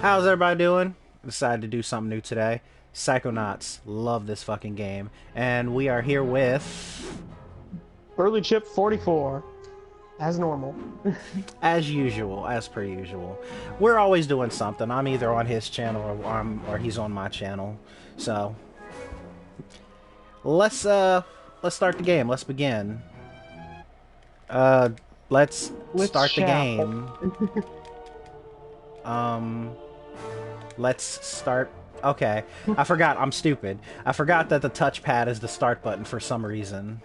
How's everybody doing? Decided to do something new today. Psychonauts. Love this fucking game. And we are here with... Early chip 44, as normal. as usual, as per usual. We're always doing something. I'm either on his channel or he's on my channel. So... let's start the game. Let's begin. Let's start the game. Let's start... Okay, I forgot. I'm stupid. I forgot that the touchpad is the start button for some reason.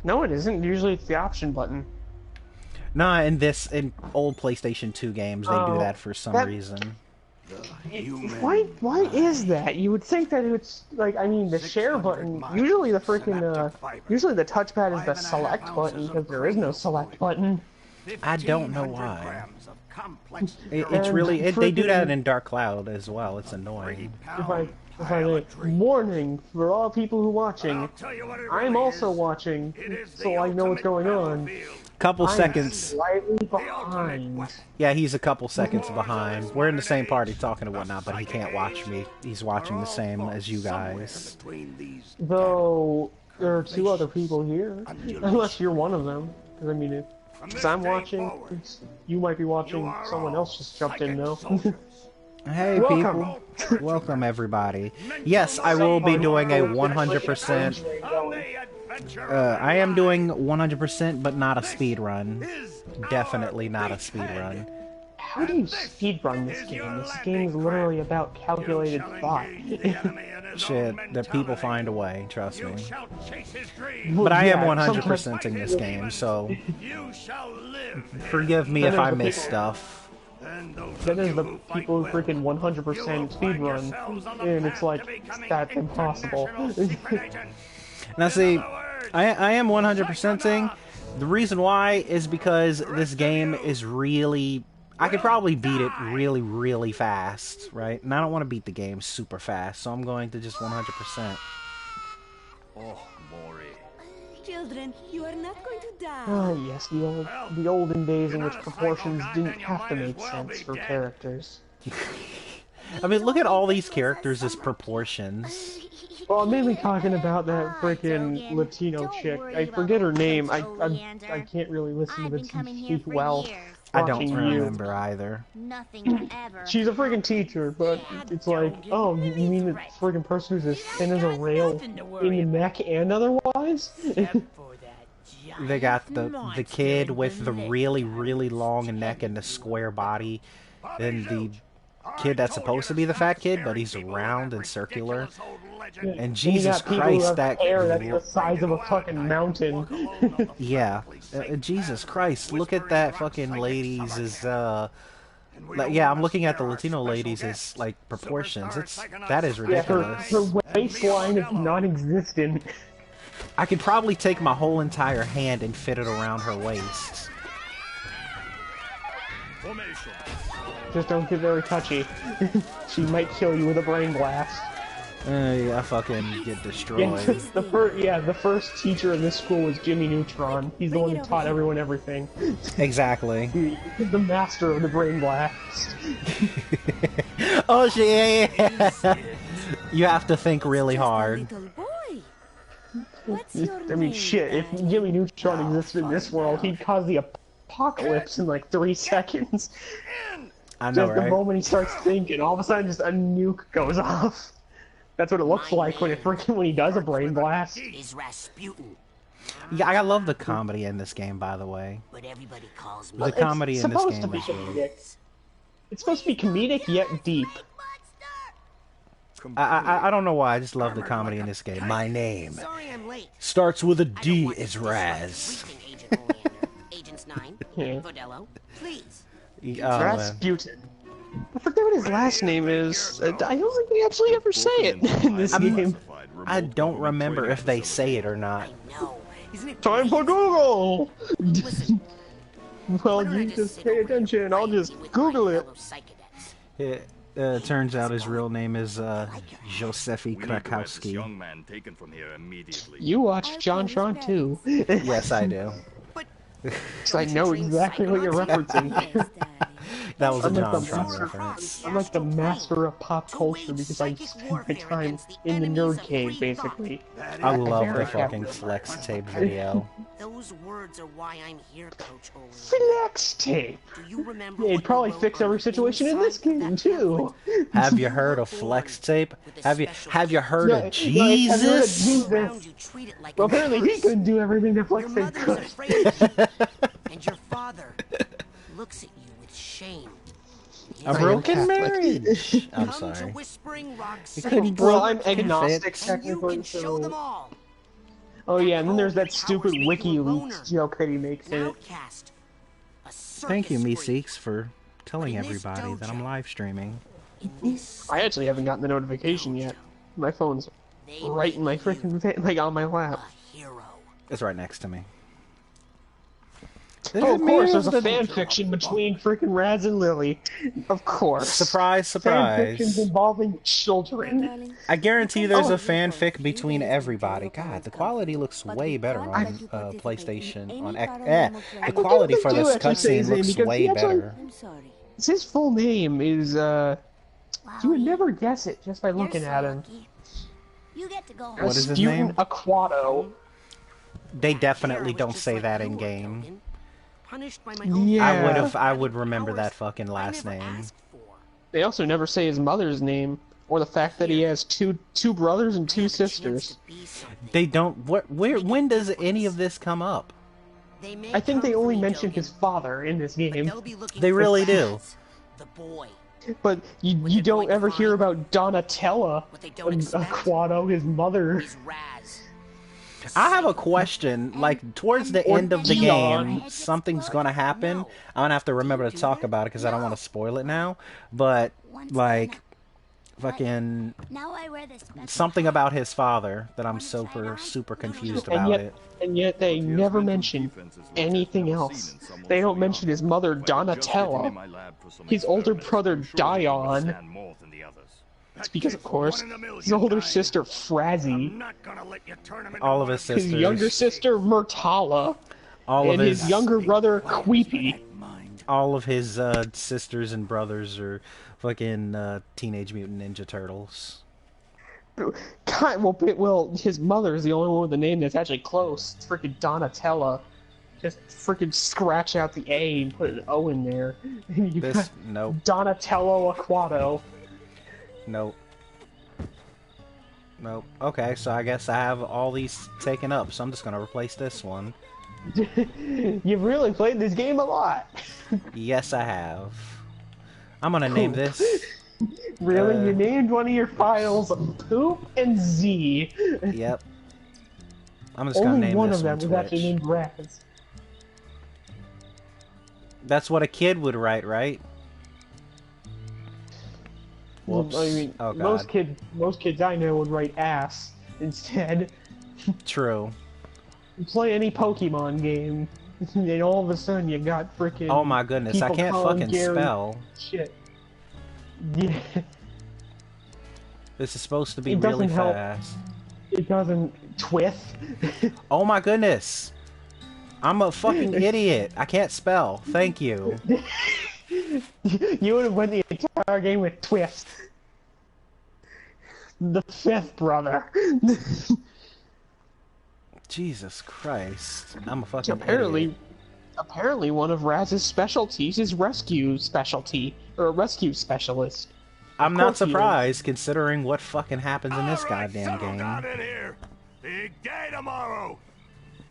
No, it isn't. Usually it's the option button. Nah, in old PlayStation 2 games, they do that for some reason. Why is that? You would think that it's like, I mean, the share button, usually the freaking, usually the touchpad is the select button, because there is no select button. I don't know why. It's really, they do that in Dark Cloud as well. It's annoying. If I warning for all people who are watching, I'm also watching, so I know what's going on. Couple seconds. Slightly behind. Yeah, he's a couple seconds behind. We're in the same party talking and whatnot, but he can't watch me. He's watching the same as you guys. Though there are two other people here, unless you're one of them. Because I mean, if I'm watching, you might be watching. Someone else just jumped in though. Hey people, welcome everybody. Yes, I will be doing a 100%. I am doing 100%, but not a speed run. Definitely not a speed run. How do you speed run this game? This game is literally about calculated thought. Shit, that people find a way, trust me. But I am 100%ing this game, so forgive me if I miss stuff. Then there's the people who freaking 100% speedrun, and it's like, that's impossible. Now see, I am 100%ing. The reason why is because this game is really... I could probably beat it really, really fast, right? And I don't want to beat the game super fast, so I'm going to just 100%. Oh, Maury. Children, you are not going to die. Ah, yes, the olden days in which proportions didn't have to make sense for characters. I mean, look at all these characters as proportions. Well, I'm mainly talking about that freaking Latino chick. I forget her name. I can't really listen to the speak well. I don't remember either. She's a freaking teacher, but it's like, oh, you mean the freaking person who's as thin as a rail in the neck and otherwise? They got the kid with the really, really long neck and the square body, and the kid that's supposed to be the fat kid, but he's round and circular. And Jesus Christ, that hair that's the size of a fucking mountain. Yeah, Jesus Christ, look at that fucking ladies is yeah, I'm looking at the Latino ladies as like proportions. That is ridiculous. Yeah, her waistline is non-existent. I could probably take my whole entire hand and fit it around her waist. Just don't get very touchy. She might kill you with a brain blast. Yeah, I fucking get destroyed. Yeah, the first teacher in this school was Jimmy Neutron. He's the one who taught everyone everything. Exactly. He's the master of the brain blast. Oh shit! Yeah. You have to think really hard. I mean, shit, if Jimmy Neutron existed in this world, he'd cause the apocalypse in like 3 seconds. I know, just right? the moment he starts thinking, all of a sudden just a nuke goes off. That's what it looks like when he does a brain blast. Yeah, I love the comedy in this game, by the way. But everybody calls me. The comedy in this game is really... It's supposed to be comedic yet deep. I don't know why, I just love the comedy in this game. My name starts with a D, is Raz. Agents 9, Vodello, please. Rasputin. I forget what his last name is. I don't think they actually ever say it in this game. I don't remember if they say it or not. Time for Google! Well, you just pay attention, I'll just Google it. It turns out his real name is Józef Krakowski. You watch John Tron too. Yes, I do. So I know exactly what you're referencing. That was a I'm like the JonTron master. reference. I'm like the master of pop culture because I spend my time in the nerd cave, basically. I love the very fucking happy. flex tape video. Those words are why I'm here, Coach Olin. Flex tape. Do you remember Yeah, it'd what probably you wrote fix on every the situation in this inside of game that too. Have you heard of flex tape? Have you heard No, of no, Jesus? Jesus. around you treat it like Well, a apparently he curse. couldn't do everything that Your Flex tape mother's could. afraid of you, and your father looks at you with shame. A I am broken Catholic. marriage. I'm Come to sorry. Whispering Rock You City, couldn't Well, broke I'm agnostic fit. and you technically, can show them so. all. Oh yeah, and then there's that Powers stupid make you a WikiLeaks loner, joke that he makes an in it. outcast, a Thank you, circus freak. Meeseeks, for telling But in this everybody that I'm dojo- live streaming. In this I actually haven't gotten the notification yet. My phone's they right in my make you freaking like on my lap. a hero. It's right next to me. Oh, of course, there's a fan fiction between freaking Raz and Lily. Of course. Surprise, Fan fictions surprise. involving children. I guarantee you there's Oh. a fanfic between everybody. God, the quality looks way better on PlayStation. The quality for this cutscene looks way better. I'm sorry. His full name is, you would never guess it just by looking at him. You get to go home. What is his Student name? Aquato. They definitely don't say that in game. Punished by my own Yeah. I would remember that fucking last I never name. asked for. They also never say his mother's name, or the fact that he has two brothers and two I have a chance sisters. to be something. They don't. When does any of this come up? They may I think they come only for mention Dogen, his father in this but game, they'll be looking They for really do. Raz, the boy. but you they're don't going to ever hear find- about Donatella, What they don't expect Aquato, his mother. is Raz. I have a question. Like, towards the Or end of the Dion. game, something's gonna happen. I'm gonna have to remember to talk about it because I don't want to spoil it now. But, like, fucking Now I wear this special something about his father that I'm super confused about it. And yet they never mention anything else. They don't mention his mother Donatella, his older brother Dion. It's because, of course, his older sister Frazzy, All of his his sisters, younger sister Murtala, all of and his younger brother Queepy. all of his sisters and brothers are fucking Teenage Mutant Ninja Turtles. God, well, his mother is the only one with a name that's actually close. It's freaking Donatella. Just freaking scratch out the A and put an O in there. And you This got nope, Donatello Aquato. nope, nope. Okay, so I guess I have all these taken up, so I'm just gonna replace this one. You've really played this game a lot. Yes, I have. I'm gonna name this. Really? You named one of your files Poop and Z. Yep. I'm just gonna Only name one this of them one was actually Twitch. named Raz. That's what a kid would write, right? Whoops. I mean, Oh, God. most kids I know would write ass instead. True. You play any Pokemon game, and all of a sudden you got freaking. Oh my goodness, I people can't calling fucking Gary spell. Shit. Yeah, This is supposed to be It doesn't really help. fast. it doesn't twith. Oh my goodness. I'm a fucking idiot. I can't spell. Thank you. You would have won the entire game with twist. The fifth brother. Jesus Christ. I'm a fucking idiot. Apparently one of Raz's specialties is rescue specialty, or a rescue specialist. I'm not course he is. surprised considering what fucking happens in this goddamn Settle down game. in here. Big day tomorrow.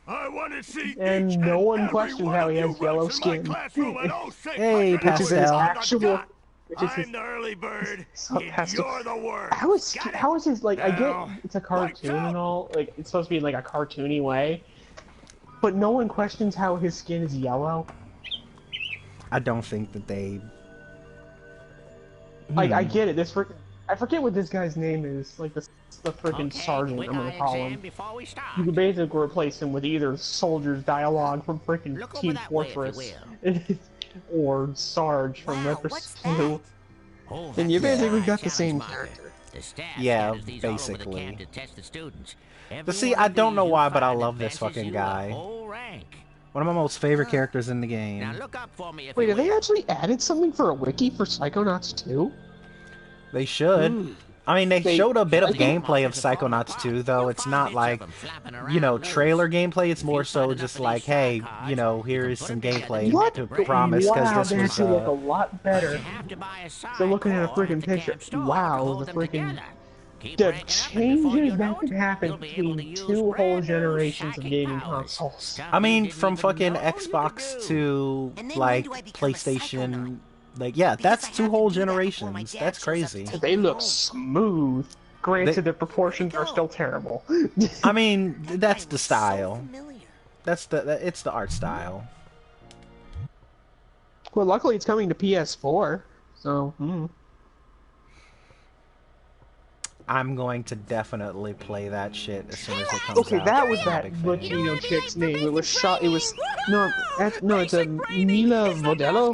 I want to see And each no and one every questions one how of he you has yellow rats in my skin. classroom at 0600 Hey, Which is his Pastel. actual. Which is his. I'm the early bird. So and Pastel- you're the worst. How is his like? I Now, get it's a lights cartoon out. and all. Like it's supposed to be in like a cartoony way, but no one questions how his skin is yellow. I don't think that they... Like I get it. I forget what this guy's name is. Like the freaking sergeant. I'm gonna call him. Before we start. You could basically replace him with either soldier's dialogue from freaking Look over Team that way, if you Fortress, or Sarge from Wow, Leper what's Blue. Oh, And you that's basically the got the challenge same marker. character. The staff Yeah, scatters these all over the basically. camp to test the students. But see, Every one I of don't these know you'll why, but I find love this advances fucking you a guy. whole rank. One of my most favorite characters in the Now game. look up for me if Wait, you have they will. actually added something for a wiki for Psychonauts 2? They should. Hmm. I mean, they They- showed a bit of I think- gameplay of Psychonauts 2, though it's not like, you know, trailer gameplay. It's more so just like, hey, you know, here is some gameplay What? to promise, because Wow, this they was, actually look a lot better. So looking at a freaking picture, wow, the freaking the changes that can happen between two whole generations of gaming consoles. I mean, from fucking Xbox to, And then when like, do I become a PlayStation, like, yeah, that's two whole generations. That's crazy. They look smooth. Granted, the proportions are still terrible. I mean, that's the style. familiar. That's it's the art style. Well, luckily it's coming to PS4, so. I'm going to definitely play that shit as soon as it comes Okay, out. that was I'm a that big fan. Latino chick's name. It was shot. It was no, no. It's a Mila Vodello.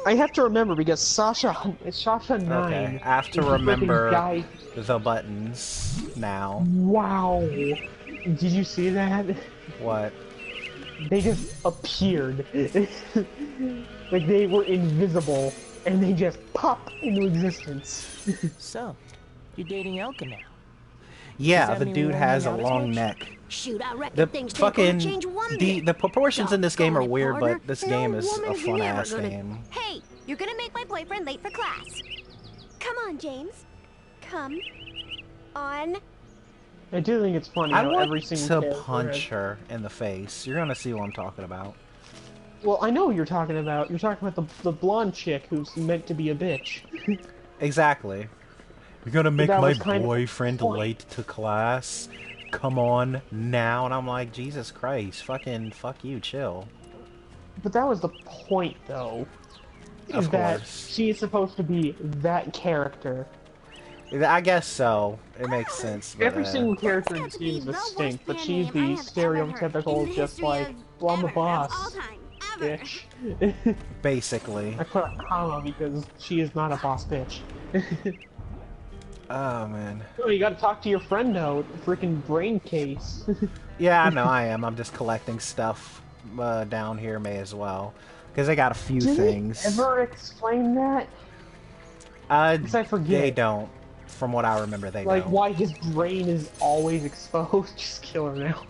I have to remember because Sasha 9. Okay, I have to is the freaking remember guy. the buttons now. Wow. Did you see that? What? They just appeared. Like they were invisible and they just popped into existence. So, you're dating Elka now. Yeah, that the mean dude we has a won't hang out as long much? neck. Shoot, I reckon The things ain't fucking gonna change one bit. the proportions in this game are Doggone it, weird, partner. but this No game is a woman's fun never ass gonna- game. Hey, you're gonna make my boyfriend late for class. Come on, James. Come on. I do think it's funny I how want every single to character punch has- her in the face. You're gonna see what I'm talking about. Well, I know what you're talking about. You're talking about the blonde chick who's meant to be a bitch. Exactly. You're gonna make That my was kind of boyfriend the point. late to class. Come on now, and I'm like, Jesus Christ, fucking fuck you, chill. But that was the point, though. Of Is that course. she is supposed to be that character. I guess so. It makes sense. But, Every single character in this game is distinct, but she's the stereotypical, just like, well, I'm the boss, bitch. basically. I put a comma because she is not a boss bitch. Oh man. Oh, you gotta talk to your friend though, the freaking brain case. Yeah, I know I am. I'm just collecting stuff down here. May as well, because I got a few Did things. they ever explain that? 'Cause I forget. They don't. From what I remember, they Like, don't. why his brain is always exposed? Just kill her now.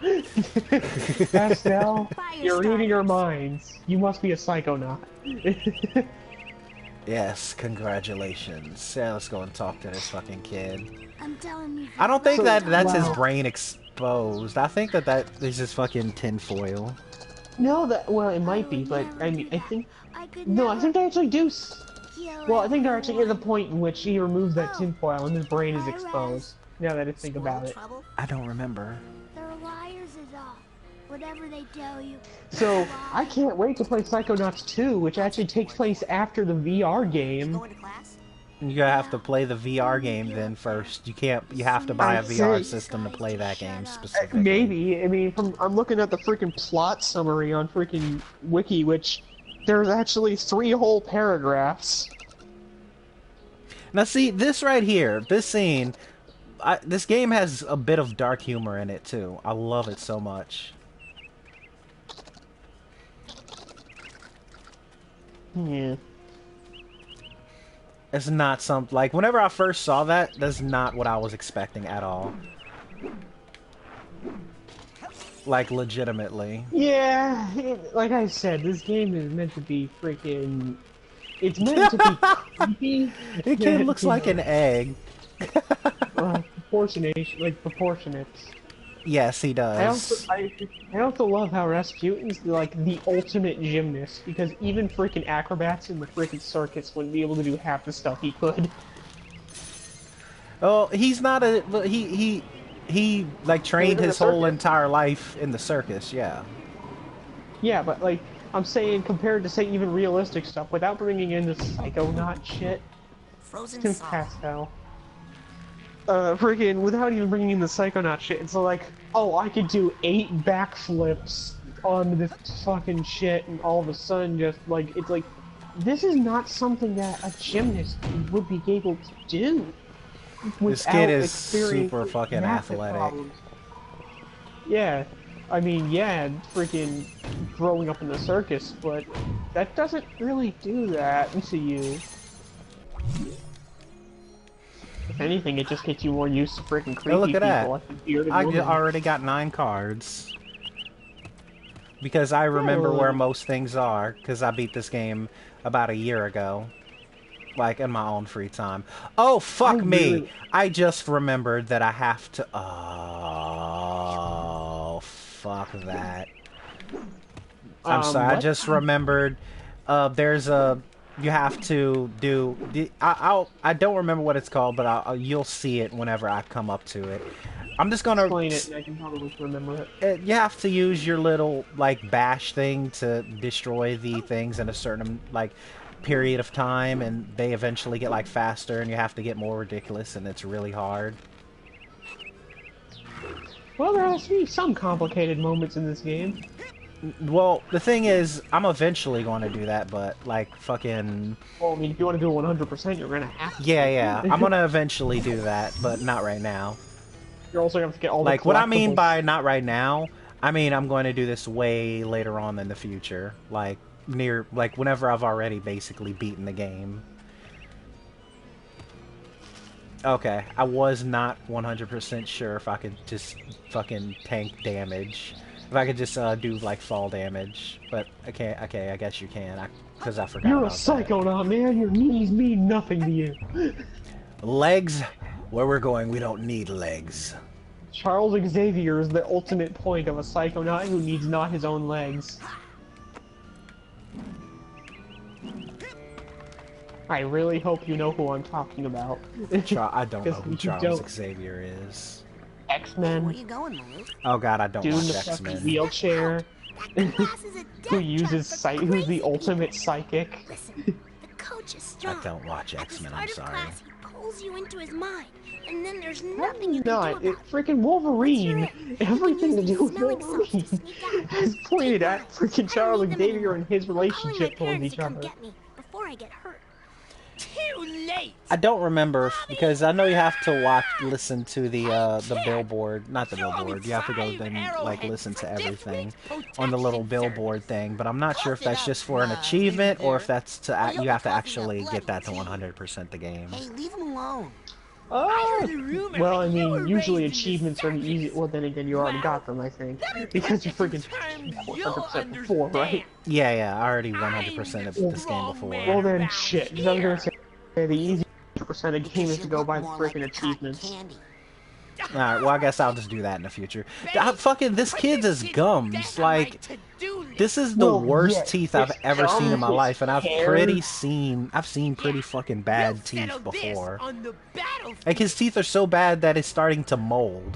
Estelle, you're reading her minds. You must be a psychonaut. Yes, congratulations. Yeah, let's go and talk to this fucking kid. I'm telling you. I don't think So, that's his wow. brain exposed. I think that is just fucking tinfoil. No, well, it might be, but I mean, I think. I could No, I never think they actually do. kill Well, I think they're actually at the everyone. point in which he removes that tinfoil and his brain is Alright. exposed. Now that I think about it. Trouble? I don't remember. They're liars is all. Whatever they tell you. So, I can't wait to play Psychonauts 2, which actually takes place after the VR game. Going to class? You gotta have to play the VR game then first. You can't. You have to buy a I'd VR say- system to play that game specifically. Maybe. I mean, I'm looking at the freaking plot summary on freaking Wiki, which there's actually 3 whole paragraphs. Now see, this right here, this scene, this game has a bit of dark humor in it too. I love it so much. Yeah. It's not something like whenever I first saw that, that's not what I was expecting at all. Like legitimately. Yeah, like I said, this game is meant to be freaking. It's meant to be creepy. The kid looks like an egg. Proportionate. Yes, he does. I also love how Rasputin's like the ultimate gymnast because even freaking acrobats in the freaking circus wouldn't be able to do half the stuff he could. Oh, he's not a. He like trained in the his whole circus. entire life in the circus. Yeah. Yeah, but like I'm saying, compared to say even realistic stuff, without bringing in the psychonaut shit, Frozen Tim solid. Pascal. Freaking without even bringing in the psychonaut shit, it's like, oh, I could do 8 backflips on this fucking shit, and all of a sudden, just like it's like, this is not something that a gymnast would be able to do. This kid without is experiencing super fucking massive athletic. problems. Yeah, I mean, yeah, freaking growing up in the circus, but that doesn't really do that to you. If anything, it just gets you more used to freaking creepy Oh, look at people that. like the bearded I woman. already got 9 cards. Because I remember where most things are, because I beat this game about a year ago. Like, in my own free time. Oh, fuck me! I just remembered that I have to... Oh, fuck that. I'm sorry, I just remembered there's a... You have to do... I don't remember what it's called, but you'll see it whenever I come up to it. I'm just gonna... Explain it, and I can probably remember it. You have to use your little, like, bash thing to destroy the things in a certain, like, period of time, and they eventually get, like, faster, and you have to get more ridiculous, and it's really hard. Well, there has to be some complicated moments in this game. Well, the thing is, I'm eventually going to do that, but, like, fucking... Well, I mean, if you want to do it 100%, you're gonna have to. Yeah, I'm gonna eventually do that, but not right now. You're also gonna have to get all the Like, what I mean collectibles. by not right now, I mean I'm going to do this way later on in the future. Like, whenever I've already basically beaten the game. Okay, I was not 100% sure if I could just fucking tank damage. If I could just do, like, fall damage. But, okay, I guess you can, because I forgot You're a about Psychonaut, man! Your knees mean nothing to you! that. Legs? Where we're going, we don't need legs. Charles Xavier is the ultimate point of a Psychonaut who needs not his own legs. I really hope you know who I'm talking about. I don't know who Because if you Charles don't- Xavier is. Where are X-Men, you going, Malou? Oh god, I don't dude in watch the fucking X-Men. wheelchair, That class is a who death uses trap for who's the crazy ultimate people. psychic. Listen, the coach is strong. I don't watch At the X-Men, I'm start of sorry. class, he pulls you into his mind, and then there's nothing No, you can not. do It, about it. freaking Wolverine, That's your it. everything You to can do use with these smelling salts to Wolverine sneak out. has pointed Take at mine. freaking I don't Charles need them Xavier anymore. and his I'm calling my relationship towards parents each to come other. get me before I get hurt. Too late! I don't remember because I know you have to listen to the billboard, not the billboard. You have to go then like listen to everything on the little billboard thing. But I'm not sure if that's just for an achievement or if that's to you have to actually get that to 100% the game. Hey, leave him alone. Oh, well, I mean, usually achievements are easy. Well, then again, you already got them, I think, because you freaking 100% before, right? Yeah, I already 100% of this game before. Well, then shit. 'Cause I was gonna say the easy percent of game is to go by the freaking achievements. Candy. Alright, well I guess I'll just do that in the future. Fucking this kid's is gums. Like, this is the Well, worst yeah, teeth I've it's ever seen in my gums, life, and I've hairs. seen pretty fucking bad teeth before. Like, his teeth are so bad that it's starting to mold.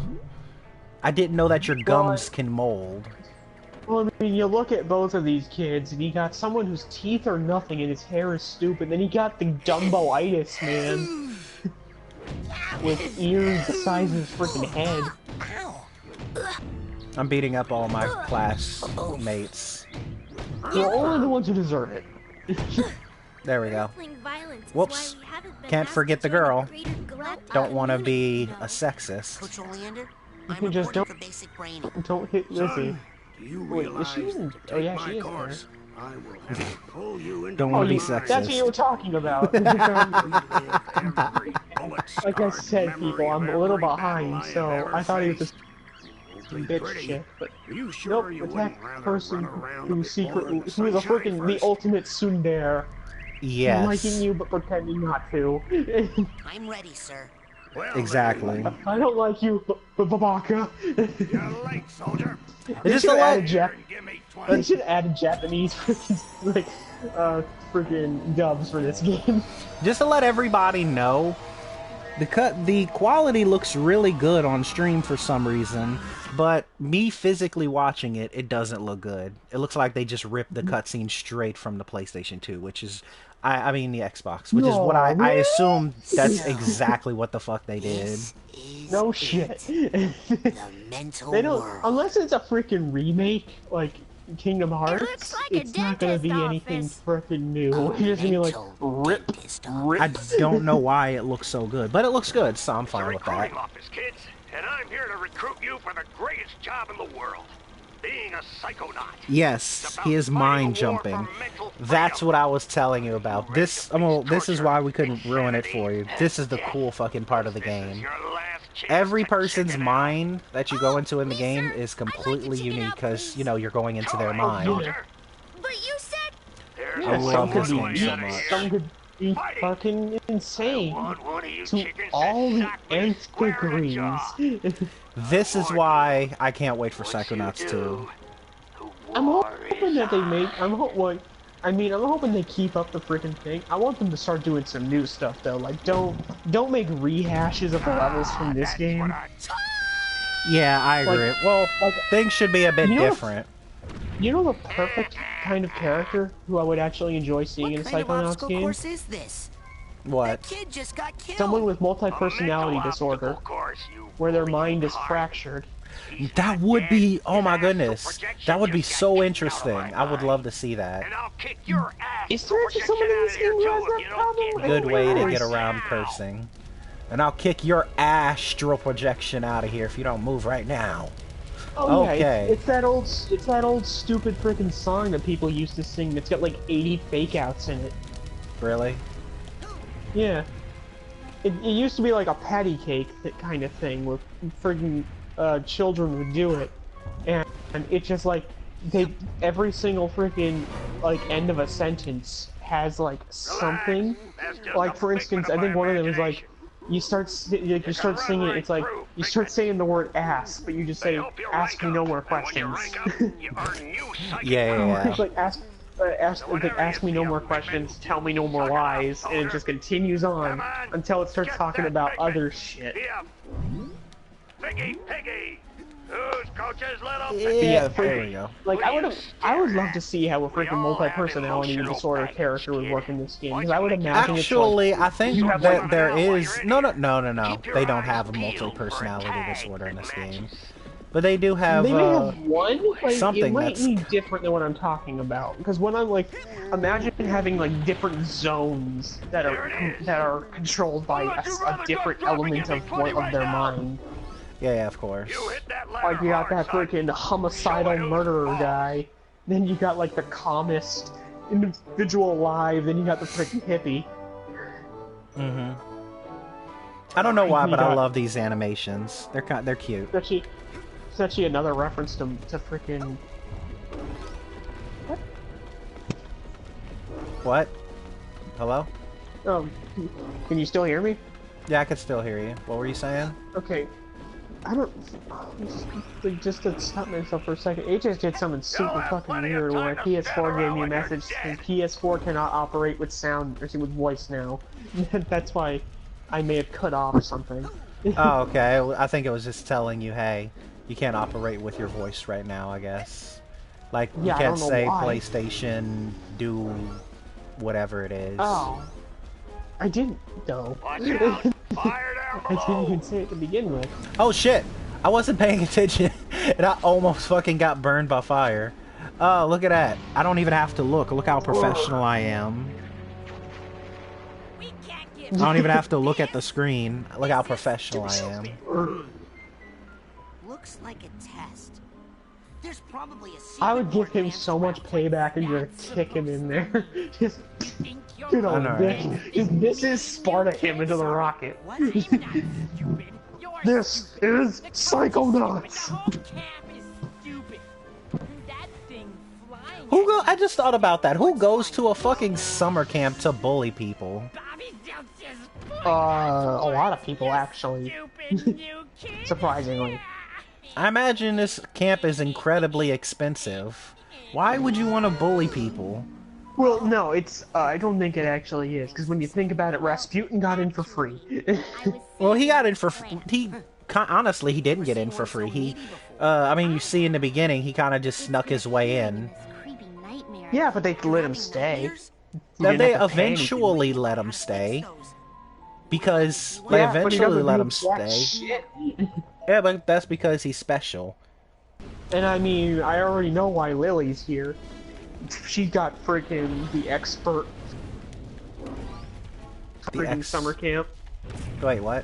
I didn't know that your gums can mold. Well, I mean, you look at both of these kids, and you got someone whose teeth are nothing and his hair is stupid, then you got the Dumbo-itis, man. With ears the size of his freaking head. I'm beating up all my classmates. You're only the ones who deserve it. There we go. Sibling violence is Whoops. why we haven't been Can't asked forget to the join girl. greater glo- Don't want to be community, a no. sexist. Coach Oleander, You I'm just reporting don't- for basic braining. Don't hit Lizzie. Do you Wait, is realize she in- to oh, take yeah, my she is course, I will have to pull you into Don't my wanna be mind. sexist. That's what you were talking about. You live every bullet Like I scarred said, memory people, I'm of a little every battle behind, I have so ever I thought he was faced. just Won't be bitch pretty. shit, but Are you nope, sure you attack wouldn't rather person run around who a secret, bit more in who is the a sunshine freaking the first? ultimate tsundere, Yes. liking you but pretending not to. I'm ready, sir. Well, Exactly. I don't like you, Babaka. then, you're late, soldier. They Just should a add lot. Give me They 20. should add Japanese freaking like freaking dubs for this game. Just to let everybody know, the quality looks really good on stream for some reason, but me physically watching it, it doesn't look good. It looks like they just ripped the cutscene straight from the PlayStation 2, which is, I mean the Xbox, which is what I really? assume that's exactly what the fuck they did. This is No it. shit. The mental They don't, world. unless it's a freaking remake, like Kingdom Hearts. looks like a it's not gonna be dentist anything office. freaking new. It's just gonna be like Mental rip, dentist rip. I don't know why it looks so good, but it looks good, so I'm The fine with that. recruiting office, kids, and I'm here to recruit you for the greatest job in the world. being a psychonaut. Yes, he is mind jumping. That's what I was telling you about. This is why we couldn't ruin it for you. This is the cool fucking part of the game. Every person's mind that you go into in the game is completely unique because, you know, you're going into their mind. But you said... I love this game so much. Some could be fucking insane to all the nth degrees. This is why I can't wait for Psychonauts 2. I'm hoping that they make. I'm hoping they keep up the freaking thing. I want them to start doing some new stuff though. Like, don't make rehashes of the levels from this game. Yeah, I agree. Well, things should be a bit different. You know the perfect kind of character who I would actually enjoy seeing in a Psychonauts game? Course is this? What? That kid just got killed. Someone with multi-personality disorder, where their mind is fractured. That would be, oh my goodness, that would be so interesting. I would love to see that. Is there actually someone in this game who has that problem? Good way to get around cursing. And I'll kick your astral projection out of here if you don't move right now. Oh yeah, Okay. it's that old stupid freaking song that people used to sing that's got like 80 fake outs in it. Really? Yeah. It used to be like a patty cake kind of thing where friggin' children would do it. And it's just like, every single freaking like end of a sentence has like something. Like for instance, I think one of them is like, you start singing, it's like, you start saying the word ass, but you just say, ask me no more questions. Yeah. It's like, ask me no more questions, tell me no more lies, and it just continues on until it starts talking about other shit. Piggy! Whose coaches let him? Yeah, there we go. Like, I would love to see how a freaking multi-personality disorder character would work in this game, because I would imagine Actually, it's like, I think that there is... No. They don't have a multi-personality disorder in this game. But they do have, they may have one, but something it might that's... be different than what I'm talking about. Because when I'm like, imagine having like different zones that are controlled by a different element of their mind. Yeah, of course. Like you got that freaking homicidal murderer guy, then you got like the calmest individual alive, then you got the freaking hippie. Mm-hmm. I don't know why, but I love these animations. They're cute. It's actually another reference to freaking... What? What? Hello? Can you still hear me? Yeah, I can still hear you. What were you saying? Okay. I don't... Just to stop myself for a second, AJ did something super fucking weird where my PS4 gave me a message saying PS4 cannot operate with sound, or with voice now. That's why I may have cut off or something. Oh, okay. I think it was just telling you, hey, you can't operate with your voice right now, I guess. Like, you can't say PlayStation, do whatever it is. Oh. I didn't, though. I didn't even say it to begin with. Oh shit! I wasn't paying attention, and I almost fucking got burned by fire. Oh, look at that. I don't even have to look. Look how professional I am. I don't even have to look at the screen. Look how professional I am. Looks like a test. There's probably a I would give him so much payback and just kick him in there. Just get on this is Sparta him into the rocket. This is Psychonauts. I just thought about that. Who goes to a fucking summer camp to bully people? A lot of people, actually. Surprisingly. I imagine this camp is incredibly expensive. Why would you want to bully people? Well, no, it's, I don't think it actually is, because when you think about it, Rasputin got in for free. Well, he got in for honestly, he didn't get in for free. I mean, you see in the beginning, he kind of just snuck his way in. Yeah, but they let him stay. They eventually let him stay. Because they eventually let him stay. Yeah, but that's because he's special. And I mean, I already know why Lily's here. She got freaking the expert freaking summer camp. Wait, what?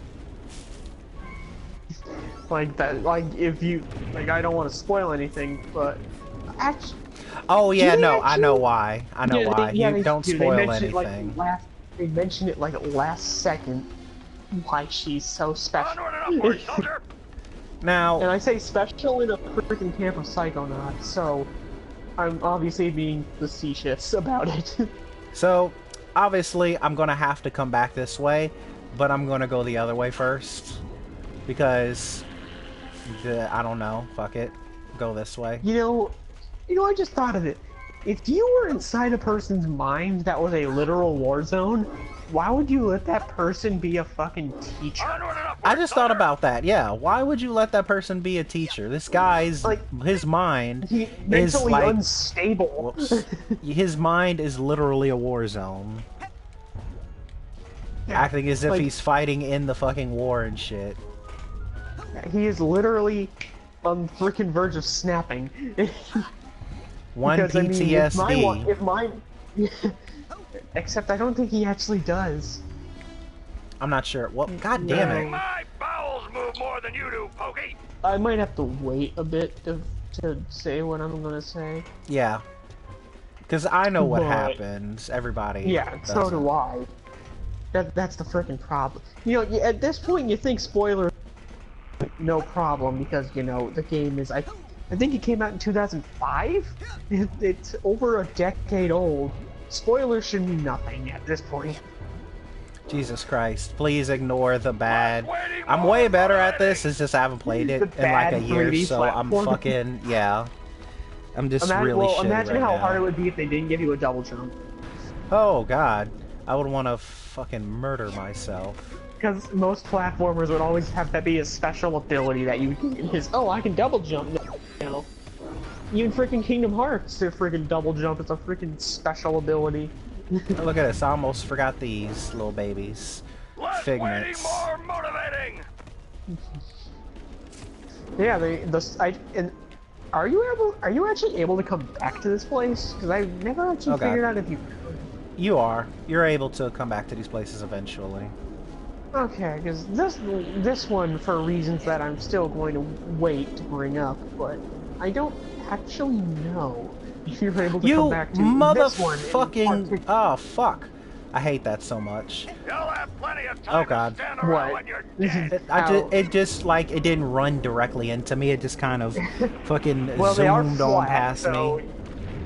Like that, like if you, like I don't want to spoil anything, but actually, Oh yeah, do they no, I know actually- why. I know yeah, why. yeah, You they don't do. spoil They mention it, anything. they mention it like last second. Why she's so special. Onward and upward, soldier! And Now, I say special in a freaking camp of Psychonauts, so I'm obviously being facetious about it. so obviously I'm gonna have to come back this way, but I'm gonna go the other way first because I don't know. Fuck it, go this way. You know, I just thought of it. If you were inside a person's mind that was a literal war zone, why would you let that person be a fucking teacher? Onward and upward, I just thought soldier! about that. Yeah, why would you let that person be a teacher? This guy's Like, his mind He's is mentally like unstable. whoops. His mind is literally a war zone. Acting as if like- he's fighting in the fucking war and shit. He is literally on the freaking verge of snapping. One Because, I mean, PTSD. if mine... Except I don't think he actually does. I'm not sure. Well, god damn it. My bowels move more than you do, Pokey! I might have to wait a bit to say what I'm gonna say. Yeah. Because I know what But- happens. Everybody. Yeah, so doesn't. do I. That's the freaking problem. You know, at this point you think spoilers, no problem, because, you know, the game is... I think it came out in 2005? It's over a decade old. Spoilers should mean nothing at this point. Jesus Christ. Please ignore the bad. I'm way better at this, it's just I haven't played it The in like bad a year, 3D so I'm platform. fucking... Yeah. I'm just really shitty imagine right how now. hard it would be if they didn't give you a double jump. Oh god. I would want to fucking murder myself. Because most platformers would always have that be a special ability that you can is, oh, I can double jump now. You know, even freaking Kingdom Hearts, their freaking double jump is a freaking special ability. Oh, look at this, I almost forgot these little babies. Less waiting, Figments. more motivating! Yeah, are you actually able to come back to this place? Because I never actually Oh, God. figured out if you. You are. You're able to come back to these places eventually. Okay, because this one, for reasons that I'm still going to wait to bring up, but I don't actually know if you're able to You come back to this one. in motherfucking... particular. Oh, fuck. I hate that so much. You'll have plenty of time Oh, God. to stand around What? when you're dead. It just, like, it didn't run directly into me. It just kind of fucking Well, they are zoomed on flat, past so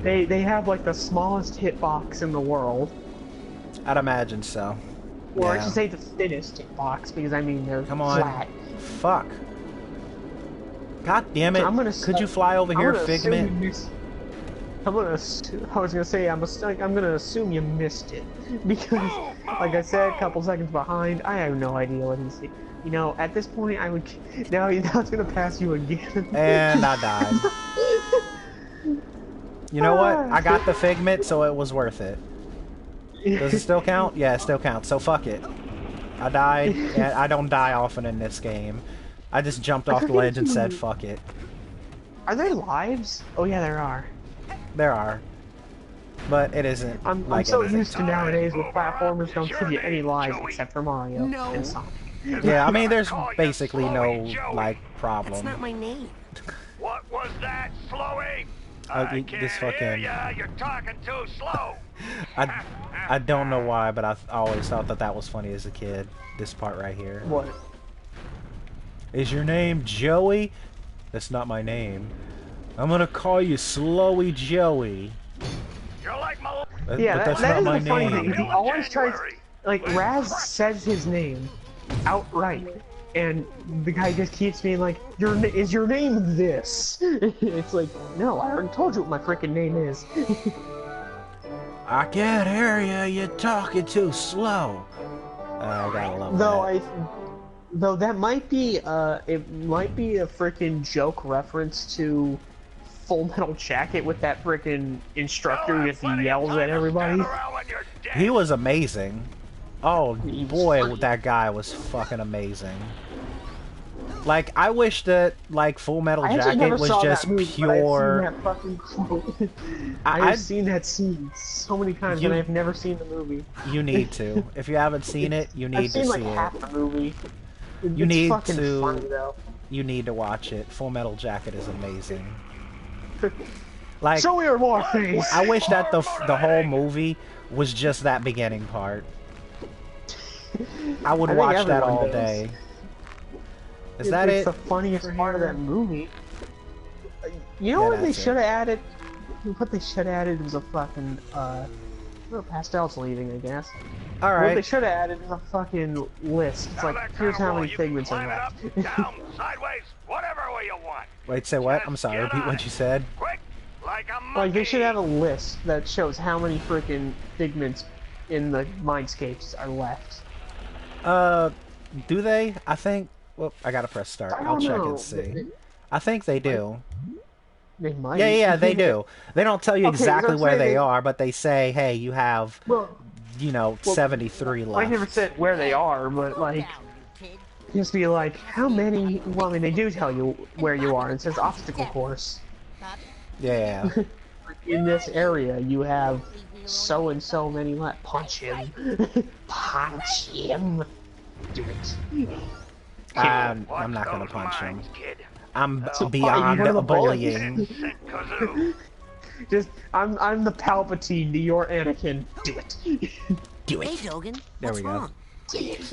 me. they have like the smallest hitbox in the world, I'd imagine so. or I Yeah. should say the thinnest hitbox, because I mean they're Come on. flat. Fuck. God damn it. I'm gonna Could you fly over I'm here, gonna assume Figment? you missed- I was gonna say I'm gonna assume you missed it because, like I said, a couple seconds behind. I have no idea what he's saying. You know, at this point, I would now it's gonna pass you again. And I died. You know what? I got the Figment, so it was worth it. Does it still count? Yeah, it still counts. So fuck it. I died, and I don't die often in this game. I just jumped off the ledge and said fuck it. Are there lives? Oh yeah, there are. There are. But it isn't I'm like so anything. used to nowadays with platformers don't give you any lives except for Mario No. and Sonic. Yeah, I mean there's Call you basically no Slowy Joey. like That's problem. not my name. What was that, Slowy? Oh, I you- can't this hear fucking- ya. You're talking too slow. I don't know why, but I always thought that was funny as a kid. This part right here. What? Is your name Joey? That's not my name. I'm gonna call you Slowy Joey. You're like my... Yeah, But that's that not is my the funny name. thing. He always tries, January. like, Raz says his name outright, and the guy just keeps being like, is your name this? It's like, no, I already told you what my freaking name is. I can't hear you. You're talking too slow. I gotta love that. Though that might be, it might be a freaking joke reference to Full Metal Jacket with that freaking instructor who just yells at everybody. He was amazing. Oh He was boy, funny. that guy was fucking amazing. Like, I wish that, like, Full Metal I actually Jacket never was saw just that movie, pure... but I've seen that fucking quote. I- I've seen that scene so many times, You- and I've never seen the movie. You need to. If you haven't seen it, you need I've seen to like see half it. the movie. You It's need fucking to- funny though. You need to watch it. Full Metal Jacket is amazing. Like, Show me your more face! I wish that the whole movie was just that beginning part. I would watch that all day. Is that it's it? the funniest part of that movie. You know Yeah, what they that's it. should have added? What they should have added was a fucking, well, Pastel's leaving, I guess. What they Alright. should have added is a fucking list. It's Now like, that here's kind of how wall, many you can figments are climb it left. up, down, sideways, whatever way you want. Wait, say what? I'm sorry, repeat what you said. Quick, like a monkey. Like, they should have a list that shows how many freaking figments in the mindscapes are left. Do they? I think... Well, I gotta press start. I I'll don't check know. and see. I think they do. They might. Yeah, they do. They don't tell you Okay, so exactly I'm where saying they they- are, but they say, hey, you have, Well, 73 I left. never said where they are, but like, Down, you kid. just be like, how many? Well, I mean, they do tell you where you are. It says obstacle course. Yeah. In this area, you have so and so many left. Punch him. Punch him. Do it. I'm Watch not gonna those punch him. mines, kid. I'm So, beyond you're the bully. bullying. Sick kazoo. Just, I'm the Palpatine to your Anakin. Do it. Do Hey, it. Dogan. There what's we go. wrong?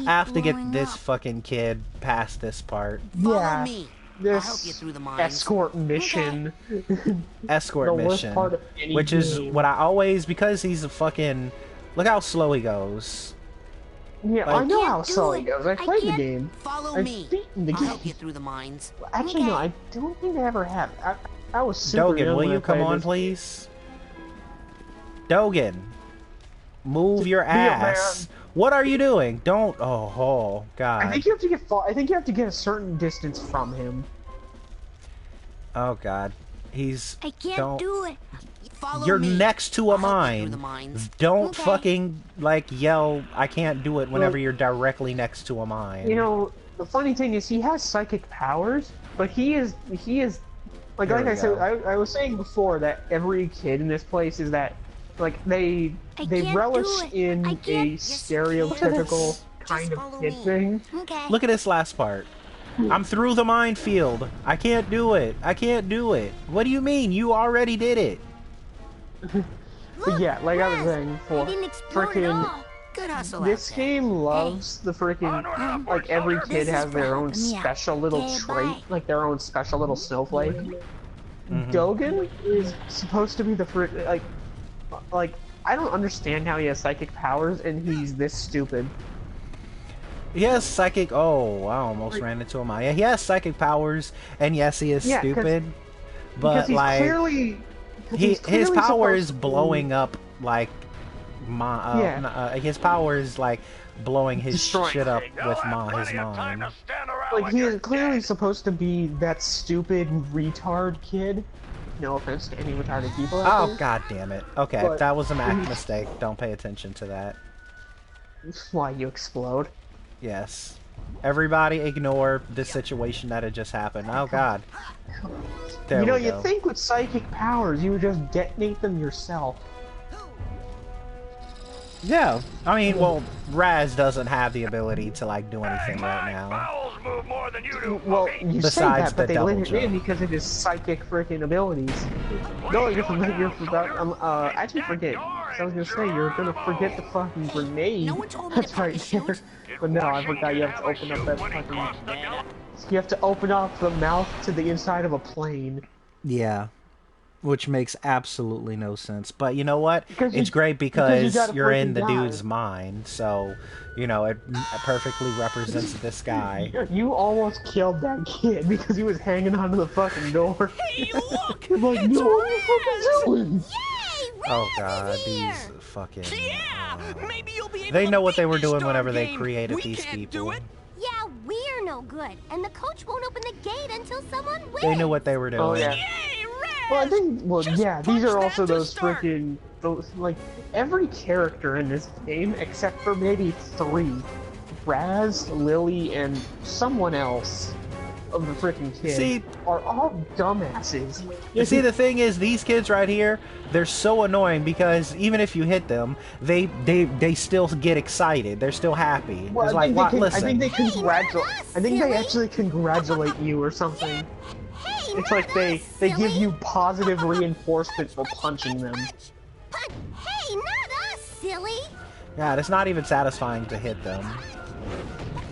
I have to get blowing this up. fucking kid past this part. Follow Yeah. me. I'll help This you through the mines. escort mission. Escort The worst mission. part of any Which is game. what I always... Because he's a fucking... Look how slow he goes. Yeah, Like- I know Can't how do slow it. he goes. I I played the can't- game. Follow I've me. beaten the I'll game. help you through the mines. Actually, no, I don't think I ever have. I was super Dogan, young will when I you come played on, this. please? Dogan. Move your Be a man. ass. What are you doing? Don't... Oh, God. I think you have to get far. I think you have to get a certain distance from him. Oh, God. He's... I can't Don't... do it. Follow You're me. next to a I'll help you through the mine. mines. Don't Okay. fucking, like, yell, I can't do it whenever Well- you're directly next to a mine. You know, the funny thing is he has psychic powers, but he is like There like we I said, go. I was saying before that every kid in this place is that like they I they can't relish do it. in I a can't. Yes, you can. stereotypical kind Just of follow kid me. thing. Okay. Look at this last part. I'm through the minefield. I can't do it. I can't do it. What do you mean? You already did it. But yeah, like I was Raz, saying I before, didn't explode at freaking all. Good hustle this out there. game loves the freaking Onward and upward, like every soldier. kid This is has their for own helping me out. special little Okay, trait, bye. like their own special little snowflake. Mhm. Dogan is supposed to be the like I don't understand how he has psychic powers and he's this stupid. He has psychic... Oh, I almost ran into a mine. Yeah, he has psychic powers, and yes, he is Yeah, 'cause- stupid. Because But, he's like... clearly His power is supposed to be- blowing up, like... his power is, like, blowing his Destroying shit up You'll with have his plenty of time mind. to stand around Like he you're is clearly dead. supposed to be that stupid retard kid. No offense to any retarded people out Oh, there. god damn it. Okay, But- that was a mistake. Don't pay attention to that. Why you explode? Yes. Everybody ignore the situation that had just happened. Oh god. There you know, we you go. think with psychic powers you would just detonate them yourself. Yeah. I mean, well, Raz doesn't have the ability to, like, do anything right My now. bowels move more than you do, Well, Pokey. you say Besides that, but the they let double it in jump. because of his psychic freaking abilities. No, you're forgot. I actually forget. I was gonna say you're gonna forget the fucking grenade. No one told me to That's put right the shield. there. But no, I forgot you have to open up that When he fucking. crossed the gulf, You have to open up the mouth to the inside of a plane. Yeah. Which makes absolutely no sense. But you know what? Because you- It's great because you because gotta you're in freaking the die. dude's mind. So, you know, it perfectly represents this guy. You almost killed that kid because he was hanging onto the fucking door. Hey, look! I'm like, no, what the fuck is doing? Yay! Raz Oh god, is here. these fucking... Yeah! Maybe you'll be able They to know what beat they were this doing whenever darn they game. created We these can't people. do it. Yeah, we're no good, and the coach won't open the gate until someone wins. They knew what they were doing. Oh, yeah. Yay, Raz! Well, I think, Just yeah, these punch are that also to those start. freaking, those, like, every character in this game, except for maybe 3, Raz, Lily, and someone else, of the freaking kids See- are all dumbasses. You see, the thing is, these kids right here, they're so annoying because even if you hit them, they still get excited. They're still happy. Well, it's like, what? Listen. I think they congratulate. not us, I think they silly. actually congratulate you or something. Hey, It's not like they us, give silly. you positive reinforcement for punching them. Hey, not us, silly. God, it's not even satisfying to hit them.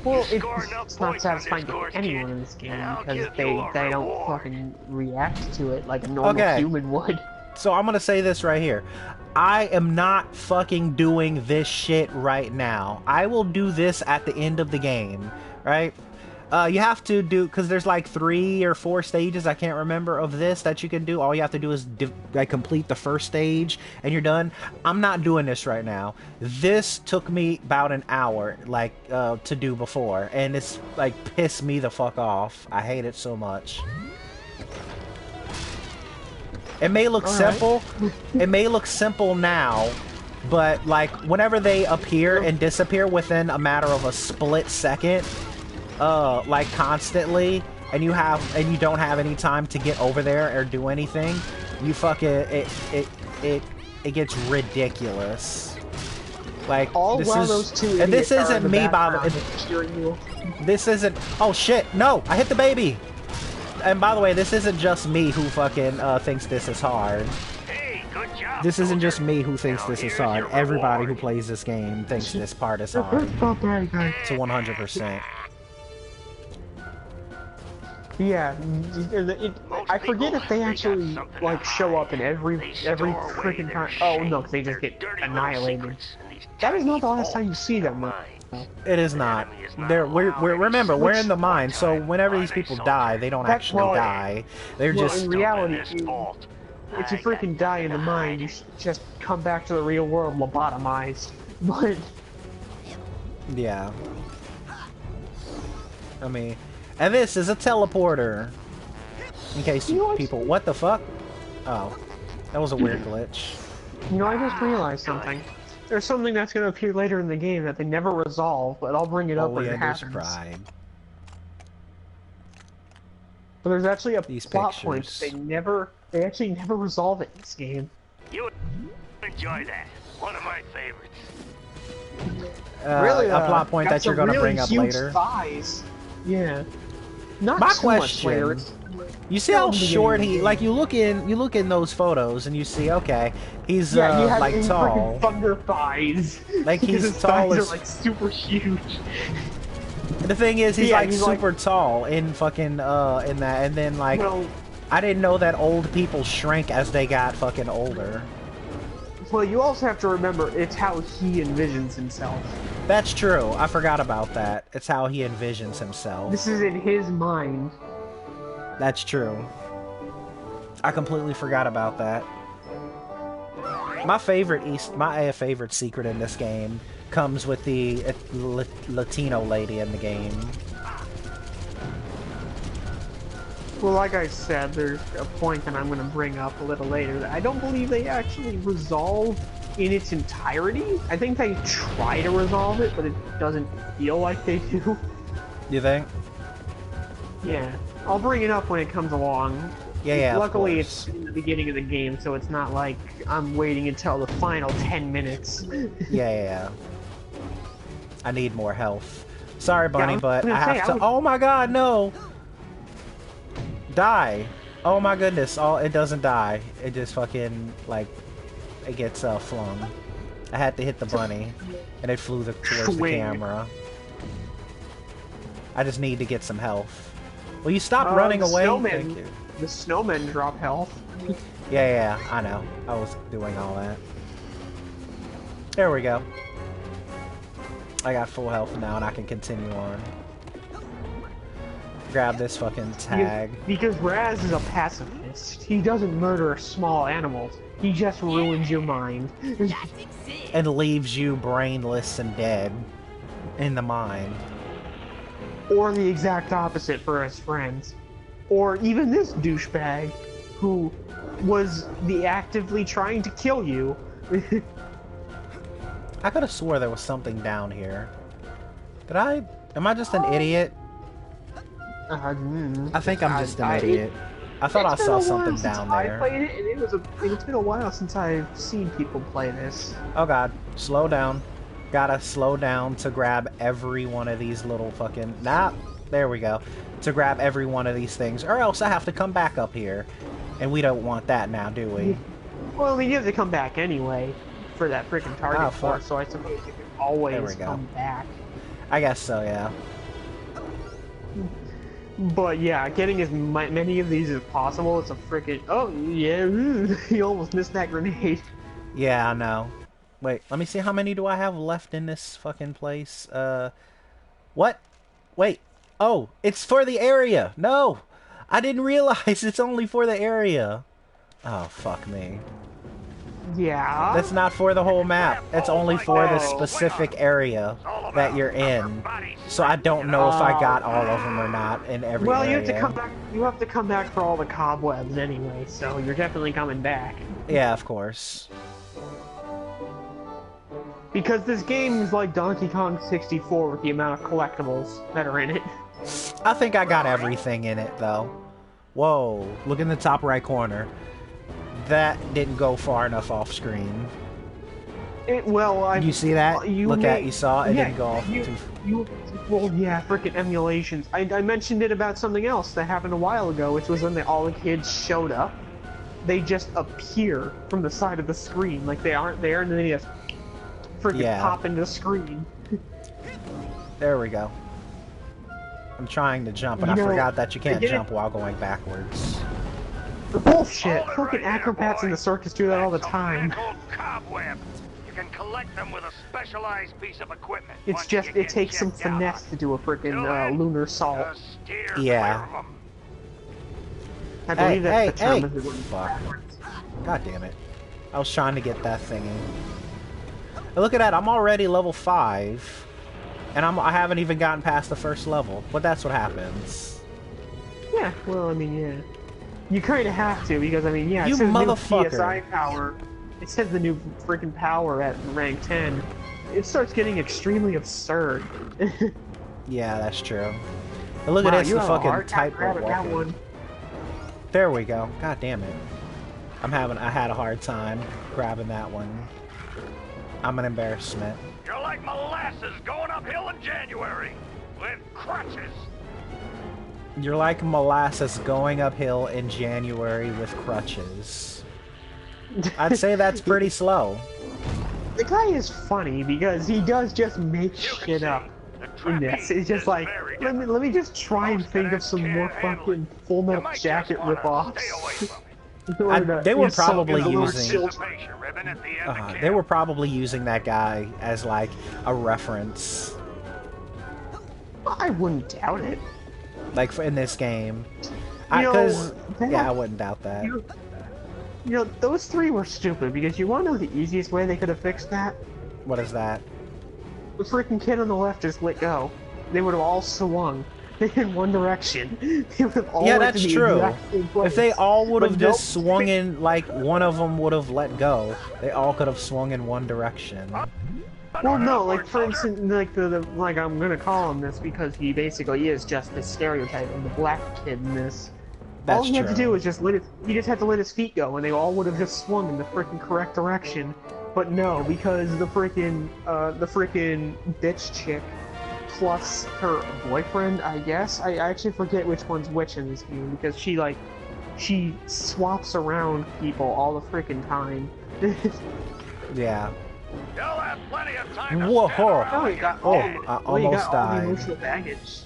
Well, scored enough it's not points on satisfying this to course, anyone kid, in this game and I'll because give you a they don't reward. fucking react to it like a normal Okay. human would. So I'm gonna say this right here. I am not fucking doing this shit right now. I will do this at the end of the game, right? You have to do, because there's like 3 or 4 stages, I can't remember, of this that you can do. All you have to do is like complete the first stage and you're done. I'm not doing this right now. This took me about an hour, like, to do before, and it's like pissed me the fuck off. I hate it so much. It may look simple. It may look simple now, but like whenever they appear and disappear within a matter of a split second, like constantly, and you don't have any time to get over there or do anything, you fucking it gets ridiculous. Like All this while is, those two and this idiots are in isn't the me by background the. cheering you. This isn't. Oh shit! No, I hit the baby. And by the way, this isn't just me who fucking thinks this is hard. Hey, good job. This isn't just soldier. me who thinks Now this is here's hard. your Everybody who reward. plays this game thinks this part is hard. To 100%. Yeah, I forget if they actually like show up in every freaking time. Oh no, 'cause they just get annihilated. That is not the last time you see them, though. It is not. Remember, we're in the mine, so whenever these people die, they don't actually well, die. They're Well, just. in reality, if you freaking die in the mine, you should just come back to the real world lobotomized. But Yeah. I mean, and this is a teleporter. In case You know what? people. What the fuck? Oh. That was a weird glitch. you know, I just realized something. There's something that's going to appear later in the game that they never resolve, but I'll bring it up when it Oleander's happens. pride. But there's actually a These plot point pictures. they actually never resolve it in this game. You enjoy that. One of my favorites. Really, a plot point got that you're some gonna really bring up huge later. Thighs. Yeah. Not My too much later. question. You see how Still in the short beginning. he like you look in those photos and you see okay he's Yeah, you have like him tall freaking thunder thighs. Like, he's His tall thighs as- are like super huge. the thing is he's Yeah, like he's, like- super tall in fucking in that, and then like Well, I didn't know that old people shrank as they got fucking older. well, you also have to remember it's how he envisions himself. That's true. I forgot about that. It's how he envisions himself. This is in his mind. That's true. I completely forgot about that. My favorite favorite secret in this game comes with the Latino lady in the game. Well, like I said, there's a point that I'm going to bring up a little later that I don't believe they actually resolve in its entirety. I think they try to resolve it, but it doesn't feel like they do. You think? Yeah, I'll bring it up when it comes along. Yeah. Luckily, of course. it's in the beginning of the game, so it's not like I'm waiting until the final 10 minutes. Yeah. I need more health. Sorry, Bunny, was but gonna I say, have I to. was- Oh my God, no! Die! Oh my goodness! It doesn't die. It just fucking like it gets flung. I had to hit the bunny, and it flew towards the Swing. camera. I just need to get some health. Will you stop running the away? snowmen- Thank you. The snowmen drop health. Yeah, I know. I was doing all that. There we go. I got full health now, and I can continue on. Grab this fucking tag. Because Raz is a pacifist. He doesn't murder small animals. He just ruins your mind. And leaves you brainless and dead in the mine. Or the exact opposite for his friends. Or even this douchebag who was actively trying to kill you. I could have swore there was something down here. Am I just an idiot? I think I'm just an idiot. I thought I saw something down there. I played it, and it's been a while since I've seen people play this. Oh god, slow down. Gotta slow down to grab every one of these little fucking... Nah, there we go. To grab every one of these things, or else I have to come back up here. And we don't want that now, do we? Well, I mean, you have to come back anyway for that freaking target force, so I suppose you can always come back. I guess so, yeah. But yeah, getting as many of these as possible, it's a freaking... Oh, yeah, you almost missed that grenade. Yeah, I know. Wait, let me see how many do I have left in this fucking place. What? Wait. Oh, it's for the area. No! I didn't realize it's only for the area. Oh, fuck me. Yeah? That's not for the whole map. It's only for the specific area that you're in. So I don't know if I got all of them or not in every area. Well, you have to come back. You have to come back for all the cobwebs anyway, so you're definitely coming back. Yeah, of course. Because this game is like Donkey Kong 64 with the amount of collectibles that are in it. I think I got everything in it, though. Whoa, look in the top right corner. That didn't go far enough off screen. You see that? You saw it didn't go off well, yeah, frickin' emulations. I mentioned it about something else that happened a while ago, which was when all the kids showed up. They just appear from the side of the screen, like they aren't there, and then they just frickin' pop into the screen. There we go. I'm trying to jump, and I forgot that you can't jump while going backwards. Bullshit! Fucking acrobats in the circus do that all the time. You can collect them with a specialized piece of equipment. It's just, it takes some finesse to do a frickin' lunar salt. Yeah. I believe that's the term. Fuck. God damn it. I was trying to get that thingy. But look at that, I'm already level 5. And I haven't even gotten past the first level. But that's what happens. Yeah, well, I mean, yeah. You kind of have to, because, I mean, yeah, you it says motherfucker. New PSI power. It says the new freaking power at rank 10. It starts getting extremely absurd. Yeah, that's true. But look at this, the fucking tightrope walking. There we go. God damn it. I had a hard time grabbing that one. I'm an embarrassment. You're like molasses going uphill in January with crutches. You're like molasses going uphill in January with crutches. I'd say that's pretty slow. The guy is funny because he does just make shit up in this. It's just like, let me just try and think of some more fucking Full Metal Jacket ripoffs. They were probably using... they were probably using that guy as like a reference. I wouldn't doubt it. Like in this game. I wouldn't doubt that. You know, those three were stupid because you want to know the easiest way they could have fixed that? What is that? The freaking kid on the left just let go. They would have all swung in one direction. They would have all that's true. If they all would have just swung in, like one of them would have let go, they all could have swung in one direction. Well, no, like for instance, like I'm gonna call him this because he basically is just the stereotype of the black kid in this. All he had to do was just he just had to let his feet go, and they all would have just swung in the freaking correct direction. But no, because the freaking bitch chick plus her boyfriend, I guess. I actually forget which one's which in this game because she swaps around people all the freaking time. Yeah. You'll have plenty of time to I almost died. Emotional baggage.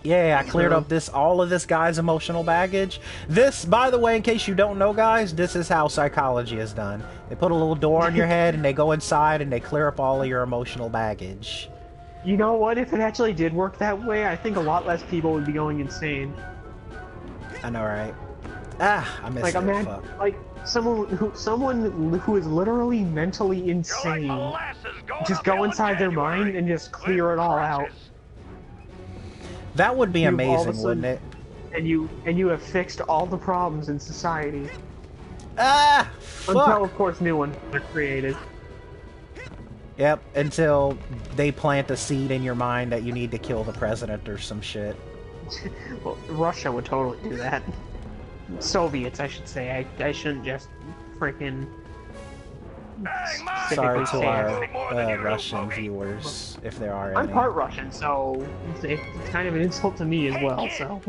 Yeah, I cleared up all of this guy's emotional baggage. This, by the way, in case you don't know, guys, this is how psychology is done. They put a little door in your head, and they go inside, and they clear up all of your emotional baggage. You know what? If it actually did work that way, I think a lot less people would be going insane. I know, right? I missed it. Fuck. Like someone who is literally mentally insane, just go inside their mind and just clear it all out. That would be amazing, wouldn't it? And you have fixed all the problems in society. Fuck. Until, of course, new ones are created. Yep, until they plant a seed in your mind that you need to kill the president or some shit. Well, Russia would totally do that. Soviets, I should say. I shouldn't just freaking. Sorry to say our Russian viewers, if there are any. I'm part Russian, so it's kind of an insult to me as well. So.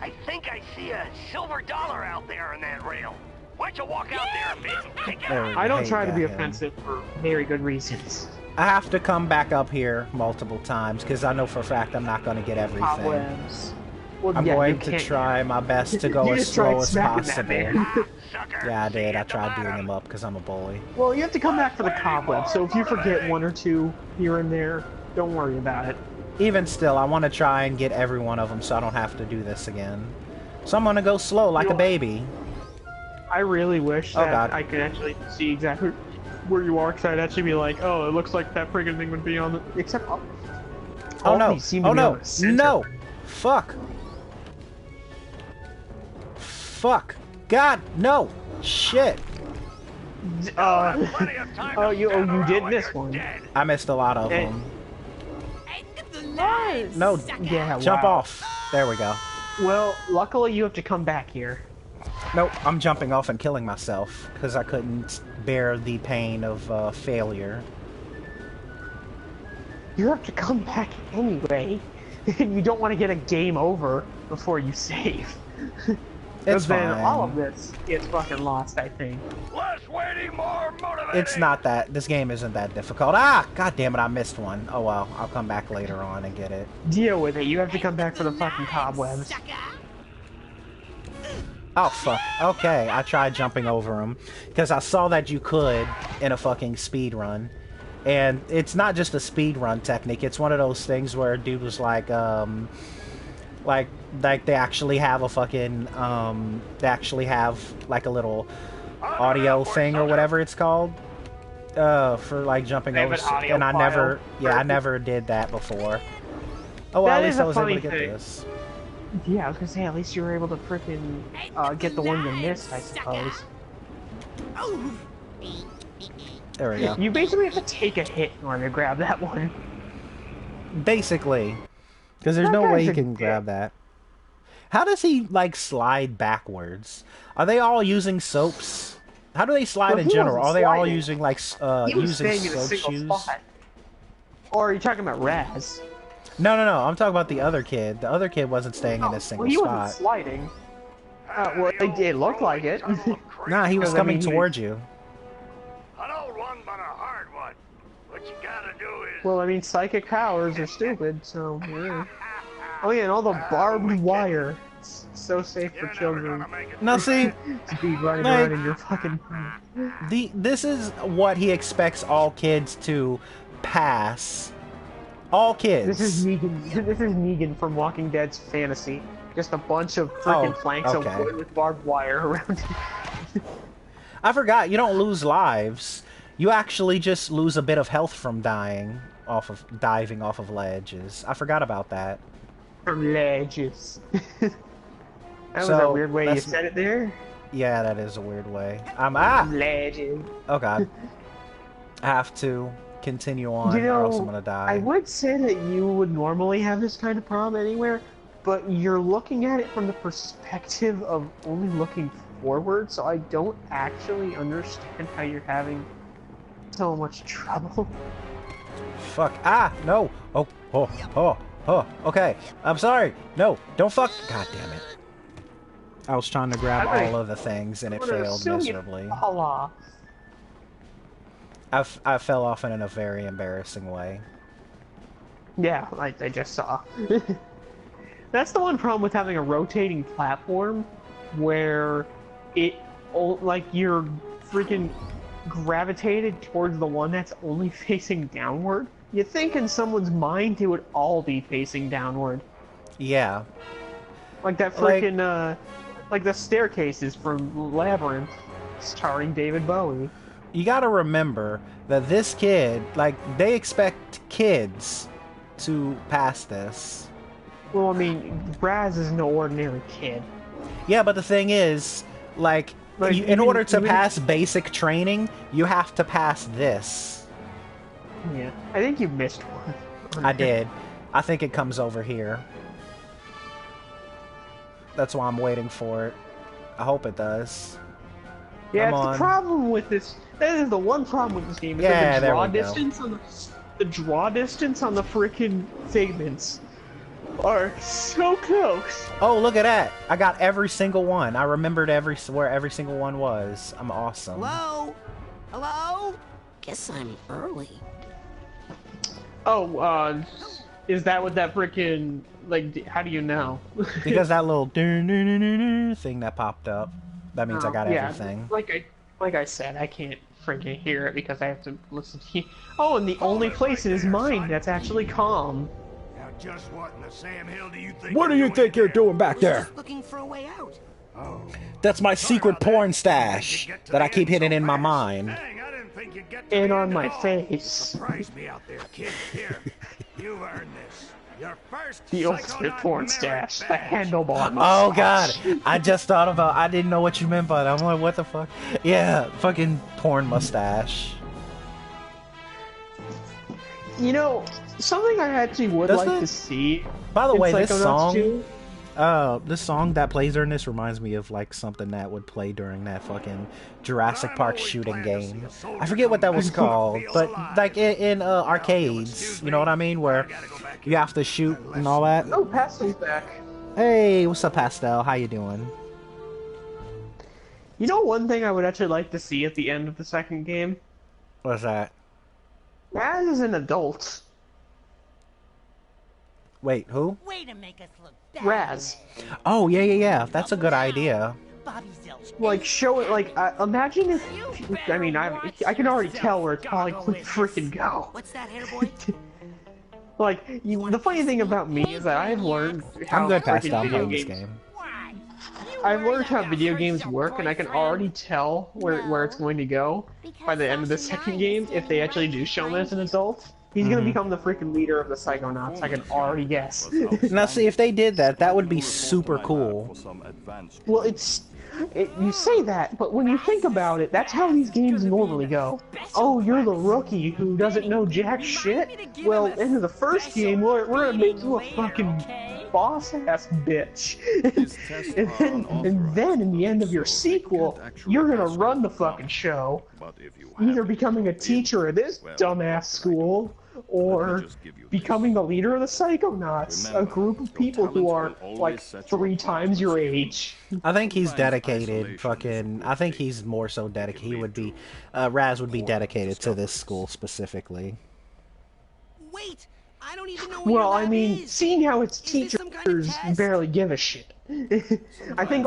I think I see a silver dollar out there in that rail. Why don't you walk out there and take it out? I don't try to be him. offensive for very good reasons. I have to come back up here multiple times because I know for a fact I'm not going to get everything. Cobwebs. Well, I'm yeah, going to try my best to go You as just tried slow as smacking that possible. man. Yeah, I did. I tried beating him up because I'm a bully. Well, you have to come back for the cobweb, so if you forget one or two here and there, don't worry about it. Even still, I want to try and get every one of them so I don't have to do this again. So I'm going to go slow like a baby. I really wish Oh, that God. I could actually see exactly where you are, because I'd actually be like, oh, it looks like that friggin' thing would be on the... Except... Oh all no! these seem to Oh be on no! the center. No! Fuck! Fuck! God, no! Shit! You did miss one. I missed a lot of Hey. them. Nice. No, Yeah, jump wow. off. There we go. Well, luckily you have to come back here. Nope, I'm jumping off and killing myself because I couldn't bear the pain of failure. You have to come back anyway. You don't want to get a game over before you save. It's then all of fine. this gets fucking lost, I think. Less waiting, more motivating. It's not that. This game isn't that difficult. Ah! God damn it, I missed one. Oh well, I'll come back later on and get it. Deal with it. You have to come back for the fucking cobwebs. Oh fuck. Okay, I tried jumping over him because I saw that you could in a fucking speed run. And it's not just a speed run technique. It's one of those things where a dude was like they actually have a fucking they actually have like a little audio thing or whatever it's called for like jumping They have over an audio and I file. I never did that before. Oh well, That at is least I a was able to funny get thing. this. Yeah, I was gonna say, at least you were able to freaking get the one you missed, I suppose. There we go. You basically have to take a hit in order to grab that one. Basically, because there's That no way guy's he a can dick. grab that. How does he like slide backwards? Are they all using soaps? How do they slide Well, in he general? wasn't Are they all sliding. using like He was using staying in a soap single shoes? spot. Or are you talking about Raz? No. I'm talking about the other kid. The other kid wasn't staying in a single Well, he spot. wasn't sliding. Well, it looked like it. Nah, he was Because, I coming mean, he- towards you. An old one, but a hard one. What you gotta do is... Well, I mean, psychic powers are stupid, so yeah. Oh yeah, and all the barbed wire. It's so safe for You're never children gonna make it. Now see, to be running Like- around in your fucking... this is what he expects all kids to pass. All kids. This is Negan. This is Negan from Walking Dead's fantasy. Just a bunch of freaking Oh, planks okay. of wood with barbed wire around it. I forgot, you don't lose lives. You actually just lose a bit of health from diving off of ledges. I forgot about that. From ledges. That was So, a weird way you that's- said it there. Yeah, that is a weird way. Ledges. Oh god. I have to continue on You or else I'm know, gonna I die. would say that you would normally have this kind of problem anywhere, but you're looking at it from the perspective of only looking forward, so I don't actually understand how you're having so much trouble. Fuck. Ah, no. Oh. Okay. I'm sorry. No, don't fuck. God damn it. I was trying to grab I all of the things and it I'm gonna failed assume you miserably. fall off. I fell off in a very embarrassing way. Yeah, like I just saw. That's the one problem with having a rotating platform, where like you're freaking gravitated towards the one that's only facing downward. You think in someone's mind it would all be facing downward, Yeah. like that Like- freaking like the staircases from Labyrinth, starring David Bowie. You gotta remember that this kid, like, they expect kids to pass this. Well, I mean, Raz is no ordinary kid. Yeah, but the thing is, like, Like, in even- order to even- pass basic training, you have to pass this. Yeah, I think you missed one. I did. I think it comes over here. That's why I'm waiting for it. I hope it does. Yeah, Come it's on. the problem with this. That is the one problem with this game. Is Yeah, that there the draw we go. distance on the draw distance on the freaking Figments are so close. Oh, look at that! I got every single one. I remembered where every single one was. I'm awesome. Hello? Hello? Guess I'm early. Oh, is that what that freaking like? How do you know? Because that little thing that popped up, that means I got everything. Like I said, I can't freaking hear it because I have to listen to you. Oh, and the only place in his mind that's actually calm. Now, just what in the Sam Hill do you think? What do you think you're doing back there? Just looking for a way out. Oh. That's my secret porn stash that I keep hidden in my mind. Dang, I didn't think you'd get to And the on end my at all. face. Surprise me out there, kid. Here, you've earned this. Your first The ultimate Psychonaut porn merit stash, the badge. handlebar. Oh god, mustache. I just thought about. I didn't know what you meant by that. I'm like, what the fuck? Yeah, fucking porn mustache. You know, something I actually would Does like it? to see. By the in way, this Psychonauts song, 2, this song that plays during this reminds me of like something that would play during that fucking Jurassic Park shooting game. I forget what that was called, but like in arcades, you know what I mean, where you have to shoot and all that. Oh, Pastel's back. Hey, what's up, Pastel? How you doing? You know, one thing I would actually like to see at the end of the second game? What's that? Raz is an adult. Wait, who? Way to make us look bad. Raz. Oh, yeah. That's a good idea. Bobby Zilch. Like, show it, like, imagine if, I mean, I can already tell where it's probably would freaking go. What's that, hair boy? Like, the funny thing about me is that I've learned how I'm good, freaking Pastel. I'm video playing this games- game. Why? I've learned how video games work, and I can already tell where it's going to go by the end of the second game. If they actually do show him as an adult, he's gonna become the freaking leader of the Psychonauts. I can already guess. Now, see, if they did that, that would be super cool. Well, you say that, but when you think about it, that's how these games normally go. Oh, you're the rookie who doesn't know jack shit? Well, into the first game, we're gonna make you a fucking boss-ass bitch. and then in the end of your sequel, you're gonna run the fucking show, either becoming a teacher at this dumbass school, or becoming the leader of the Psychonauts, a group of people who are, like, 3 times your age. I think he's dedicated, I think he's more so dedicated. He would be, Raz would be dedicated to this school specifically. Wait, I don't even know where Well, your I lab mean, is. seeing how its Is this some kind of teachers test? barely give a shit. I think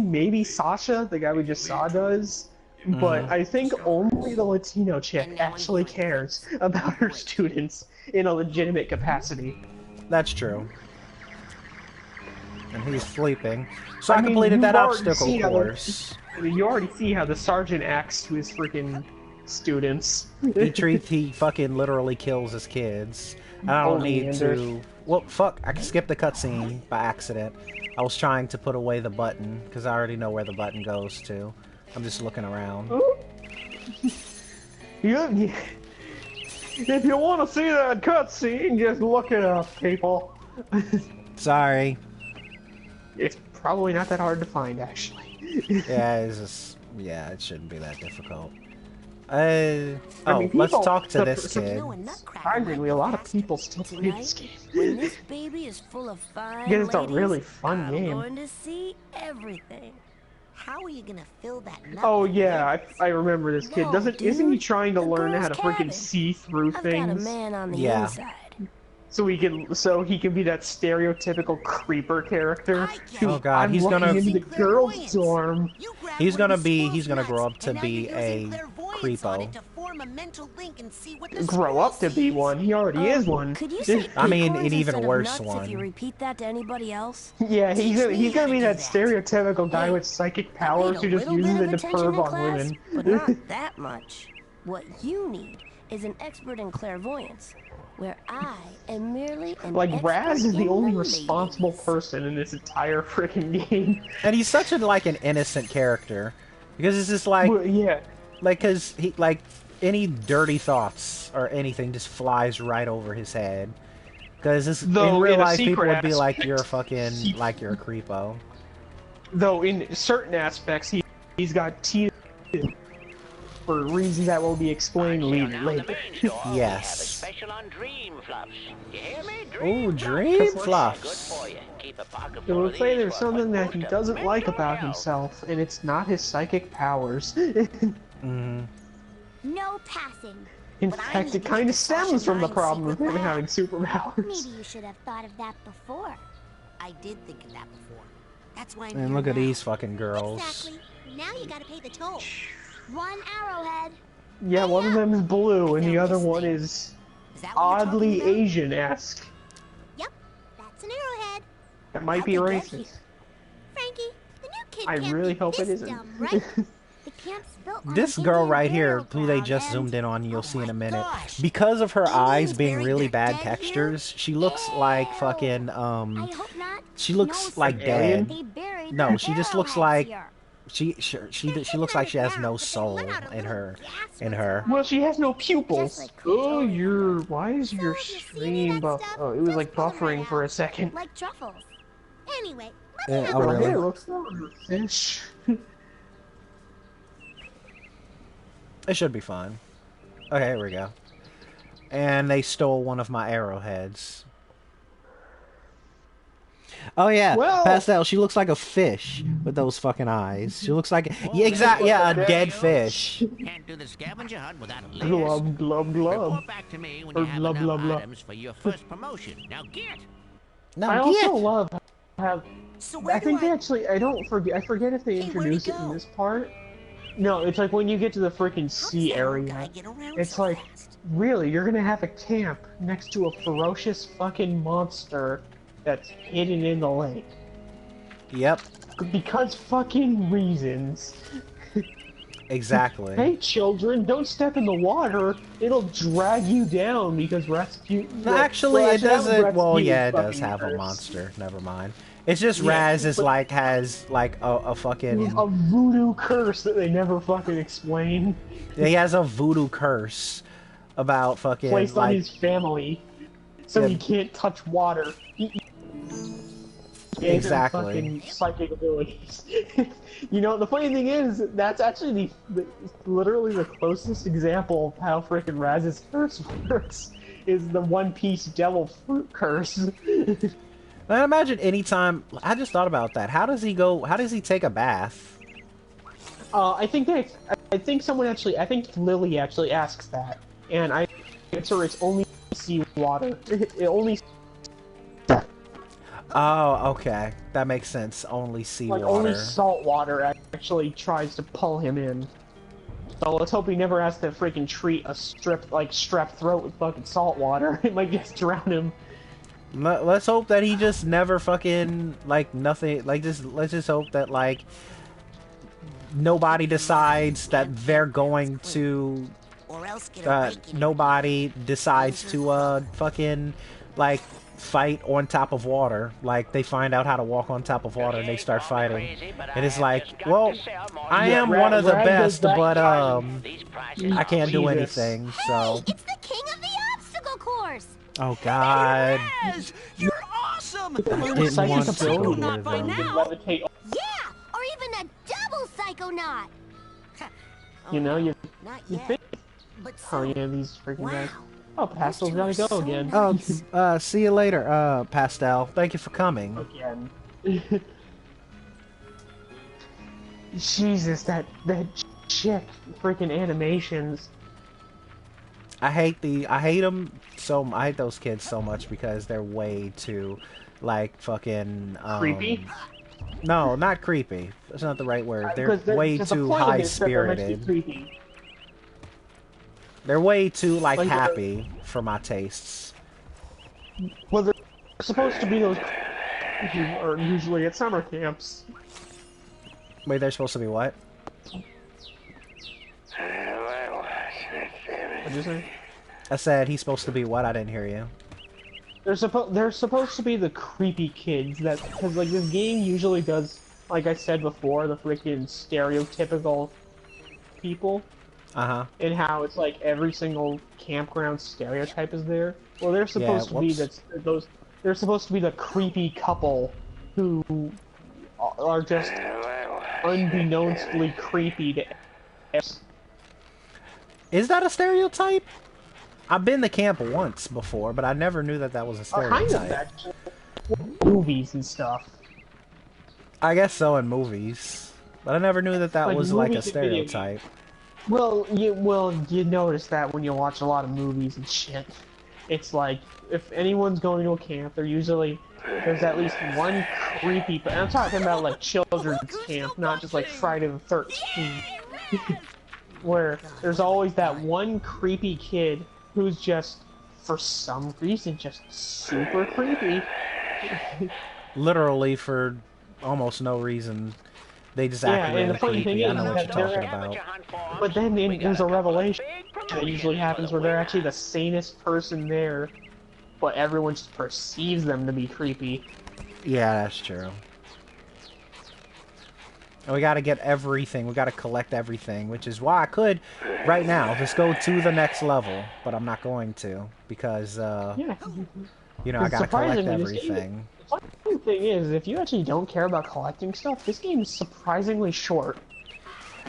maybe Sasha, the guy we just saw, does. But I think only the Latino chick actually cares about her students in a legitimate capacity. That's true. And he's sleeping. So I, mean, completed that you've already obstacle seen how the- course. I mean, you already see how the sergeant acts to his freaking students. He fucking literally kills his kids. And I don't need to... Well, fuck, I skipped the cutscene by accident. I was trying to put away the button, because I already know where the button goes to. I'm just looking around. If you want to see that cutscene, just look it up, people. Sorry. It's probably not that hard to find, actually. Yeah, it's just... Yeah, it shouldn't be that difficult. mean, Let's people- talk to this You kid. know, a nutcracker Surprisingly, a lot of might people be still faster play this tonight. game. When this baby is full of fine Because it's a ladies, really fun I'm game. going to see everything. How are you gonna fill that nut? Oh yeah, I remember this kid. No, isn't he dude, trying to the learn how girl's to freaking cabin. see through I've got a things? man on the Yeah. inside. So he can be that stereotypical creeper character. I get who, Oh, God, I'm he's looking gonna- into the girls' dorm. You grab He's one of gonna the be- school's he's gonna grow nuts, up to and now be you're a using clairvoyance creepo. on it to form a mental link and see what the Grow up to school be sees. one. He already is one. Could you say I mean, acorns an even instead of worse nuts one. If you repeat that to anybody else? Yeah, he's gonna be how to that do that. stereotypical guy Hey, with psychic I powers paid who a just little uses bit it of to attention in perv on class, women. but not that much. What you need is an expert in clairvoyance, where I am merely an Like, expert Raz is the in only the responsible ladies. person in this entire freaking game. And he's such an innocent character. Because it's just like... Well, yeah. Cause he, any dirty thoughts or anything just flies right over his head. Because in Though real in a life, people would be secret like, "You're a aspect- fucking like you're a creepo." Though in certain aspects, he's got teeth for reasons that will be explained later. Yes. Special on dream fluffs. You hear me? Ooh, dream Good fluffs. for you. Keep a pocket It full will of say these there's for something that boost he of doesn't like mental about health. himself, and it's not his psychic powers. Mm-hmm. No passing. In But I fact, need it kind of Mr. Sasha stems from the Nine's problem of secret him lab. having superpowers. Maybe you should have thought of that before. I did think of that before. That's why I'm And here look at now. these fucking girls. Exactly. Now you gotta pay the toll. One arrowhead. Yeah, one of them is blue, and the found other this one thing. is Is that what you're oddly talking about? Asian-esque. Yep, that's an arrowhead. That might be How'd they get here? racist. Frankie, the new kid I can't really be hope it this isn't. dumb, right? The camp's built on This an girl Indian right here, burial who they ground, just and- zoomed in on, you'll see in a minute. gosh. Because of her Indians eyes being buried really their bad dead here? textures, she looks like fucking I hope not. she looks No, like sir. Alien? dead. They buried No, their she just looks arrowheads like here. she looks like she has no soul in her Well, she has no pupils. Just like Oh, Kryptonian. why is your So, if you see any stream of that buff? stuff, Oh, it was just like pull 'em right buffering for a out. second. Like truffles. Anyway, Eh, let me oh, know. really? Hey, looks like a fish. It should be fun. Okay, here we go. And they stole one of my arrowheads. Oh yeah, Well- Pastel. She looks like a fish with those fucking eyes. She looks like yeah, a dead fish. Can't do the scavenger hunt without a list. Glub, glub, glub. Report back to me when Or you have blah, enough blah, blah. items for your first promotion. Now get! No, I also love how So where I think do they actually I forget if they Hey, where'd he introduce it in go? this part. No, it's like when you get to the freaking How does sea that old guy area. get around It's so like fast? really, you're gonna have a camp next to a ferocious fucking monster that's hidden in the lake. Yep, Because fucking reasons. exactly. Hey children, don't step in the water. It'll drag you down because Rasputin. No, actually, it doesn't. Well, yeah, it does Rasputin's have a fucking monster. Never mind. It's just Yeah, Raz is but- like has like a fucking. A voodoo curse that they never fucking explain. He has a voodoo curse about fucking Placed on like. his family, so Yeah. he can't touch water. He gave him Exactly. fucking psychic abilities. You know, the funny thing is, that's actually literally the closest example of how frickin' Raz's curse works. Is the One Piece devil fruit curse. I imagine anytime. I just thought about that. How does he go? How does he take a bath? I think I think Lily actually asks that, and I answer it's only seawater. It only Oh, okay, that makes sense. Only seawater. like only salt water actually tries to pull him in. So let's hope he never has to freaking treat a strep throat with fucking salt water. It might just drown him. Let's hope that he just never fucking like nothing. Like just let's just hope that like nobody decides that they're going to. Or else get a rake in Nobody decides to fucking like fight on top of water. Like they find out how to walk on top of water and they start fighting. And it's like, well, I am one of the Rag best, goes back but to I can't do Jesus. anything. So, It's the king of the obstacle course. oh god, Yes! You're awesome! I didn't Psychic want to go ability. near Not by them. now. Levitate. Yeah, or even a double psychonaut. You know, you Not you yet. think But oh soon. yeah, these freaking Wow. guys. Oh, Pastel's gotta go again. Oh, see you later, Pastel. Thank you for coming. Again. Jesus, that chick, freaking animations. I hate them so. I hate those kids so much because they're way too, like fucking Creepy? No, not creepy. That's not the right word. They're Because way the too point of high it is that they're meant to be spirited. creepy. They're way too like Like, happy for my tastes. Well, they're supposed to be those who are usually at summer camps. Wait, they're supposed to be what? What'd you say? I said he's supposed to be what? I didn't hear you. They're supposed to be the creepy kids that, because like this game usually does, like I said before, the freaking stereotypical people. Uh-huh. and how it's like every single campground stereotype is there. Well, they're supposed to be whoops. those. They're supposed to be the creepy couple who are just unbeknownstly creepy to. Is that a stereotype? I've been to camp once before, but I never knew that that was a Kind of stereotype. actually. Movies and stuff. I guess so in movies, but I never knew that that Like was like a movies and video stereotype. Well, you notice that when you watch a lot of movies and shit. It's like if anyone's going to a camp, there's at least one creepy. And I'm talking about like children's camp, not just like Friday the 13th, where there's always that one creepy kid who's just, for some reason, just super creepy. Literally for almost no reason. They just act and the really funny creepy. thing I know is what you're that talking about. But then there's a revelation that usually happens where they're actually the sanest person there, but everyone just perceives them to be creepy. Yeah, that's true. And we gotta get everything. We gotta collect everything, which is why I could, right now, just go to the next level. But I'm not going to, because, Yeah. you know, I gotta collect Surprisingly, this game- everything. The funny thing is, if you actually don't care about collecting stuff, this game is surprisingly short.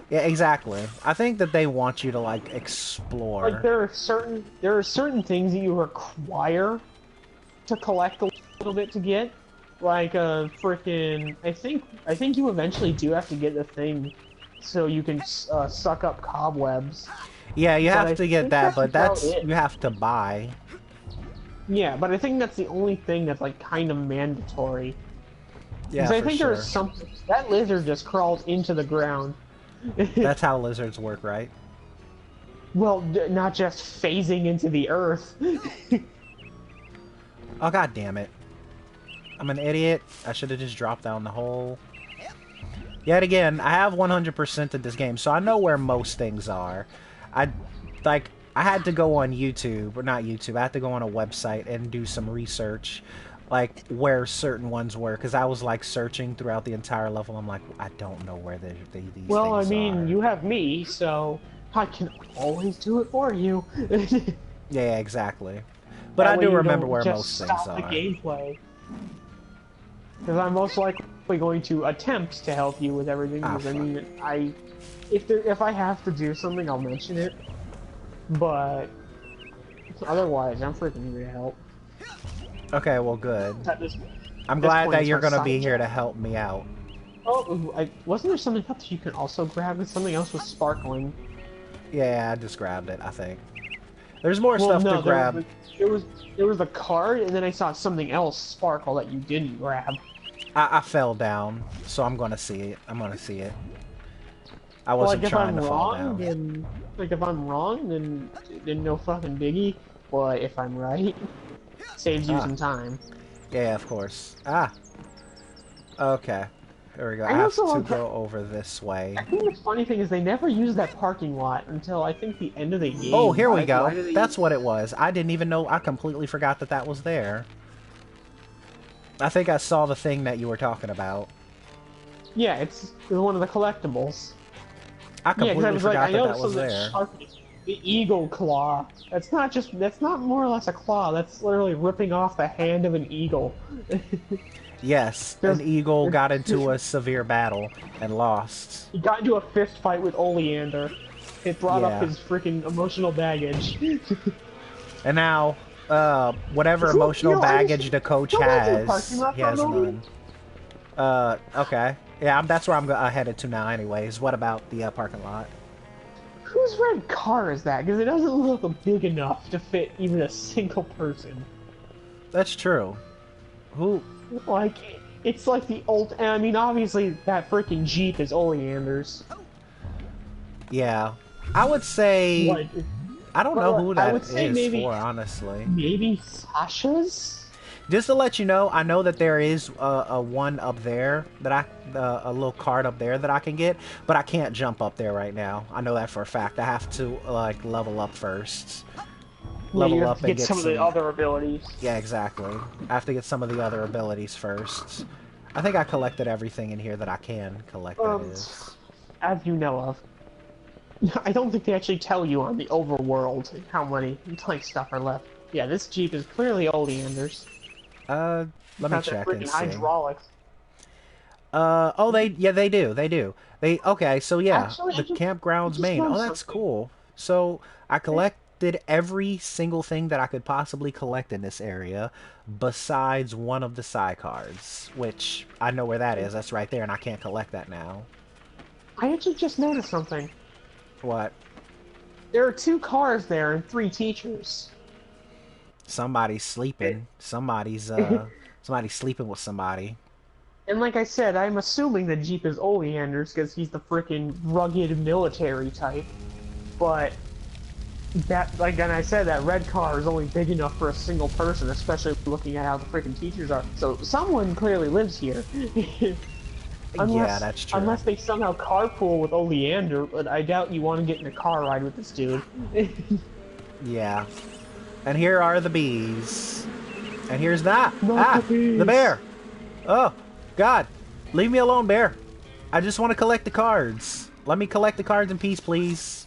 Yeah, exactly. I think that they want you to, like, explore. Like there are certain things that you require to collect a little bit to get. Like freaking, I think you eventually do have to get the thing so you can suck up cobwebs. Yeah, you But have I to get think that, but that's that's about it. you have to buy. Yeah, but I think that's the only thing that's like kind of mandatory. Yeah, Because I for think sure. there's something that lizard just crawls into the ground. That's how lizards work, right? Well, not just phasing into the earth. Oh, god damn it. I'm an idiot. I should have just dropped down the hole. Yet again, I have 100% of this game, so I know where most things are. I had to go on YouTube, or not YouTube, I had to go on a website and do some research, like, where certain ones were, because I was, like, searching throughout the entire level. I'm like, I don't know where these Well, I things mean, are. you have me, so I can always do it for you. Yeah, exactly. But That I way do you remember don't where just most things stop are. the gameplay. Because I'm most likely going to attempt to help you with everything. Ah, Because I mean, if I have to do something, I'll mention it. But otherwise, I'm freaking here to help. Okay, well, good. At this, I'm at this glad point, that it's you're my going to be side here to job. help me out. Oh, wasn't there something else you can also grab? Something else was sparkling. Yeah, I just grabbed it, I think. There's more Well, stuff no, to grab. there was a card, and then I saw something else sparkle that you didn't grab. I fell down, so I'm gonna see it. I'm gonna see it. I Well, wasn't like if trying I'm to fall wrong, down. then if I'm wrong, then no fucking biggie. But if I'm right, saves you Ah. some time. Yeah, of course. Ah. Okay. There we go. I I have also to like go over this way. I think the funny thing is they never use that parking lot until I think the end of the game. Oh, here we Why go. do they That's use- what it was. I didn't even know. I completely forgot that that was there. I think I saw the thing that you were talking about. Yeah, it's one of the collectibles. I Yeah, because I completely was like, forgot I that know that was some there. sharp, the eagle claw. That's not more or less a claw. That's literally ripping off the hand of an eagle. Yes, There's- an eagle got into a severe battle and lost. He got into a fist fight with Oleander. It brought Yeah. up his freaking emotional baggage. And now, whatever Is he- emotional you know, I baggage just- the coach don't go to the has, parking lot he for a has moment. none. Okay. Yeah, that's where I'm headed to now anyways. What about the parking lot? Whose red car is that? Because it doesn't look big enough to fit even a single person. That's true. Who? Like, it's like the old. I mean, obviously that freaking Jeep is Oleander's. Yeah. I would say... Like, I don't know who I that would say is maybe- for, honestly. maybe Sasha's. Just to let you know, I know that there is a one up there that a little card up there that I can get, but I can't jump up there right now. I know that for a fact. I have to like level up first. Level you have up to and get some of the other abilities. Yeah, exactly. I have to get some of the other abilities first. I think I collected everything in here that I can collect. That is. As you know of. I don't think they actually tell you on the overworld how many like stuff are left. Yeah, this Jeep is clearly Oleander's. Let me Got that check freaking and see. hydraulics. Oh, they do. Okay, so yeah, Actually, the I campground's just main. Oh, noticed that's something. cool. So I collected every single thing that I could possibly collect in this area, besides one of the Psy cards, which I know where that is. That's right there, and I can't collect that now. I actually just noticed something. What? There are 2 cars there and 3 teachers. Somebody's sleeping. Somebody's sleeping with somebody. And like I said, I'm assuming the Jeep is Oleander's because he's the freaking rugged military type. But that, like, and I said, that red car is only big enough for a single person, especially looking at how the freaking teachers are. So someone clearly lives here. Yeah, that's true. Unless they somehow carpool with Oleander, but I doubt you want to get in a car ride with this dude. Yeah. And here are the bees. And here's that. Not the bees. The bear. Oh, God. Leave me alone, bear. I just want to collect the cards. Let me collect the cards in peace, please.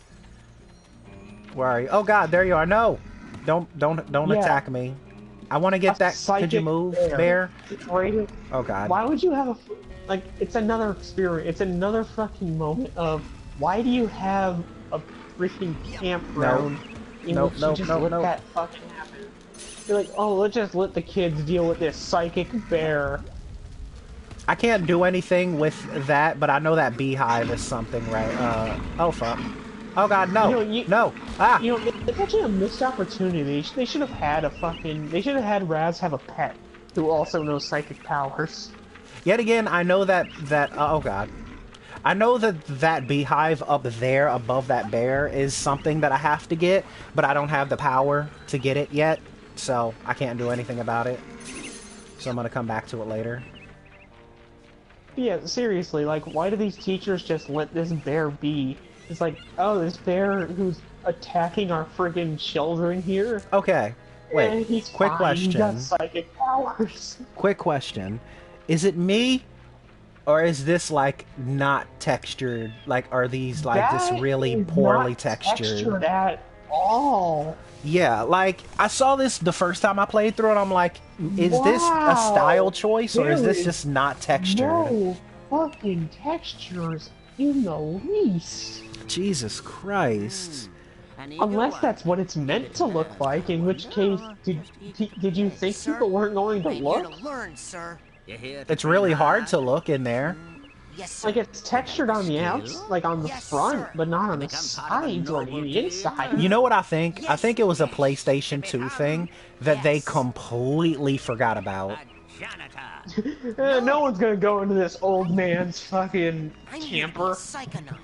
Where are you? Oh, God, there you are. No. Don't Yeah. attack me. I want to get that. Could you Psychic move, bear. bear? Right? Oh, God. Why would you have a... Like, it's another experience. It's another fucking moment of... Why do you have a freaking campground in which you just let that fucking happen? You're like, oh, let's just let the kids deal with this psychic bear. I can't do anything with that, but I know that beehive is something, right? Oh, fuck. Oh, God, no. No. Ah! You know, it's actually a missed opportunity. They should have had a fucking... They should have had Raz have a pet who also knows psychic powers. Yet again, I know that oh, God. I know that beehive up there above that bear is something that I have to get, but I don't have the power to get it yet, so I can't do anything about it. So I'm gonna come back to it later. Yeah, seriously, like, why do these teachers just let this bear be? It's like, oh, this bear who's attacking our friggin' children here? Okay, wait, he's quick fine. question. He got psychic powers. Quick question. Is it me, or is this, like, not textured? Like, are these, like, just really poorly textured? At all. Yeah, like, I saw this the first time I played through it, I'm like, is this a style choice, or is this just not textured? No fucking textures in the least. Jesus Christ. Unless that's what it's meant to look like, in which case, did you think people weren't going to look? It's really hard to look in there. Like, it's textured on the outs, like on the front, but not on the sides or the inside. You know what I think? I think it was a PlayStation 2 thing that they completely forgot about. No one's gonna go into this old man's fucking camper.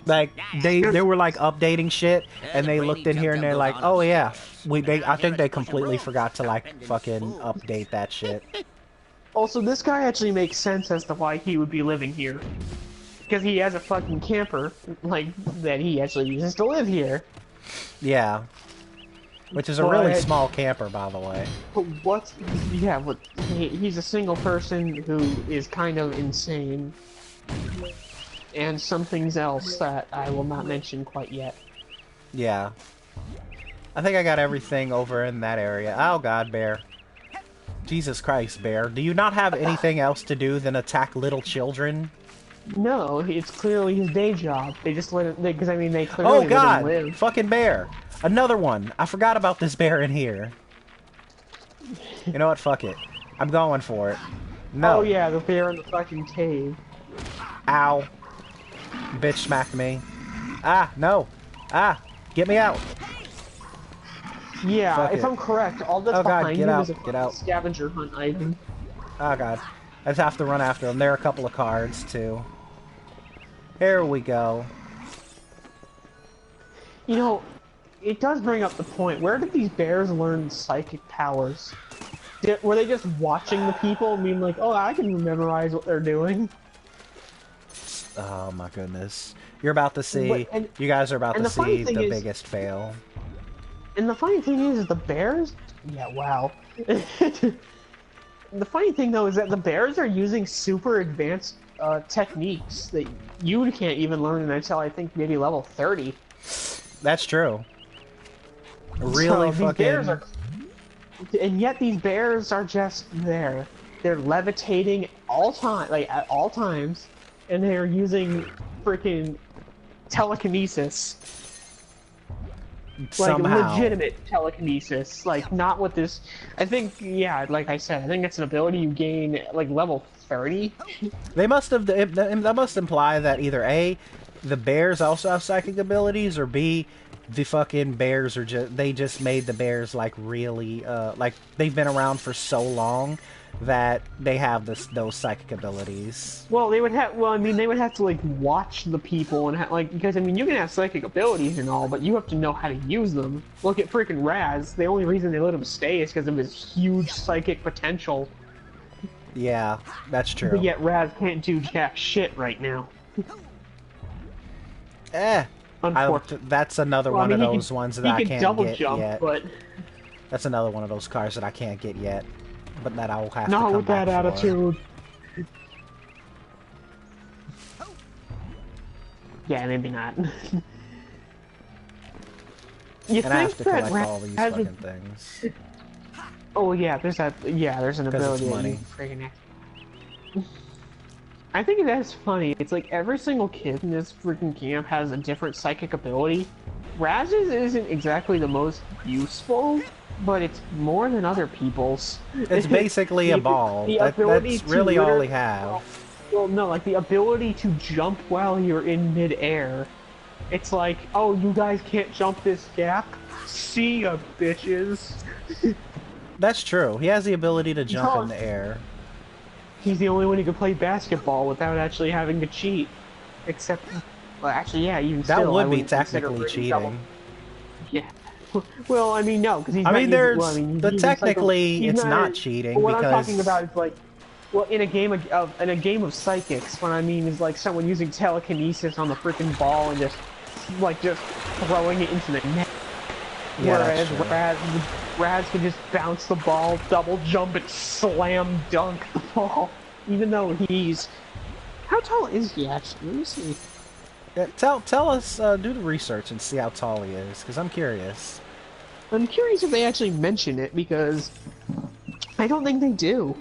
Like, they were like updating shit, and they looked in here and they're like, oh yeah, I think they completely forgot to like fucking update that shit. Also, this guy actually makes sense as to why he would be living here. Because he has a fucking camper, like, that he actually uses to live here. Yeah. Which is a really small camper, by the way. But he's a single person who is kind of insane. And some things else that I will not mention quite yet. Yeah. I think I got everything over in that area. Oh god, bear. Jesus Christ, bear. Do you not have anything else to do than attack little children? No, it's clearly his day job. They just let it, because I mean, they clearly oh god! let him live. Fucking bear! Another one! I forgot about this bear in here. You know what? Fuck it. I'm going for it. No. Oh yeah, the bear in the fucking cave. Ow. Bitch smacked me. Ah, no. Ah, get me out. Yeah, Fuck if it. I'm correct, all that's Oh, God, behind get him out, is a get out. scavenger hunt item. Oh god. I just have to run after them. There are a couple of cards, too. Here we go. You know, it does bring up the point, where did these bears learn psychic powers? Were they just watching the people and being like, oh, I can memorize what they're doing? Oh my goodness. You're about to see, and you guys are about to the funny see thing the is- biggest fail. And the funny thing is the bears... Yeah, wow. The funny thing, though, is that the bears are using super advanced techniques that you can't even learn until, I think, maybe level 30. That's true. Really So, these bears fucking... and yet these bears are just there. They're levitating at all times, and they're using freaking telekinesis. Somehow. Like legitimate telekinesis, like not with this. I think, yeah, like I said, I think it's an ability you gain like level 30. They must have. That must imply that either A, the bears also have psychic abilities, or B, the fucking bears are they just made the bears like really like they've been around for so long that they have those psychic abilities. Well, they would have. Well, I mean, they would have to like watch the people and like because I mean, you can have psychic abilities and all, but you have to know how to use them. Look at freaking Raz. The only reason they let him stay is because of his huge psychic potential. Yeah, that's true. But yet Raz can't do jack shit right now. That's another one of those ones that I can't double get jump, yet. But that's another one of those cars that I can't get yet. But that I will have to not come with that back for. attitude. Yeah, maybe not. You And I have to think collect that all these Raz fucking would... things. Oh yeah, there's that. Yeah, there's an 'Cause ability it's that you money. freaking. I think that's funny. It's like every single kid in this freaking camp has a different psychic ability. Raz's isn't exactly the most useful, but it's more than other people's. It's basically a ball. That's really all they have. Well, no, like the ability to jump while you're in midair. It's like, oh, you guys can't jump this gap? See ya, bitches. That's true. He has the ability to jump in the air. He's the only one who can play basketball without actually having to cheat. Except, well, actually, yeah, even That still, I would be wouldn't consider technically Britain cheating. double. Yeah. Well, I mean, no, because he's. I not mean, using, there's well, I mean, he's but using technically he's it's not cheating what because I'm talking about is like, well, in a game of psychics, what I mean is like someone using telekinesis on the freaking ball and just throwing it into the net. Yeah, Whereas that's true. Raz can just bounce the ball, double jump, and slam dunk the ball. Even though he's... How tall is he, actually? Let me see. Yeah, tell us, do the research and see how tall he is, because I'm curious. I'm curious if they actually mention it, because I don't think they do.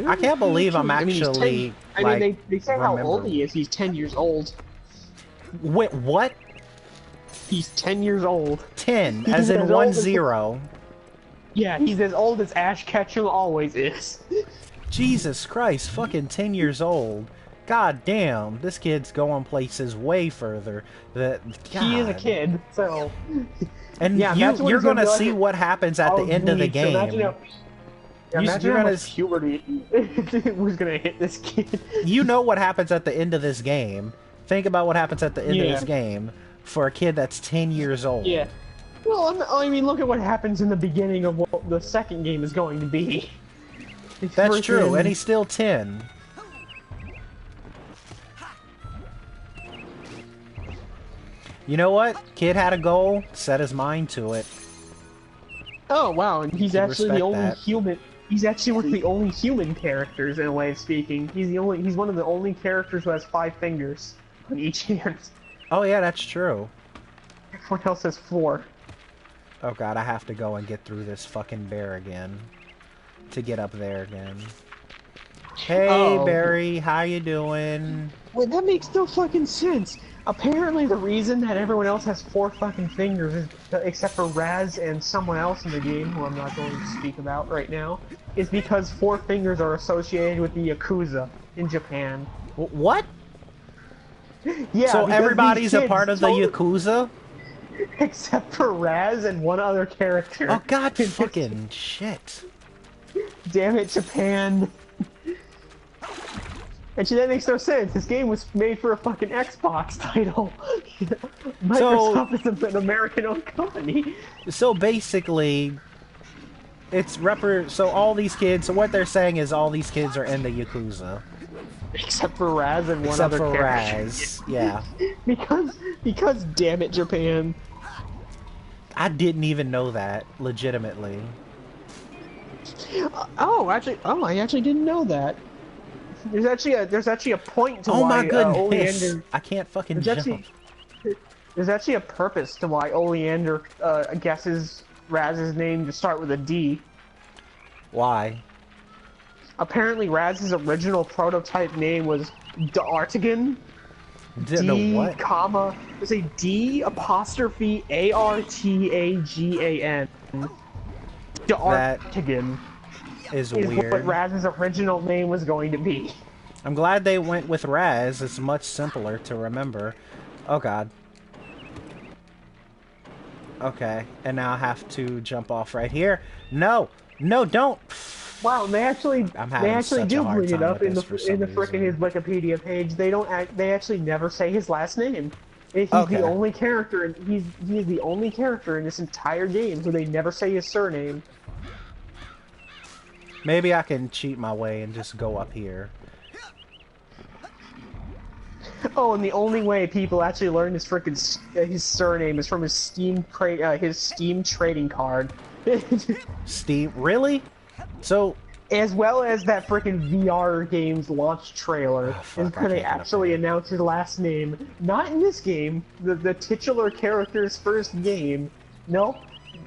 I can't believe I'm actually, they say how old he is. He's 10 years old. Wait, what? He's 10 years old. 10, He's as in as 1 old as- 0. Yeah, he's as old as Ash Ketchum always is. Jesus Christ, fucking 10 years old. God damn, this kid's going places way further. He is a kid, so... And Yeah, imagine what you're he's gonna gonna be see like- what happens at the end of the geez, so game. imagine how- imagine you're how gonna much puberty was gonna hit this kid. You know what happens at the end of this game. Think about what happens at the end of Yeah. this game for a kid that's 10 years old. Yeah. Well, I mean, look at what happens in the beginning of what the second game is going to be. That's true, and he's still 10. You know what? Kid had a goal, set his mind to it. Oh wow, and he's actually the respect only that. human. He's actually one of the only human characters, in a way of speaking. He's one of the only characters who has 5 fingers on each hand. Oh yeah, that's true. Everyone else has 4. Oh god, I have to go and get through this fucking bear again. To get up there again. Hey Oh. Barry, how you doing? Wait, that makes no fucking sense. Apparently the reason that everyone else has 4 fucking fingers, is, except for Raz and someone else in the game, who I'm not going to speak about right now, is because 4 fingers are associated with the Yakuza in Japan. What? Yeah, So because everybody's these a part kids of the Yakuza? except for Raz and one other character. Oh god, fucking shit. Damn it, Japan. Actually, that makes no sense. This game was made for a fucking Xbox title. Microsoft is an American-owned company. So basically, it's so all these kids, so what they're saying is all these kids are in the Yakuza. Except for Raz and one Except other for character. Raz, yeah. because damn it, Japan. I didn't even know that, legitimately. I actually didn't know that. There's actually a point to Oh why my goodness! Oleander. I can't fucking There's jump. there's actually a purpose to why Oleander guesses Raz's name to start with a D. Why? Apparently, Raz's original prototype name was D'Artigan. Didn't know what? Comma. There's a D apostrophe Artagan. D'Artigan Is is weird. what Raz's original name was going to be. I'm glad they went with Raz. It's much simpler to remember. Oh god. Okay, and now I have to jump off right here. No! No, don't! Wow, they actually do bring it up in the frickin' his Wikipedia page. They actually never say his last name. He's Okay. the only character, and he's the only character in this entire game who they never say his surname. Maybe I can cheat my way and just go up here. Oh, and the only way people actually learn his frickin' his surname is from his Steam trading card. Steve, really? So, As well as that frickin' VR game's launch trailer, fuck, where I they can't get up actually there. announce his last name. Not in this game, the titular character's first game. Nope.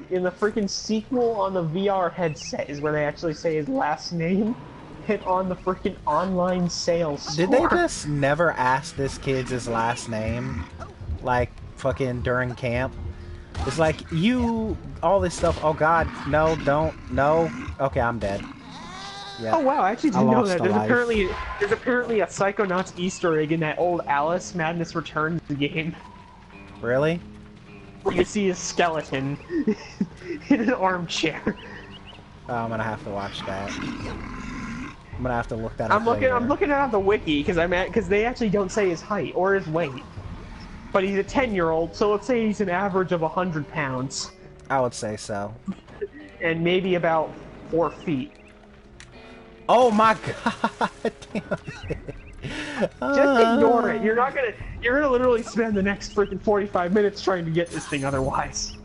In the frickin' sequel on the VR headset is where they actually say his last name. And on the frickin' online sales store. did they just never ask this kid his last name? Like, fucking during camp? It's like, all this stuff, oh god, no, don't, no. Okay, I'm dead. Yeah. Oh wow, I actually didn't know lost that. a There's life. apparently a Psychonauts Easter egg in that old Alice Madness Returns game. Really? Where you see a skeleton in an armchair. Oh, I'm gonna have to watch that. I'm gonna have to look that up I'm looking later. at the wiki because they actually don't say his height or his weight. But he's a 10-year-old, so let's say he's an average of 100 pounds I would say so. and maybe about 4 feet. Oh my god! Damn it. Just ignore it. You're gonna literally spend the next freaking 45 minutes trying to get this thing otherwise.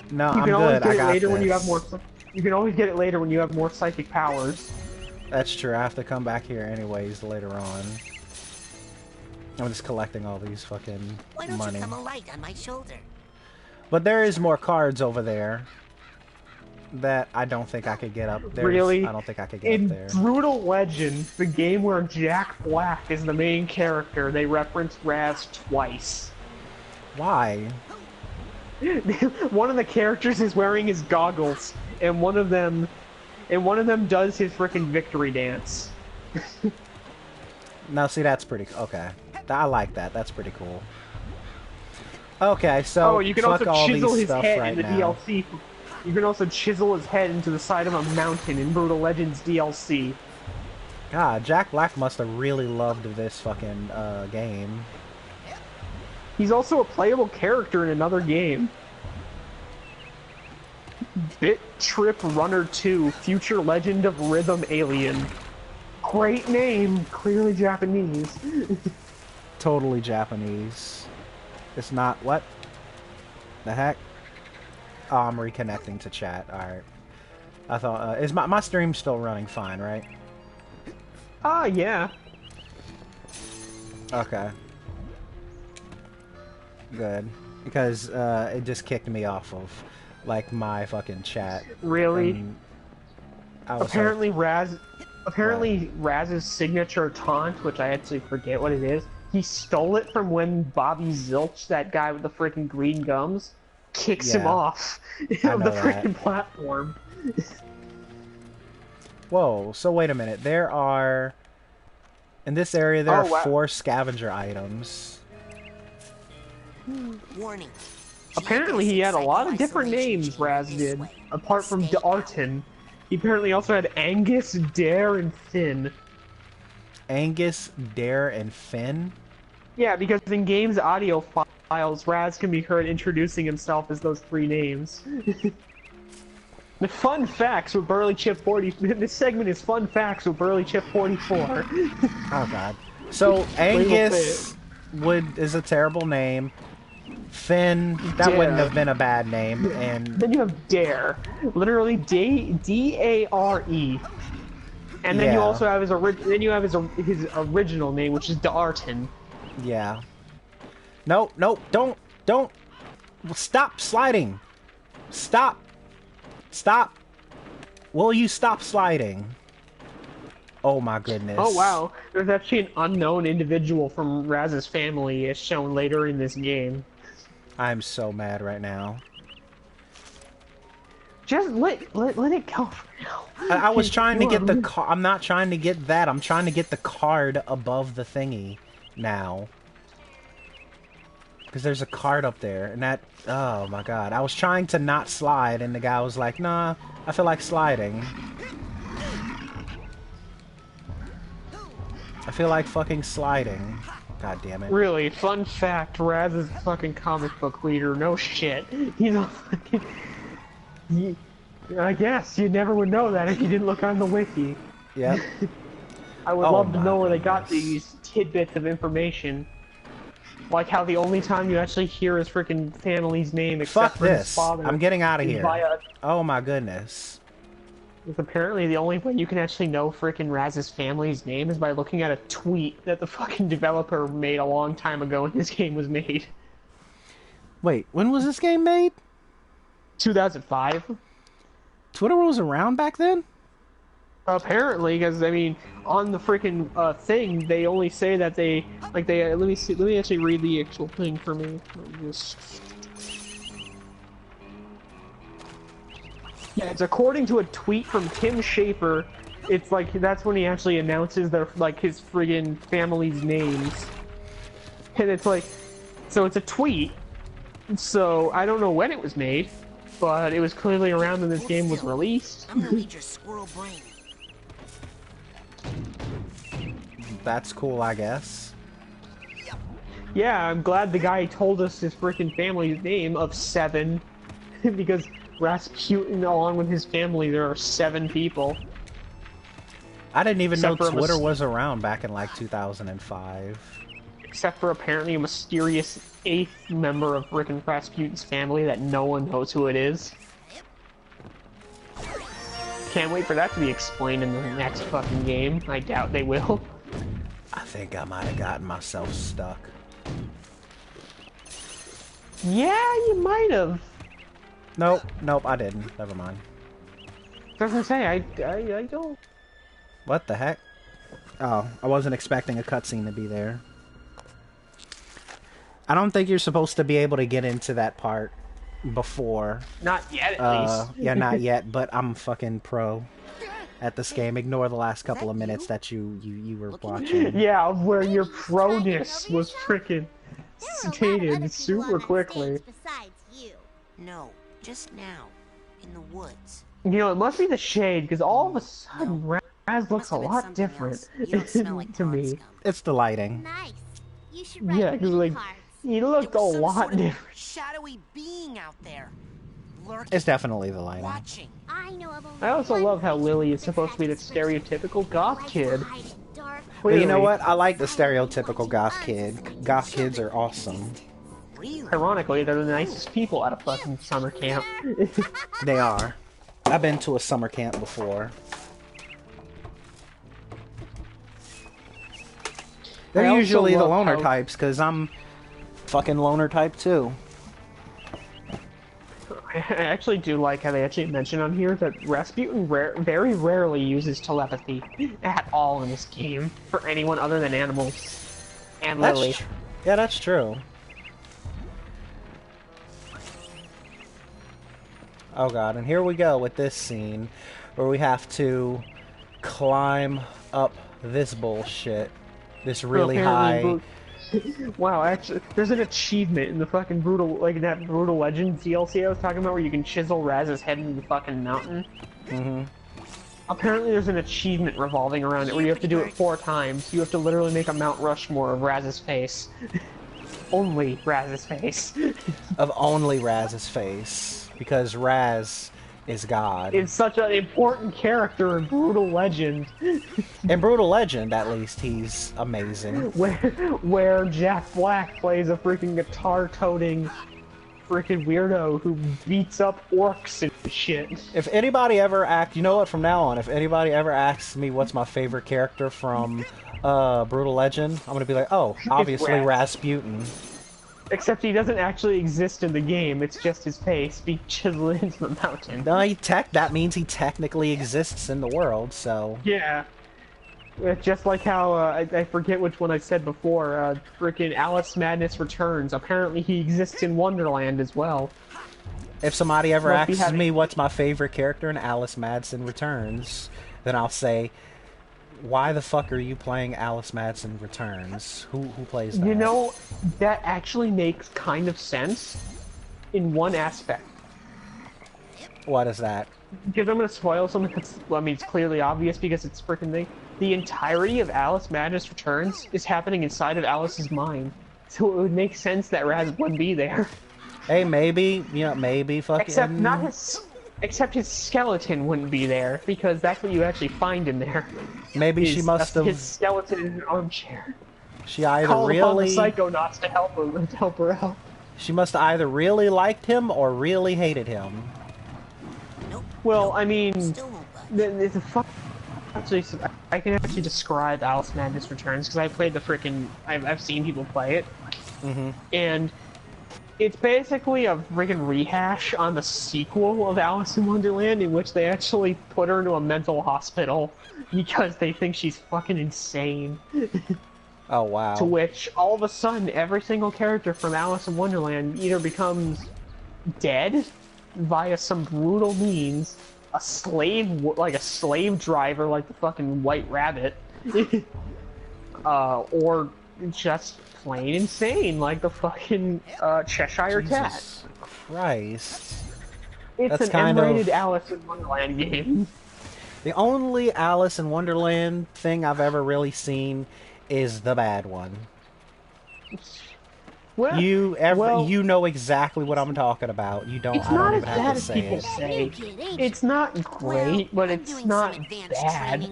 No, You I'm can always good. get I it got later when you have this. more. You can always get it later when you have more psychic powers. That's true. I have to come back here anyways later on. I'm just collecting all these fucking Why don't money. you come a light on my shoulder? But there is more cards over there that I don't think I could get up there. Really? I don't think I could get In up there. Brutal Legend, the game where Jack Black is the main character, they reference Raz twice. Why? One of the characters is wearing his goggles, and one of them does his frickin' victory dance. No, see, that's pretty... Okay. I like that. That's pretty cool. Okay, so Oh, you can fuck also all chisel these his stuff head right in the now. DLC. You can also chisel his head into the side of a mountain in Brutal Legends DLC. God, Jack Black must have really loved this fucking game. He's also a playable character in another game. Bit Trip Runner 2, Future Legend of Rhythm Alien. Great name, clearly Japanese. Totally Japanese. It's not... What? The heck? Oh, I'm reconnecting to chat. Alright. I thought... is my stream still running fine, right? Ah, yeah. Okay. Good. Because it just kicked me off of, like, my fucking chat. Really? And I was Apparently Raz's signature taunt, which I actually forget what it is, he stole it from when Bobby Zilch, that guy with the freaking green gums, kicks him Yeah. off I of know the that. freaking platform. Whoa, so wait a minute. There are... In this area, there Oh, are wow. 4 scavenger items. Warning. Apparently he had a lot of different names, Raz did, apart from D'Arton. He apparently also had Angus, Dare, and Finn. Angus, Dare, and Finn? Yeah, because in games audio files, Raz can be heard introducing himself as those 3 names. The fun facts with Burly Chip 40. This segment is fun facts with Burly Chip 44. Oh god. So Angus is a terrible name. Finn, that Dare. wouldn't have been a bad name, and Then you have Dare, literally D-A-R-E, and then you Yeah. also have his his original name, which is D'Arton. yeah. No, no, don't. Stop sliding. Stop. Will you stop sliding? Oh my goodness. Oh wow, there's actually an unknown individual from Raz's family as shown later in this game. I'm so mad right now. Just let it go for now. I was trying to get the car. I'm not trying to get that. I'm trying to get the card above the thingy now. Because there's a card up there, and that... Oh my god. I was trying to not slide, and the guy was like, nah, I feel like sliding. I feel like fucking sliding. God damn it. Really, fun fact, Raz is a fucking comic book reader, no shit. He's a fucking... I guess, you never would know that if you didn't look on the wiki. Yep. I would Oh love to my know where they got goodness. these tidbits of information. Like how the only time you actually hear his freaking family's name except Fuck for his this. father I'm getting out of is here. via... Oh my goodness. It's apparently the only way you can actually know freaking Raz's family's name is by looking at a tweet that the fucking developer made a long time ago when this game was made. Wait, when was this game made? 2005? Twitter was around back then? Apparently, because I mean, on the freaking thing, they only say that they let me see. Let me actually read the actual thing for me. Yeah, it's according to a tweet from Tim Schafer. It's like that's when he actually announces their his friggin' family's names, and it's like, so it's a tweet. So I don't know when it was made, but it was clearly around when this game was released. I'm gonna need your squirrel brain. That's cool, I guess. Yeah, I'm glad the guy told us his freaking family's name of 7, because Rasputin, along with his family, there are 7 people. I didn't even know Except for a Twitter mis- was around back in like 2005. Except for apparently a mysterious 8th member of frickin' Rasputin's family that no one knows who it is. Can't wait for that to be explained in the next fucking game. I doubt they will. I think I might have gotten myself stuck. Yeah, you might have. Nope, I didn't. Never mind. I was gonna say, I don't. What the heck? Oh, I wasn't expecting a cutscene to be there. I don't think you're supposed to be able to get into that part before. Not yet, at least. Yeah, not yet, but I'm fucking pro at this game. Ignore the last couple of minutes that you were watching. Yeah, where your proness was frickin' stated super quickly. Besides you. No, just now, in the woods. You know, it must be the shade, because all of a sudden, Raz looks Must a have been lot something different else. You don't smell like to pond me. scum. It's the lighting. Nice. You should write Yeah, because me like, cards. he There looked a was some lot sort of different. shadowy being out there, lurking, It's definitely the lighting. watching. I know of only I also one love how person Lily is that supposed to be the practices first. stereotypical goth Likes to kid. hide in dark Well, you know Clearly. what? I like the stereotypical goth kid. Goth kids are awesome. Really? Ironically, they're the nicest people at a fucking summer camp. They are. I've been to a summer camp before. I They're also usually the love loner how- types, because I'm fucking loner type too. I actually do like how they actually mention on here that Rasputin very rarely uses telepathy at all in this game for anyone other than animals and Lily. Yeah, that's true. Oh god, and here we go with this scene where we have to climb up this bullshit. This really high... Apparently wow, actually, there's an achievement in the fucking Brutal, like that Brutal Legends DLC I was talking about where you can chisel Raz's head into the fucking mountain. Mm-hmm. Apparently there's an achievement revolving around it where you have to do it 4 times. You have to literally make a Mount Rushmore of Raz's face. Only Raz's face. Of only Raz's face. Because Raz is God. It's such an important character in Brutal Legend, In Brutal Legend, at least, he's amazing. where Jack Black plays a freaking guitar-toting freaking weirdo who beats up orcs and shit. If anybody ever you know what, from now on, if anybody ever asks me what's my favorite character from Brutal Legend, I'm gonna be like, oh, obviously Rasputin. Except he doesn't actually exist in the game, it's just his face being chiseled into the mountain. No, that means he technically exists in the world, so... Yeah. Just like how, I forget which one I said before, frickin' Alice Madness Returns. Apparently he exists in Wonderland as well. If somebody ever asks me what's my favorite character in Alice Madsen Returns, then I'll say, why the fuck are you playing Alice Madsen Returns? Who plays that? You know, that actually makes kind of sense in one aspect. What is that? Because I'm gonna spoil something that's, well, I mean, it's clearly obvious because it's freaking thing. The entirety of Alice Madness Returns is happening inside of Alice's mind. So it would make sense that Raz wouldn't be there. Hey, maybe, you know, maybe fucking... Except his skeleton wouldn't be there, because that's what you actually find in there. Maybe she must have... His skeleton in an armchair. She either Called really... upon the Psychonauts to help her out. She must have either really liked him or really hated him. Well, I mean... Actually, I can actually describe Alice Madness Returns, because I played the frickin'... I've seen people play it. Mm-hmm. And... it's basically a friggin' rehash on the sequel of Alice in Wonderland, in which they actually put her into a mental hospital because they think she's fucking insane. Oh, wow. To which, all of a sudden, every single character from Alice in Wonderland either becomes dead via some brutal means, a slave driver like the fucking White Rabbit, or just plain insane, like the fucking Cheshire Cat. Jesus Christ. It's That's an M-rated Alice in Wonderland game. The only Alice in Wonderland thing I've ever really seen is the bad one. Well, you know exactly what I'm talking about. You don't. It's I not don't as even have bad to as say people it. say. It's not great, but it's not bad.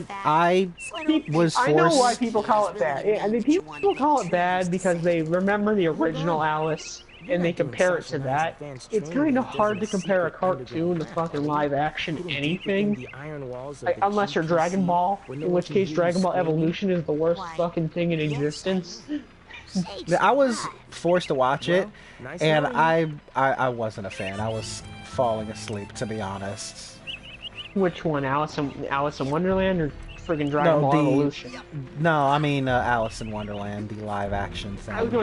I was forced. I know why people call it bad. I mean, people call it bad because they remember the original Alice and they compare it to that. It's kind of hard to compare a cartoon to fucking live action anything, unless you're Dragon Ball, in which case Dragon Ball Evolution is the worst fucking thing in existence. I was forced to watch it, and I wasn't a fan. I was falling asleep, to be honest. Which one, Alice in Wonderland or friggin' Dragon Ball Evolution? No, I mean Alice in Wonderland, the live action thing. I was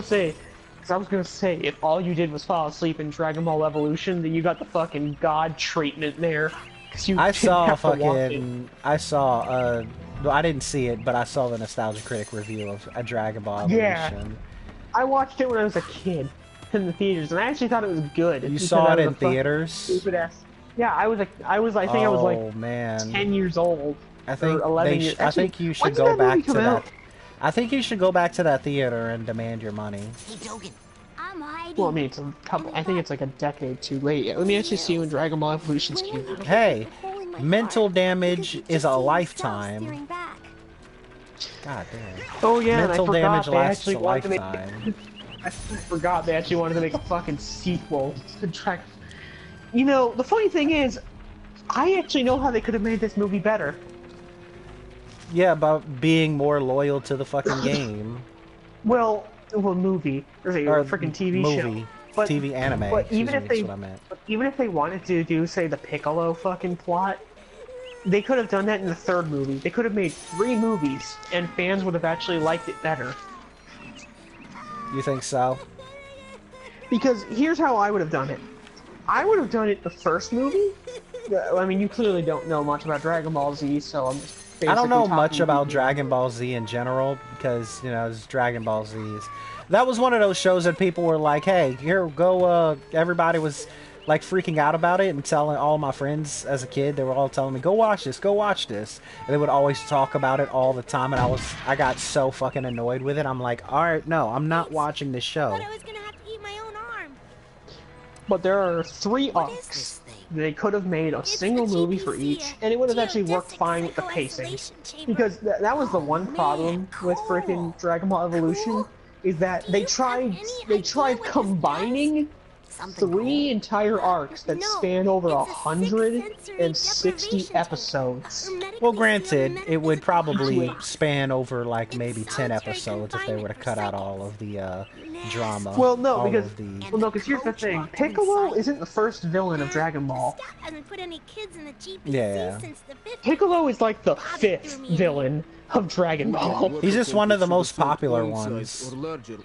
gonna say, if all you did was fall asleep in Dragon Ball Evolution, then you got the fucking god treatment there. I didn't see it, but I saw the Nostalgia Critic review of a Dragon Ball Evolution. Yeah. I watched it when I was a kid in the theaters, and I actually thought it was good. You saw it in theaters? Stupid ass. Yeah, I think I was like man. 10 years old. I think 11 years. I think you should go back to that. I think you should go back to that theater and demand your money. Well, I mean, it's a couple. I think it's like a decade too late. Let me actually see when Dragon Ball Evolution's came out. Hey, mental damage is a lifetime. God damn. Oh yeah, mental and I damage forgot they lasts actually a wanted to lifetime. I forgot they actually wanted to make a fucking sequel to Dragon. You know, the funny thing is, I actually know how they could have made this movie better. Yeah, about being more loyal to the fucking game. Well, movie. There's a freaking TV show. But, TV anime. But even if they, what I meant. even if they wanted to do, say, the Piccolo fucking plot, they could have done that in the third movie. They could have made 3 movies, and fans would have actually liked it better. You think so? Because here's how I would have done it. I would have done it the first movie. I mean, you clearly don't know much about Dragon Ball Z, so I'm just basically I don't know much about Dragon Ball Z in general, because, you know, it's Dragon Ball Z's. That was one of those shows that people were like, hey, here, go, everybody was, like, freaking out about it and telling all my friends as a kid, they were all telling me, go watch this, go watch this. And they would always talk about it all the time, and I got so fucking annoyed with it. I'm like, alright, no, I'm not watching this show. I thought I was gonna have to eat my own arm. But there are 3 arcs they could have made a single movie for each, and it would have actually worked fine with the pacing. Because that was the one problem with freaking Dragon Ball Evolution, is that they tried combining three entire arcs that span over 160 episodes. Well, granted, it would probably span over like maybe 10 episodes if they were to cut out all of the drama. Well, no, because here's the thing: Piccolo isn't the first villain of Dragon Ball. Yeah. Piccolo is like the 5th villain of Dragon Ball. He's just one of the most popular ones.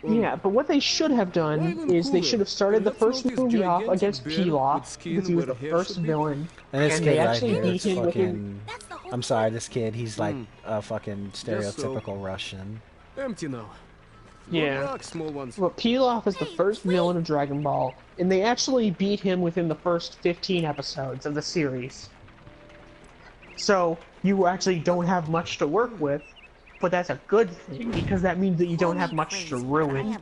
Yeah, but what they should have done is they should have started the first movie off against Pilaf, because he was the first villain, And this and kid they right actually here beat is him with fucking... I'm sorry, this kid, he's like a fucking stereotypical Russian. Empty now. Yeah. Relax, small ones. Well, Pilaf is the first villain of Dragon Ball, and they actually beat him within the first 15 episodes of the series. So, you actually don't have much to work with, but that's a good thing, because that means that you don't have much to ruin.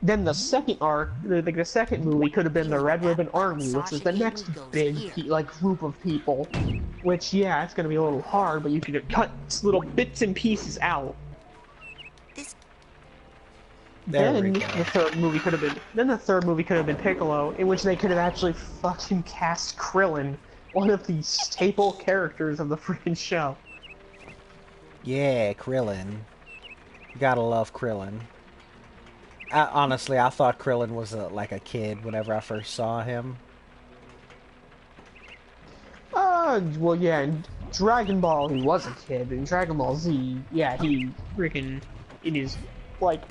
Then the second arc, the second movie could have been the Red Ribbon Army, which is the next big, group of people. Which, yeah, it's gonna be a little hard, but you could cut little bits and pieces out. Then the third movie could have been Piccolo, in which they could have actually fucking cast Krillin, one of the staple characters of the freaking show. Yeah, Krillin. You gotta love Krillin. Honestly, I thought Krillin was like a kid whenever I first saw him. Well, yeah, in Dragon Ball he was a kid, but in Dragon Ball Z, yeah, he freaking in his, like,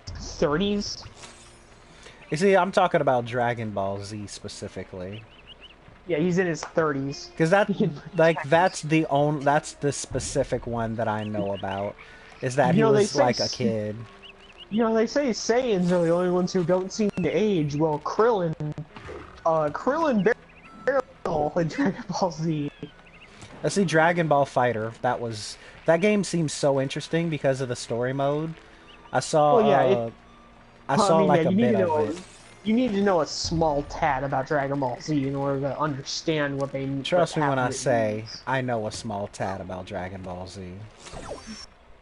30s. You see, I'm talking about Dragon Ball Z specifically. Yeah, he's in his 30s. Because that's the specific one that I know about. Is that he was like a kid. You know, they say Saiyans are the only ones who don't seem to age. Well, Krillin barely in Dragon Ball Z. Let's see, Dragon Ball Fighter. That game seems so interesting because of the story mode. I saw, a bit of it. You need to know a small tad about Dragon Ball Z in order to understand what they. Trust me when I say I know a small tad about Dragon Ball Z.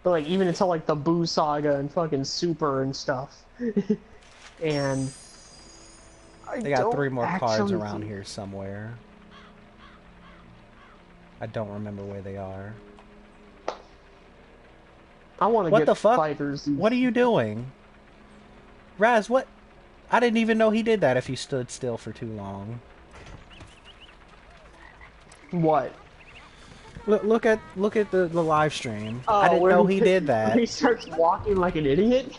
But like even until like the Buu Saga and fucking Super and stuff, and they got 3 more cards around here somewhere. I don't remember where they are. I want to get the fuck? Fighters. What are you doing, Raz? What? I didn't even know he did that if you stood still for too long. What? Look at the live stream. Oh, I didn't know he did that. He starts walking like an idiot.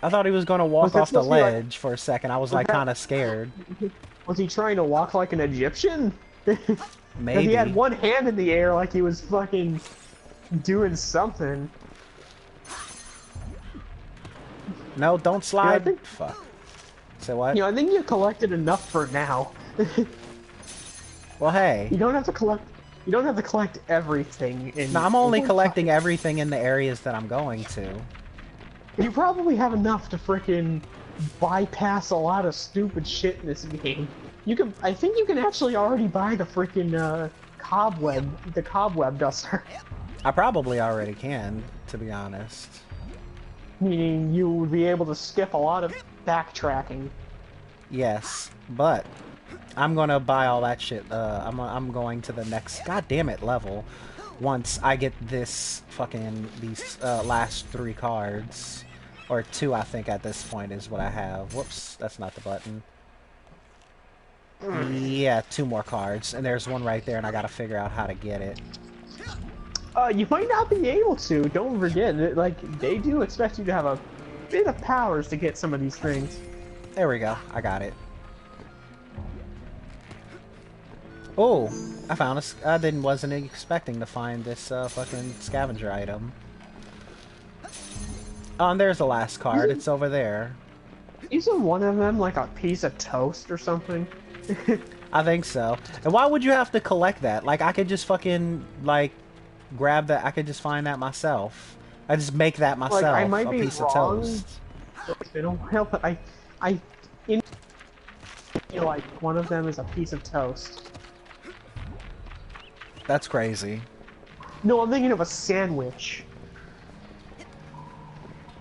I thought he was gonna walk off the ledge for a second. I was like kind of scared. Was he trying to walk like an Egyptian? Maybe. He had one hand in the air like he was fucking doing something. No, don't slide. Fuck. Say what? You know, I think you collected enough for now. Well, hey. You don't have to collect. You don't have to collect everything. No, I'm only collecting everything in the areas that I'm going to. You probably have enough to frickin' bypass a lot of stupid shit in this game. You can. I think you can actually already buy the frickin' cobweb duster. I probably already can, to be honest. Meaning you would be able to skip a lot of backtracking. Yes, but I'm gonna buy all that shit. I'm going to the next goddamn it level once I get these last 3 cards, or 2 I think at this point is what I have. Whoops, that's not the button. Yeah, 2 more cards, and there's one right there, and I gotta figure out how to get it. You might not be able to. Don't forget, they do expect you to have a bit of powers to get some of these things. There we go. I got it. Oh, I found wasn't expecting to find this fucking scavenger item. Oh, and there's the last card. It's over there. Isn't one of them like a piece of toast or something? I think so. And why would you have to collect that? Like, I could just fucking, like, grab that. I could just find that myself. I just make that myself. Like, I might a be piece wrong. of toast. They don't help. feel like one of them is a piece of toast. That's crazy. No, I'm thinking of a sandwich.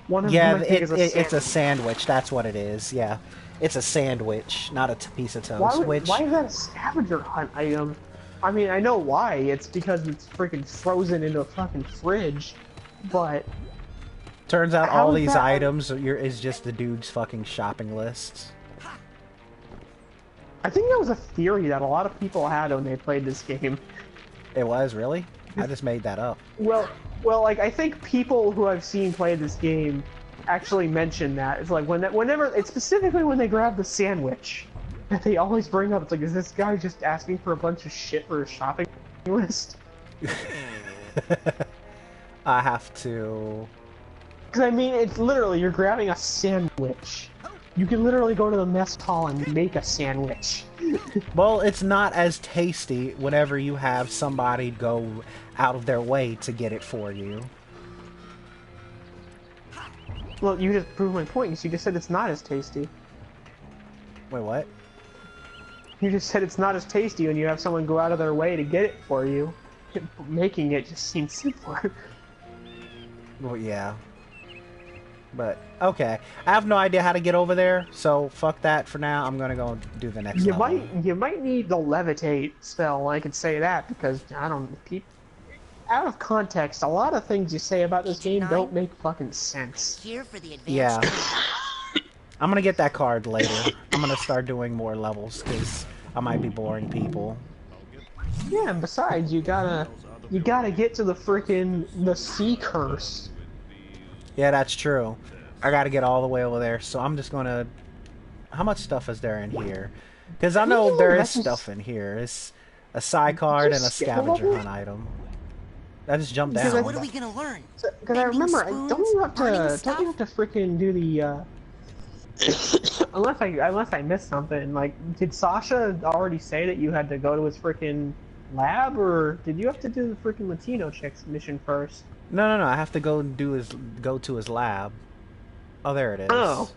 One of Yeah, them I think is a sandwich. it's a sandwich. That's what it is. Yeah, it's a sandwich, not a piece of toast. Why is that a scavenger hunt item? I mean, I know why. It's because it's freaking frozen into a fucking fridge. But turns out how all is these that items is just the dude's fucking shopping lists. I think that was a theory that a lot of people had when they played this game. It was really? I just made that up. Well, like I think people who I've seen play this game actually mention that. It's like whenever it's specifically when they grab the sandwich that they always bring up. It's like, is this guy just asking for a bunch of shit for his shopping list? I have to. Because I mean, it's literally you're grabbing a sandwich. You can literally go to the mess hall and make a sandwich. Well, it's not as tasty whenever you have somebody go out of their way to get it for you. Well, you just proved my point, because you just said it's not as tasty. Wait, what? You just said it's not as tasty when you have someone go out of their way to get it for you. Making it just seems simpler. Well, yeah. But, okay. I have no idea how to get over there, so fuck that for now. I'm gonna go do the next level. You might need the levitate spell, I can say that, because, I don't... out of context, a lot of things you say about this game don't make fucking sense. Here for the advanced Yeah. training. I'm gonna get that card later. I'm gonna start doing more levels, because I might be boring people. Yeah, and besides, you gotta get to the sea curse. Yeah, that's true. I gotta get all the way over there, so I'm just gonna... How much stuff is there in here? Because I know there is stuff in here. It's a side card and a scavenger hunt item. I just jumped down. So what are we gonna learn? Because I remember, Spoons, don't you have burning to stuff? freaking do the, unless I missed something, like, did Sasha already say that you had to go to his freaking lab, or did you have to do the freaking Latino chick's mission first? No, I have to go to his lab. Oh, there it is. Oh.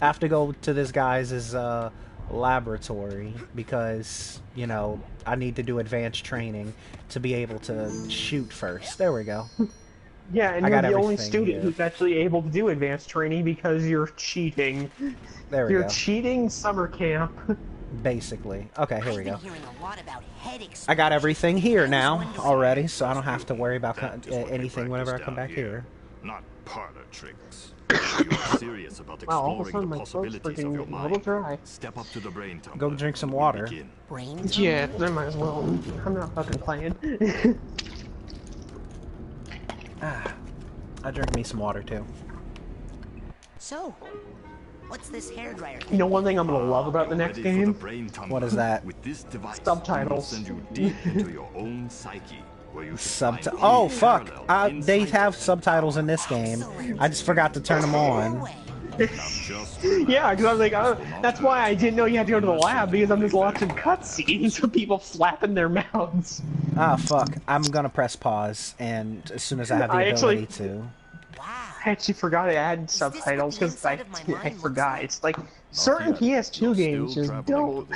I have to go to this guy's laboratory because, you know, I need to do advanced training to be able to shoot first. There we go. Yeah, and I you're got the only everything student here. who's actually able to do advanced training because you're cheating. There we You're go. cheating summer camp. Basically. Okay, here we I've been go. hearing a lot about head I got everything here now already, so I don't have to worry about anything whenever I come back here. Not parlor tricks. If you're serious about Wow, all of a exploring sudden the my throat's possibilities of your freaking a little mind, dry. step up to the brain tumbler. Go drink some and we water. begin. brains. Yeah, I might as well. I'm not fucking playing. I drink me some water too. So, what's this hairdryer? You know one thing I'm gonna love about the next Ready for the game? brain tumbler. What is that? With this device, Subtitles. it will send you deep into your own psyche, where you Oh fuck! They have subtitles in this game. I just forgot to turn them on. Yeah, because I was like, oh, that's why I didn't know you had to go to the lab, because I'm just watching cutscenes of people flapping their mouths. Ah fuck! I'm gonna press pause, and as soon as I have the I actually- ability to. I actually forgot to add subtitles because inside of my mind I looks forgot. like? It's like certain PS2 games just don't.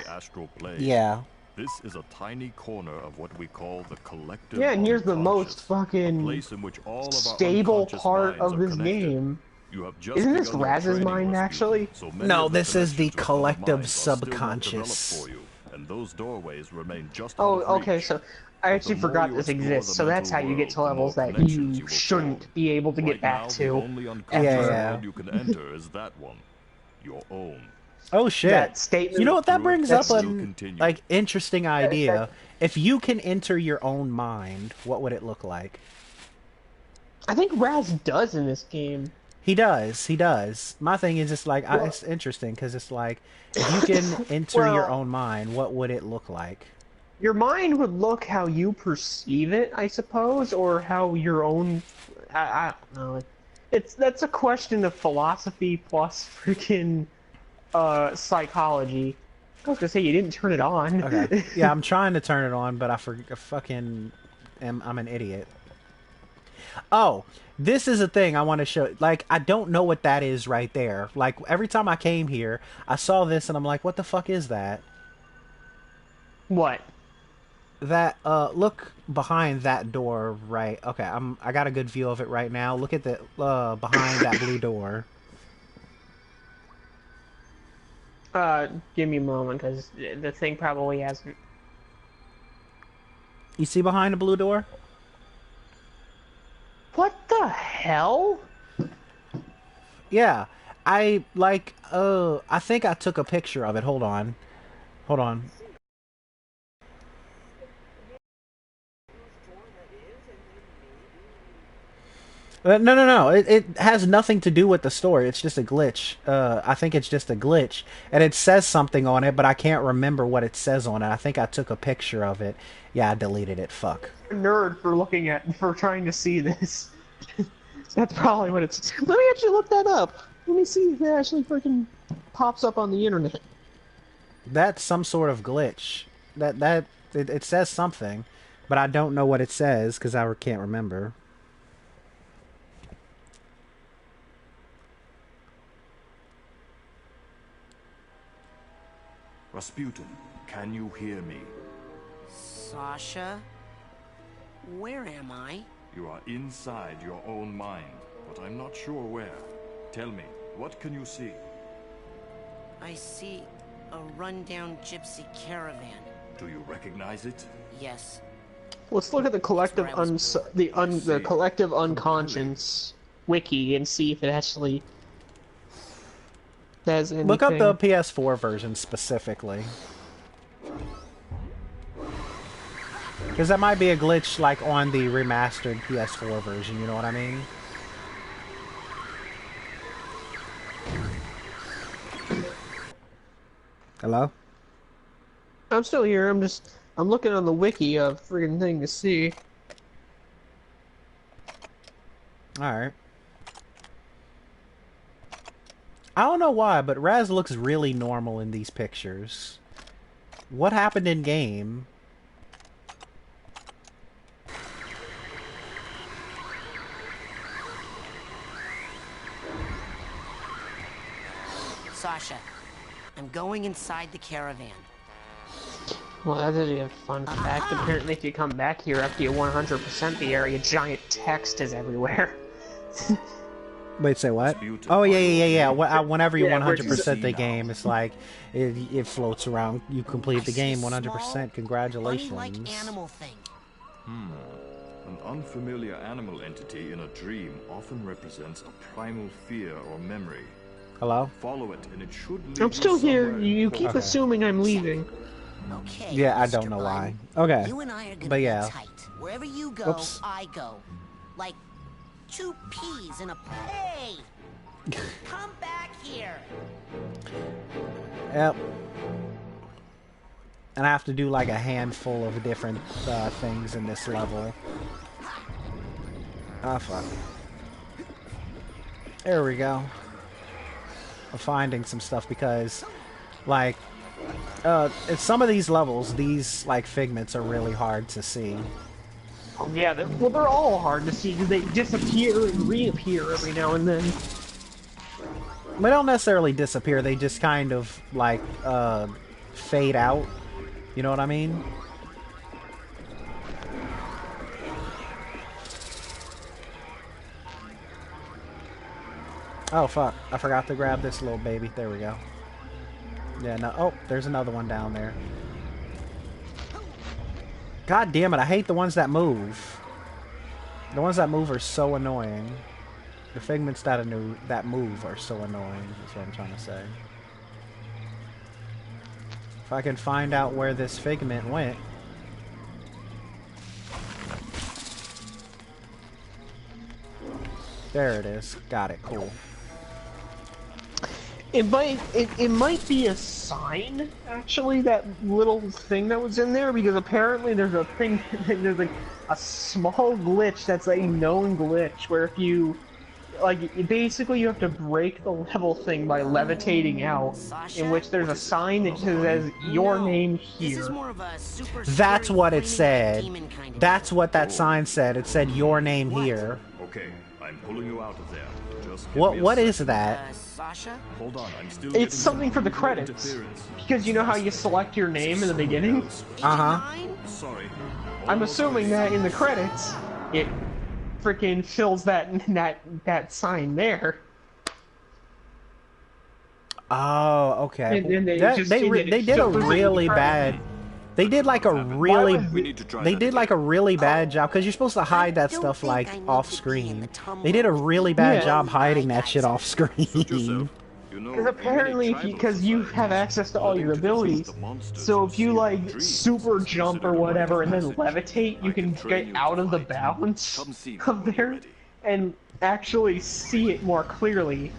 Yeah. This is a tiny corner of what we call the collective. Yeah, and here's the most unconscious, a fucking place in which all of our stable unconscious part minds of are this connected. game. You have just Isn't this begun your Raz's training, mind, Rasputin, actually? so many No, of the this is the connections with our collective minds are still not subconscious. developed for you, and those doorways remain just Oh, out of okay, reach. so I actually The more forgot you this explore exists, the so that's how mental you get to world, the levels more that connections you will shouldn't form. be able to get Right back now, to. the only unconscious Yeah. world you can enter is that one, your own. Oh shit! That statement. You know what? That Through it, brings up you'll an continue. like interesting idea. If you can enter your own mind, what would it look like? I think Raz does in this game. He does. He does. My thing is just like Well- it's interesting because it's like if you can enter your Well- own mind, what would it look like? Your mind would look how you perceive it, I suppose, or how your own. I don't know. That's a question of philosophy plus freaking psychology. I was gonna say you didn't turn it on. Okay. Yeah, I'm trying to turn it on, but I'm an idiot. Oh, this is a thing I want to show. Like, I don't know what that is right there. Like, every time I came here, I saw this and I'm like, what the fuck is that? What? That, look behind that door, right? Okay, I got a good view of it right now. Look at the, behind that blue door. Give me a moment, because the thing probably hasn't... You see behind the blue door? What the hell? Yeah, I think I took a picture of it. Hold on. Hold on. No. It has nothing to do with the story. It's just a glitch. I think it's just a glitch. And it says something on it, but I can't remember what it says on it. I think I took a picture of it. Yeah, I deleted it. Fuck. Nerd for trying to see this. That's probably what it's... Let me actually look that up. Let me see if it actually freaking pops up on the internet. That's some sort of glitch. It says something, but I don't know what it says because I can't remember. Rasputin, can you hear me? Sasha? Where am I? You are inside your own mind, but I'm not sure where. Tell me, what can you see? I see a rundown gypsy caravan. Do you recognize it? Yes. Let's look at the collective the collective unconscious wiki and see if it actually says anything. Look up the PS4 version specifically. Because that might be a glitch like on the remastered PS4 version, you know what I mean? Hello? I'm still here, I'm looking on the wiki of friggin' thing to see. Alright. I don't know why, but Raz looks really normal in these pictures. What happened in game? Sasha, I'm going inside the caravan. Well, that's a fun fact. Apparently, if you come back here after you 100% the area, giant text is everywhere. Wait, say what? Oh, yeah. Whenever you 100% the game, it's like, it floats around. You complete the game 100%. Congratulations. Bunny-like animal thing. An unfamiliar animal entity in a dream often represents a primal fear or memory. Hello? Follow it, and it should lead I'm still here. somewhere. You keep assuming I'm leaving. Okay. Yeah, I Mr. don't know why. Bunny, Okay. You and I are gonna But be yeah. tight. Wherever you go, Whoops. I go. Like two peas in a... Hey! Come back here! Yep. And I have to do like a handful of different things in this level. Ah, fuck. There we go. I'm finding some stuff because, like, in some of these levels, these, like, figments are really hard to see. Yeah, they're all hard to see because they disappear and reappear every now and then. They don't necessarily disappear, they just kind of, like, fade out. You know what I mean? Oh, fuck. I forgot to grab this little baby. There we go. Yeah, no. Oh, there's another one down there. God damn it, I hate the ones that move. The ones that move are so annoying. The figments that move are so annoying, is what I'm trying to say. If I can find out where this figment went. There it is. Got it. Cool. It might be a sign, actually, that little thing that was in there, because apparently there's a thing, there's like a small glitch that's a known glitch, where if you like basically you have to break the level thing by levitating out, in which there's a sign that says your name This is here. more of a super That's scary what it flaming said. demon kind of That's deal. what that sign said. It said your name here. Okay, I'm pulling you out of there. Just give What me a what is second. that? Sasha? Hold on, I'm still It's getting something for the some credits. interference. Because you know how you select your name in the beginning? Uh-huh. Sorry. I'm assuming that in the credits, it freaking fills that sign there. Oh, okay. And they That- just they say re- that they it did a filters in the really credits. bad. They did like a really We need to try they that did like a again. really bad job because you're supposed to hide that don't stuff think like I need off to be in screen. the tumble They did a really bad Yeah. job hiding that shit off Suit screen. yourself. You know, Because apparently, many because tribal you have societies access to all learning your to defeat abilities, the monsters so you if you see in like dreams super is jump or considered a whatever and then rite of passage. levitate, you I can train get you out to of the fight. balance Come see me of when you're there ready. and actually see it more clearly.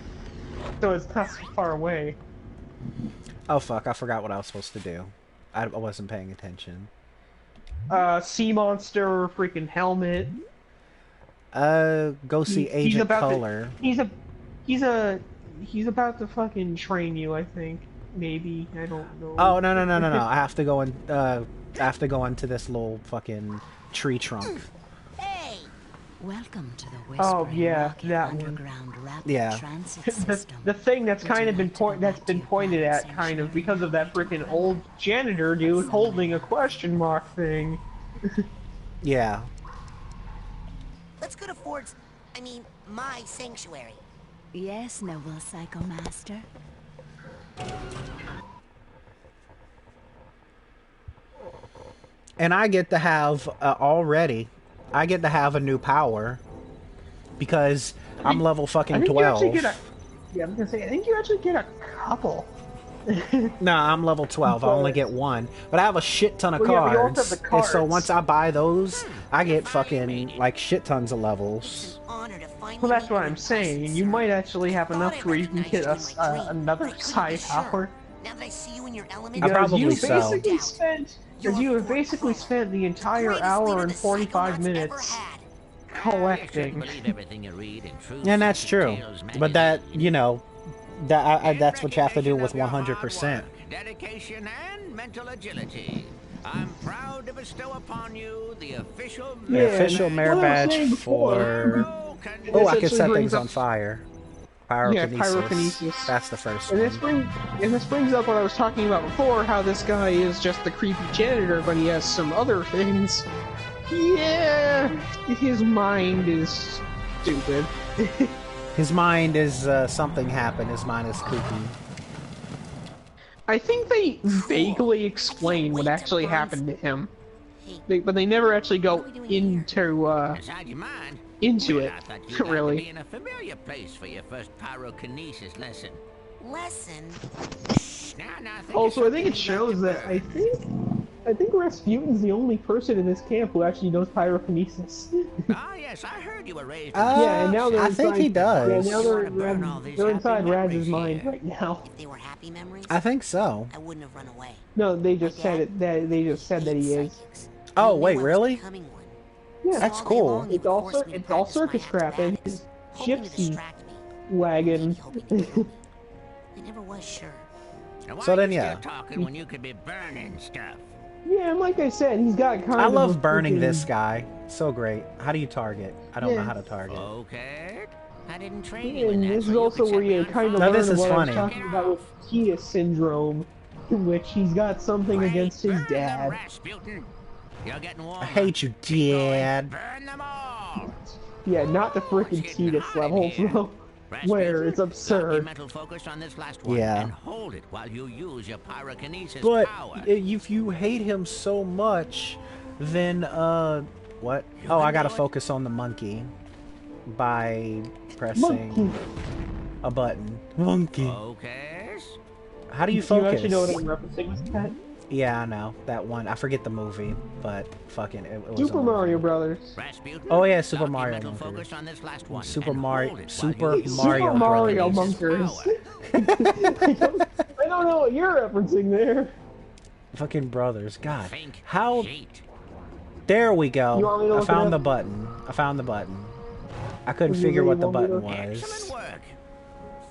So it's not so far away. Oh fuck! I forgot what I was supposed to do. I wasn't paying attention. Sea monster, freaking helmet. Go see He's Agent about to- Color. He's about to fucking train you, I think. Maybe, I don't know. Oh no! I have to go in. I have to go into this little fucking tree trunk. Hey! Welcome to the Oh, Whispering yeah, Rocket that one. Underground Rapid Yeah. Transit the, System. the thing that's Would kind you of been like to go that's back been to your pointed private at kind of sanctuary? because of that freaking old janitor dude holding a question mark thing. Yeah. Let's go to Ford's, my sanctuary. Yes, noble Psychomaster. And I get to have already. I get to have a new power because I'm level I fucking think you actually 12. get a. Yeah, I'm gonna say I think you actually get a couple. Nah, I'm level 12. I only get one, but I have a shit ton of Well, yeah, but you also cards. have the And so cards. once I buy those, I get fucking like shit tons of It's levels. an honor to finally Well, that's meet what you I'm in saying. person, You sir. might actually have I enough thought to I where you can get recognized you in my dream, another but I couldn't psi be sure. power. Now that I see you in your element, I Because probably you so. basically spent, because you have basically spent the entire Greatest hour leader and the 45 Psychonauts ever minutes had. You collecting. shouldn't believe everything you read in True And that's Psychic true. Tales But that, magazine. you know, that's what you have to do In with recognition of your 100%. hard work, dedication, and mental agility, I'm proud to bestow upon you the official The Yeah, official merit what I was badge saying before. for... Can Oh, I can essentially set brings things up- on fire. Yeah, Pyrokinesis. pyrokinesis. That's the first And one. this brings up what I was talking about before, how this guy is just the creepy janitor, but he has some other things. Yeah, his mind is stupid. His mind is, something happened. His mind is creepy. I think they vaguely explain what actually happened to him, but they never actually go into Inside your mind. into Well, it, I thought you'd like to be really. in a familiar place for your first pyrokinesis lesson. Lesson? Now, Also, I think it shows that I think Rasputin's the only person in this camp who actually knows pyrokinesis. Ah, yes, I heard you were raised. Yeah, and now they're I think inside, he does. Yeah, now they're, You wanna burn all these they're inside happy Raz's memories mind here. right now. If they were happy memories, I think so. I wouldn't have run away. No, they just said it. They just said that he is. Psychics. Oh, I knew wait, I was really? becoming one. Yeah, That's All day cool. long, he It's all forced me to it's all practice my circus crap and acrobatics, his hoping to gypsy distract me. wagon. He hoped he could kill me. I never was sure. Now, why So are then, you yeah. still talking when you could be burning stuff? Yeah, and like I said, he's got kind I of. love a burning freaking- this guy. So great. How do you target? I don't know Yeah. how to target. Okay. I didn't train you in And that, this so is you also could where set me you on kind of fire. Now, learn this is what I was funny. talking about with Titus syndrome, in which he's got something Great, against his burn them, dad. Rasputin. You're getting warm. I hate you, Keep going, Dad. Burn them all. Yeah, not the freaking It's getting Titus hot in levels, here. though, where Rasputin, it's lock your absurd. mental focus on this last one Yeah. and hold it while you use your pyrokinesis But power. if you hate him so much, then what? You Oh, I can gotta do it. focus on the monkey by Monkey. pressing a button. Monkey. Okay. How do you You focus? actually know what I'm referencing with that? Yeah, I know that one. I forget the movie, but fucking it was. Super a Mario movie. Brothers. Rasputin, Oh, yeah, Super lock your Mario mental Monkey. focus on this last one Super and Mario- hold it Super while you use Mario your Mario pyrokinesis Monkers. power. I don't know what you're referencing there. Fucking brothers. God. Think, How? hate. There we You go. want me to I look it found up? the button. I found the button. I couldn't You figure really what the want me button to- was. Excellent work.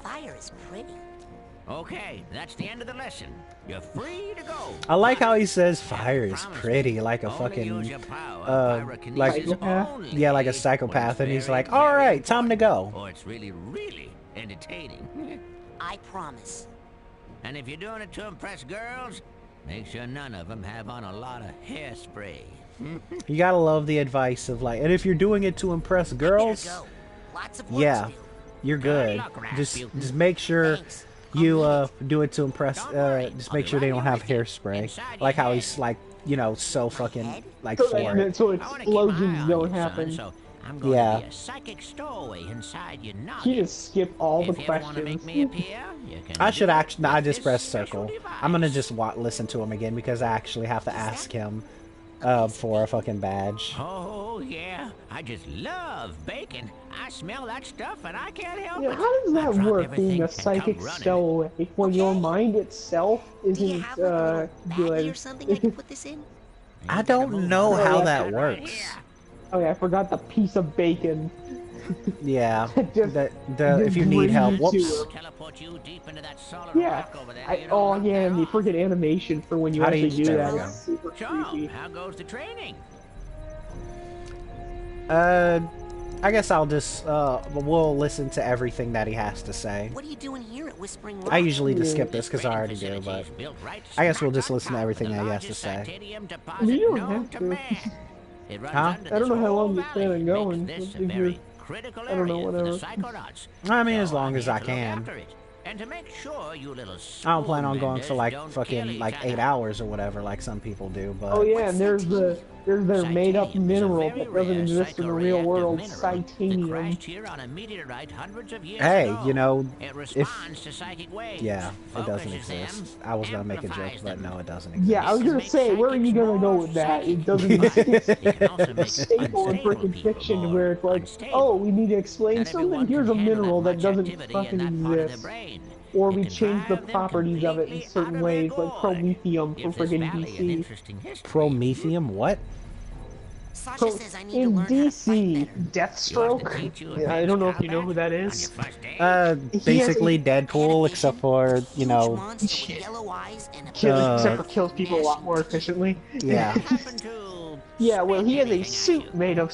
Fire is pretty. Okay, that's the end of the lesson. You're free to go. I like how he says fire is pretty, like a Only use fucking, your power. like, Psychopath? only yeah, like a when psychopath, it's and he's very, like, all very right, time to important, go. Or it's really, really entertaining. I promise. And if you're doing it to impress girls, make sure none of them have on a lot of hairspray. You gotta love the advice of like, and if you're doing it to impress girls, Go. Lots of work yeah, to do. you're good. luck, Just Rasputin. make sure Thanks. you do it to impress. Don't worry, Just I'll make be sure they right don't here have with you. hairspray. Inside Like your how head. he's like, you know, so fucking like So, for it. so I wanna keep my eye explosions on don't you, happen. son, so I'm going Yeah. to be a psychic stowaway inside your You noggin. just skip all the If you ever want to make questions. me appear, you can I do should it actually. No, I with just this pressed special circle. I'm gonna device. just listen to him again because I actually have to ask him for a fucking badge. Oh, yeah. I just love bacon. I smell that stuff and I can't help Yeah, it. how does I that drop work, everything being a and come psychic running. stowaway, when your mind itself Do you isn't, have like a little baggie or good? something I can put this in? I You better don't move know on. how yeah. that Right works. here. Oh yeah, I forgot the piece of bacon. Yeah, Just- the just if you need help, bring you whoops. to Teleport you deep into that solid Yeah. rock over there. You don't Oh knock yeah, that and the off. freaking animation for when you How do you- actually do there that we is go. super So, creepy. how goes the training? I guess I'll just we'll listen to everything that he has to say. What are you doing here at Whispering Rock? I usually just skip Yeah. this because I already do, Training but facilities built right I guess we'll smack just on listen to top of everything the that he has to largest say. titanium deposit You don't known have to to. man. It runs Huh? under I don't know this how long whole you plan on valley, going. making this a If very you're- critical I don't know, area for the whatever. Psychonauts. I mean, as So long I'm as here I to look can. after it. And to make sure you little I don't plan on going spoon for like benders don't kill fucking each like other. 8 hours or whatever, like some people do. But Oh yeah, and there's their made-up Titanium is a mineral very that doesn't rare exist in the real psychoreactive world, mineral that titanium. crashed here on a meteorite hundreds of years hey, ago. you know, It if responds to psychic waves, yeah, it doesn't focuses them, exist. I was gonna make a joke, amplifies but them. no, it doesn't exist. Yeah, I was gonna say, where are you gonna go with that? It doesn't exist. It can also make Staple in unstable freaking people fiction more where it's like, unstable. oh, we need to explain Not something. everyone Here's a can handle mineral that much doesn't activity in fucking that part of their exist. brain. Or It we can change the drive them properties of it in completely certain out of ways, their like gourd. promethium from Gives this friggin' valley an DC. interesting history. Promethium, what? Sasha So, says I need to in learn how to fight DC, better. He wants to Deathstroke. teach you Yeah, I don't know if you advanced know who that combat on is. your first day. Basically Deadpool, except for, you Huge know, monster with yellow eyes and a Except for kills people a lot more efficiently. yeah. Happen to Yeah, well, he has a anything on suit you. made of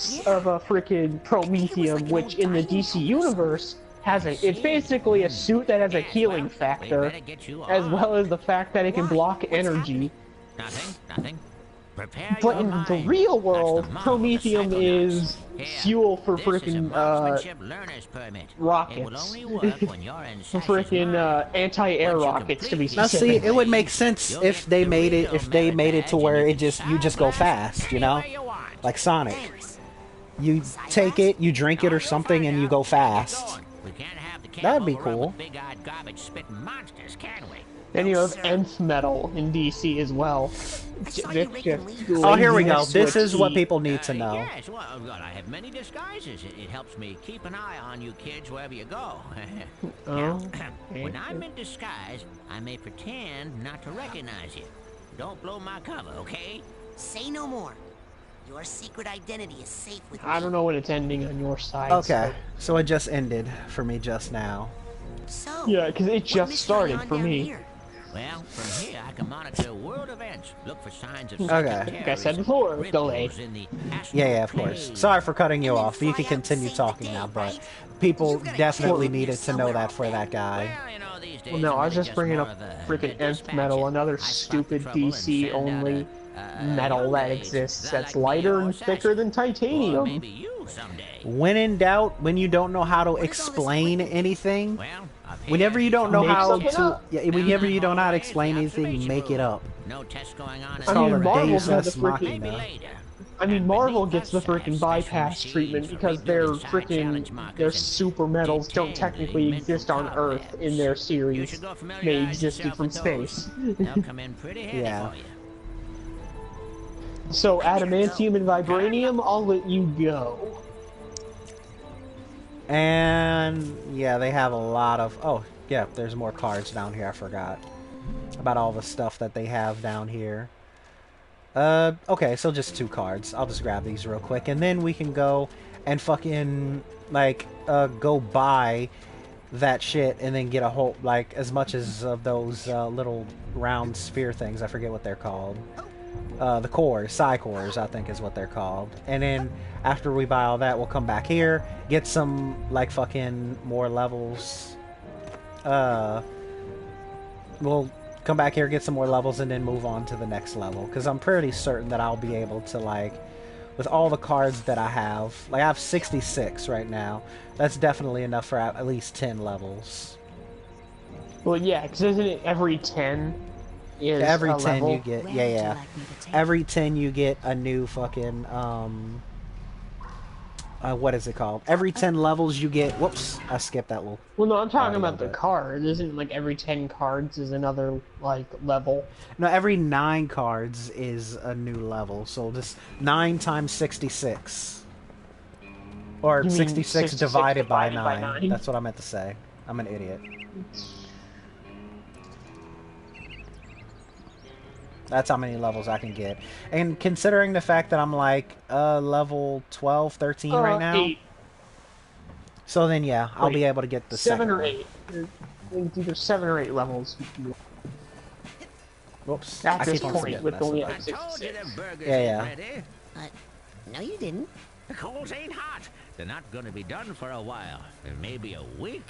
a freaking promethium, which in the DC universe has a. It's basically a suit that has a Yes, healing well, we factor, better get you as on. well as the fact that it can Why? block What's energy. Nothing. Prepare But your in mind. the real That's the world, model of the promethium Psychonauts. is Here, fuel for this is a freaking marksmanship learner's permit. It will rockets. only work when you're in for Sasha's freaking mind. anti-air Once you rockets to be complete Now these see, specific. it would make sense You'll if get they the made it real made merit it to badge where and it you just can you just go blast fast, you know? anywhere you want. Like Sonic. Thanks. You take it, you drink it or something and you go fast. We can't have the camp That'd be overrun cool. with big-eyed garbage-spitting monsters, can we? Then you have sir. nth metal in DC as well. I saw you That's raking just leaves. Oh, here we go. laziness This with is what heat. people need to know. Yes, well, I have many disguises. It helps me keep an eye on you kids wherever you go. Now, when I'm in disguise, I may pretend not to recognize you. Don't blow my cover, okay? Say no more. Your secret identity is safe with me. I don't know when it's ending on your side. Okay, so it just ended for me just now. So, Yeah, 'cause it what just mission are started you on for down me. here? Well, from here I can monitor world events, look for signs of Okay. Like I said before, delay. Yeah, of course. Sorry for cutting you off. You can continue talking now, but people definitely needed to know that for that guy. Well, no, I was just bringing up freaking nth metal, another stupid DC only metal that exists that's lighter and thicker than titanium. Maybe you someday. When in doubt, when you don't know how to explain anything, Well, up here, whenever you don't know Make how something to, up. yeah, whenever you don't know how to explain anything, make it up. No test going on. It's I called mean, a Marvel's Deus got the Ex freaking- Maybe Machina. later. I mean, And Marvel beneath gets the us, freaking special bypass machines treatment for because their rebuilding time challenge freaking markers their and super metals don't detangling technically mental exist on Earth in cobwebs. their You series. should go They familiarize existed yourself from with those. space. They'll come in pretty handy Yeah. for you. So adamantium and vibranium, I'll let you go. And yeah, they have a lot of. Oh, yeah, there's more cards down here. I forgot about all the stuff that they have down here. Okay, so just 2 cards. I'll just grab these real quick, and then we can go and fucking like go buy that shit and then get a whole like as much as of those little round sphere things. I forget what they're called. The cores, Psycores, I think is what they're called. And then after we buy all that, we'll come back here, get some like fucking more levels. We'll come back here, get some more levels, and then move on to the next level. Because I'm pretty certain that I'll be able to, like, with all the cards that I have, like I have 66 right now. That's definitely enough for at least 10 levels. Well, yeah, because isn't it every 10 is every a 10 level? you get, yeah. Every 10 you get a new fucking, what is it called? Every 10 levels you get... Whoops, I skipped that little... Well, no, I'm talking about the card. Isn't like every 10 cards is another, like, level? No, every 9 cards is a new level. So just 9 times 66. Or 66 divided by 9. That's what I meant to say. I'm an idiot. That's how many levels I can get. And considering the fact that I'm like level 12, 13 right now. 8. So then yeah, I'll be able to get the 7 second or one. 8. It's either 7 or 8 levels. Whoops. At I this keep on point, forgetting with that's only the at thing. 66. Yeah. No, you didn't. The coals ain't hot. They're not gonna be done for a while. Maybe a week.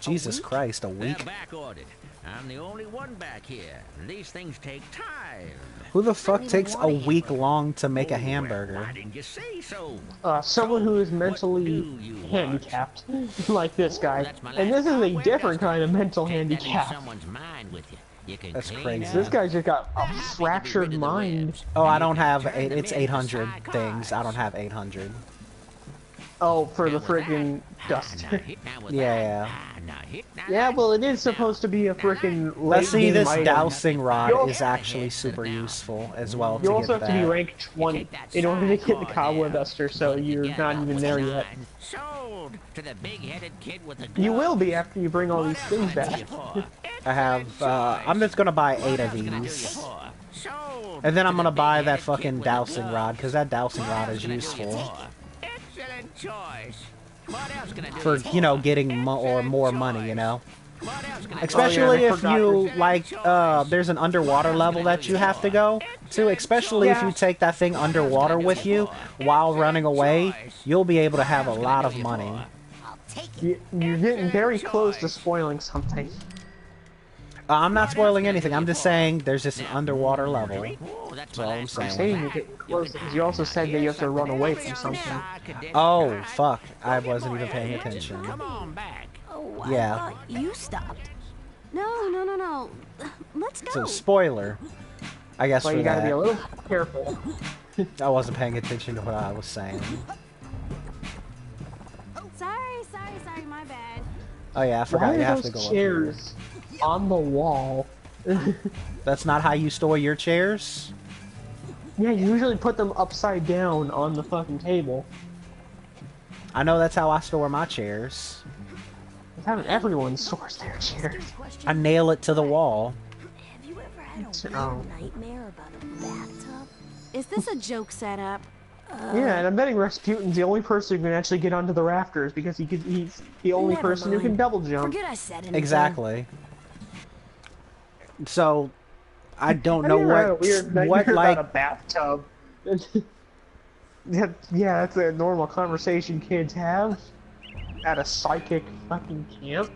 Jesus Christ, a They're week? back ordered. I'm the only one back here. These things take time. Who the fuck takes a week long to make a hamburger? Why didn't you say so? Someone who is mentally handicapped, like this guy. And this is a different kind of mental handicap. Someone's mind with you. You can That's clean crazy. up. This guy's just got a fractured mind. Oh, I don't have eight. It's 800 things. I don't have 800. Oh, for the friggin' dust. Yeah. Yeah, well, it is supposed to be a frickin' Let's see, late-game this item. dowsing rod is actually super useful as well. You to also get have to be that. rank 20 in order to get the cobweb duster, so you're not even there yet. Sold to the big-headed kid with the You will be after you bring all these things back. I have, I'm just gonna buy 8 of these. And then I'm gonna buy that fucking dowsing rod, because that dowsing rod is useful. Excellent choice. What else can I do? For, you know, getting more money, you know? What else can I do? Especially I if you, like, there's an underwater level that you have to go to, especially if you take that thing underwater with you while running away, you'll be able to have a lot of money. You're getting very close to spoiling something. I'm not spoiling anything, I'm just saying there's just an underwater level. That's all I'm saying. Saying you're getting close, because you also said that you have to run away from something. Oh, fuck. I wasn't even paying attention. Come on back. Oh, Yeah. I thought you stopped. No. Let's go. So, spoiler. I guess Well, for you gotta that. be a little careful. I wasn't paying attention to what I was saying. Sorry, my bad. Oh yeah, I Why forgot you are have to those go up here. chairs on the wall? That's not how you store your chairs? Yeah, you usually put them upside down on the fucking table. I know that's how I store my chairs. That's how everyone stores their chairs. I nail it to the wall. Have you ever had a Oh. weird nightmare about a bathtub? Is this a joke setup? Yeah, and I'm betting Rasputin's the only person who can actually get onto the rafters because he's the only Never person who mind. can double jump. Forget I said anything. Exactly. So, I don't Have know you ever had a what, weird nightmare like, about a bathtub? Yeah, that's a normal conversation kids have at a psychic fucking camp.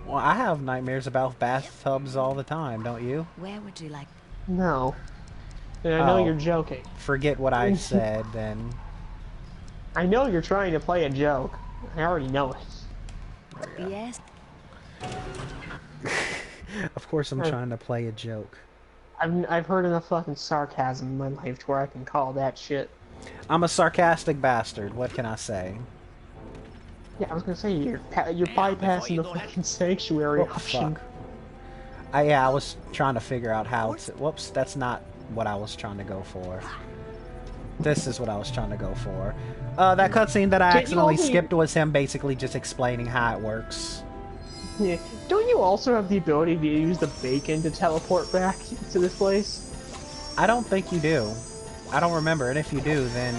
well, I have nightmares about bathtubs all the time, don't you? Where would you like? No. And I know Oh. you're joking. Forget what I said, then. I know you're trying to play a joke. I already know it. Yes. Of course I'm trying to play a joke. I've heard enough fucking sarcasm in my life to where I can call that shit. I'm a sarcastic bastard, what can I say? Yeah, I was gonna say you're bypassing the fucking sanctuary Oh, option. fuck. Yeah, I was trying to figure out how to... Whoops, that's not what I was trying to go for. This is what I was trying to go for. That cutscene that I Can't you accidentally also- skipped was him basically just explaining how it works. Yeah. Don't you also have the ability to use the bacon to teleport back to this place? I don't think you do. I don't remember, and if you do, then,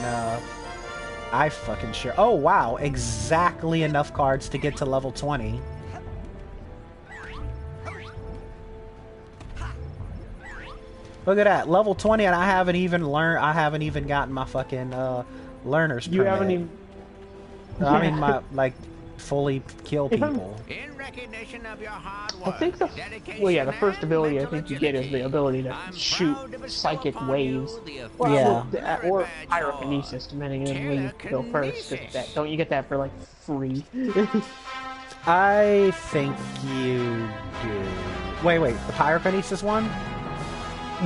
I fucking sure. Oh wow, exactly enough cards to get to level 20. Look at that, level 20, and I haven't even gotten my fucking learner's permit. You haven't even. I mean, my like fully kill people. In recognition of your hard I work, think the well, yeah, the first ability I think you get is the ability to shoot psychic waves. Well, or pyrokinesis, depending on where you go first. Don't you get that for like free? I think you do. Wait, the pyrokinesis one?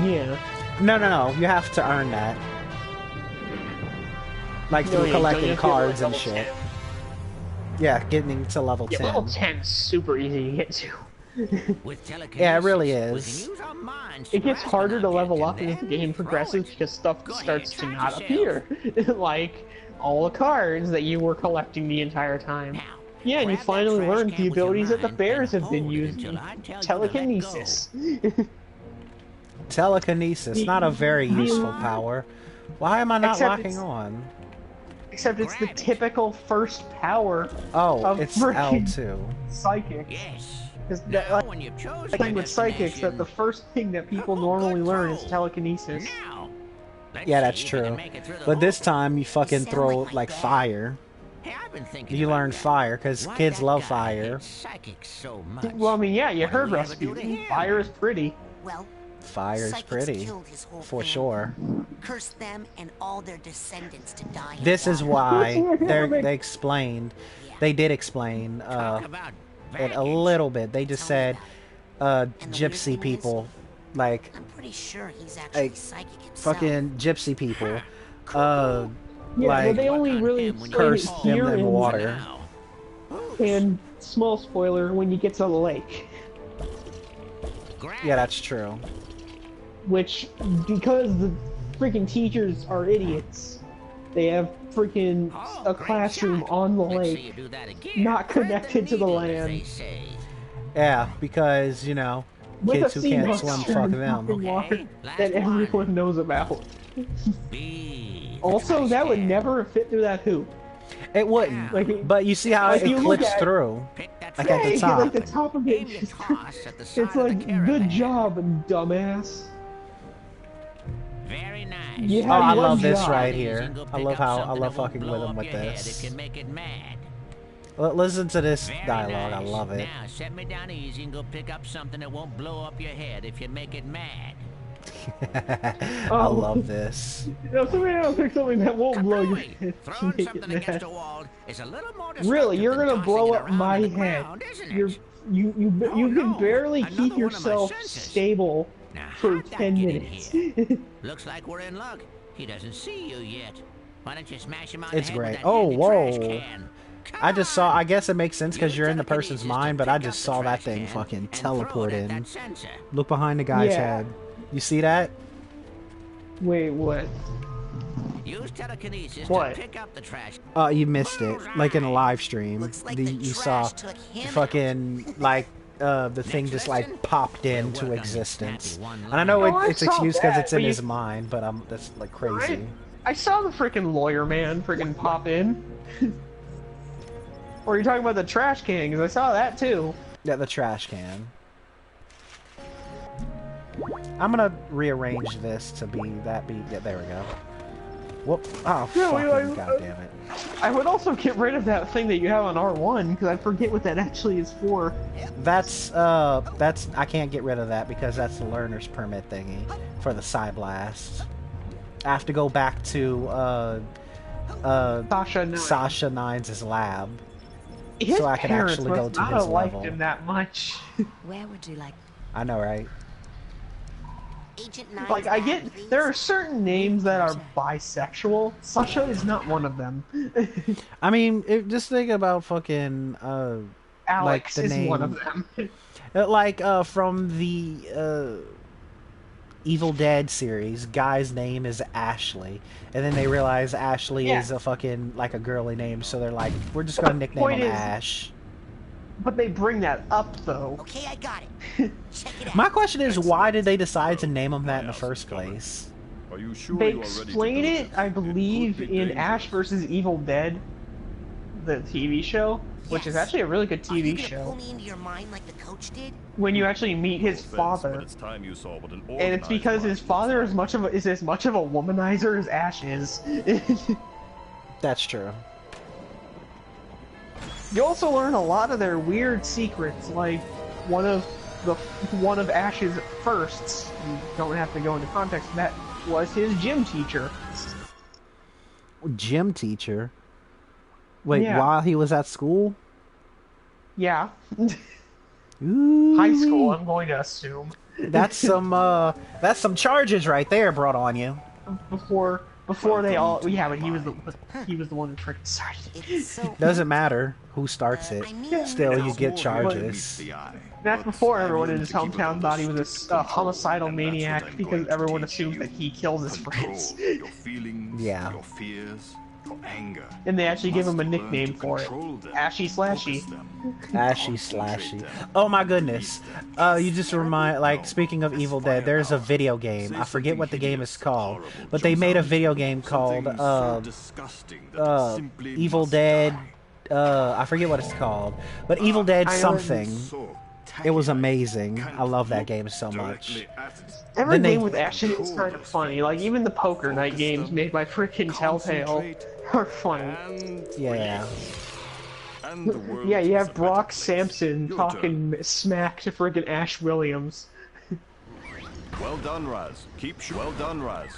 Yeah. No. You have to earn that. Like through collecting cards and shit. 10. Yeah, getting to level 10. Level 10 is super easy to get to. Yeah, it really is. It gets harder to level up as the game progresses because stuff starts to not appear. Like all the cards that you were collecting the entire time. Yeah, and you finally learned the abilities that the bears have been using. Telekinesis. Telekinesis, not a very useful power. Why am I not locking on? Except it's the typical first power. Oh, of it's L2. Psychics. Yes. Like with psychics, that the first thing that people normally learn is telekinesis. Yeah, that's true. But this time you fucking throw like fire. You learn fire because kids love fire. Well, I mean, yeah, you heard Rasputin. Fire is pretty. Well, Fire is pretty, for sure. Curse them and all their descendants to die. This is why they explained. They did explain it a little bit. They just said gypsy people, like I'm pretty sure he's actually psychic himself. fucking gypsy people, Yeah, like well, they only really curse them here in water. And small spoiler, when you get to the lake. Yeah, that's true. Which, because the freaking teachers are idiots, they have freaking a classroom on the lake, not connected to the land. Yeah, because, you know, With kids a who sea can't monster swim, in fuck them. fucking water that everyone knows about. Also, that would never fit through that hoop. It wouldn't, Like, but you see how like, it you look clips at- through, like Yeah, at the top. like the top of it. It's like, good job, dumbass. Very nice. You Oh, had I one love this job. right here. I love fucking with him with this. Listen to this dialogue. I love it. Now set me down easy and go pick up something that won't blow up your head if you make it mad. I love this. No, somebody else pick something that won't blow your head. Throwing Make something it against mad. a wall is a little more Really, destructive you're than gonna tossing blow it up around my on the head. ground, isn't You it? can barely Another keep one of my yourself senses. stable Now, for how'd that 10 get in minutes. here? Looks like we're in luck. He doesn't see you yet. Why don't you smash him on the It's head with great. that Oh, handy whoa. trash can? I just saw. I guess it makes sense because you're in the person's Telekinesis to mind, but I pick just up the saw that trash thing can fucking and throw teleport it at in. that sensor. Look behind the guy's Yeah. head. You see that? Wait, what? Use telekinesis What? to pick up the trash. You missed it. Like in a live stream, Looks like the you saw trash took him fucking like the thing just like popped into existence. And I know Oh, I it's saw excused because that, it's in but his you- mind, but that's like crazy. I saw the freaking lawyer man freaking pop in. Or are you talking about the trash can? Because I saw that too. Yeah, the trash can. I'm gonna rearrange this to be that. Yeah, there we go. Whoop! Oh, Yeah, fucking god damn it! I would also get rid of that thing that you have on R1 because I forget what that actually is for. That's I can't get rid of that because that's the learner's permit thingy for the Psyblast. I have to go back to Sasha Nines' lab. His So I can parents actually go must to not his have liked level. him that much. Where would you like? I know, right? Agent Nines Like, I get, please. there are certain names that are bisexual. Sasha is not one of them. I mean, just think about fucking Alex the is name. one of them. Like from the Evil Dead series, guy's name is Ashley, and then they realize Ashley Yeah. is a fucking like a girly name, so they're like, we're just gonna nickname point him is- Ash. But they bring that up, though. Okay, I got it. Check it out. My question is, why did they decide to name him that in the first place? Are you sure They you are ready to explain do it, this? I It believe, could be in dangerous. Ash vs. Evil Dead, the TV show, which is Yes. actually a really good Are you TV gonna show. pull me into your mind like the coach did? When you actually meet his No offense, father, but it's time you saw what an and it's organized because his mind father looks is as much of a womanizer as Ash is. That's true. You also learn a lot of their weird secrets, like one of Ash's firsts. You don't have to go into context of that. Was his gym teacher. Gym teacher? Wait, Yeah. while he was at school? Yeah, Ooh. high school. I'm going to assume. That's some charges right there brought on you. Before they all, yeah, but he was the one who freaking started it. It's so. Doesn't matter who starts it. I mean- Still, you It's get more charges. than meets the eye, That's but before I've everyone in learned his to keep it hometown under thought he was a strict control, homicidal and that's what maniac I'm because going to everyone teach assumed you. that he kills his Control friends. your feelings, Yeah. your fears, your anger. And they actually give him a Must learn nickname to for it. control them, Ashy Slashy. focus them, Ashy concentrate slashy. them, Oh my goodness. release them. You just remind, like, No, speaking of this Evil Dead, there's a firepower. video game. Say I forget something what the game is hideous and called, horrible but they jumps made a out. video game called, Something so disgusting that it simply Evil must Dead, die. I forget what it's called, but Evil Dead I know something. So It was tacky, amazing. can't I love that look game so much. directly at it. Every Then they- game with Ashy is kind of funny. Like even the poker night games made by freaking Telltale Concentrate are funny. and Yeah. and the world Yeah, you is have a Brock better place. Sampson Your talking smack to freaking Ash Williams. turn. Well done, Raz. Well done, Raz.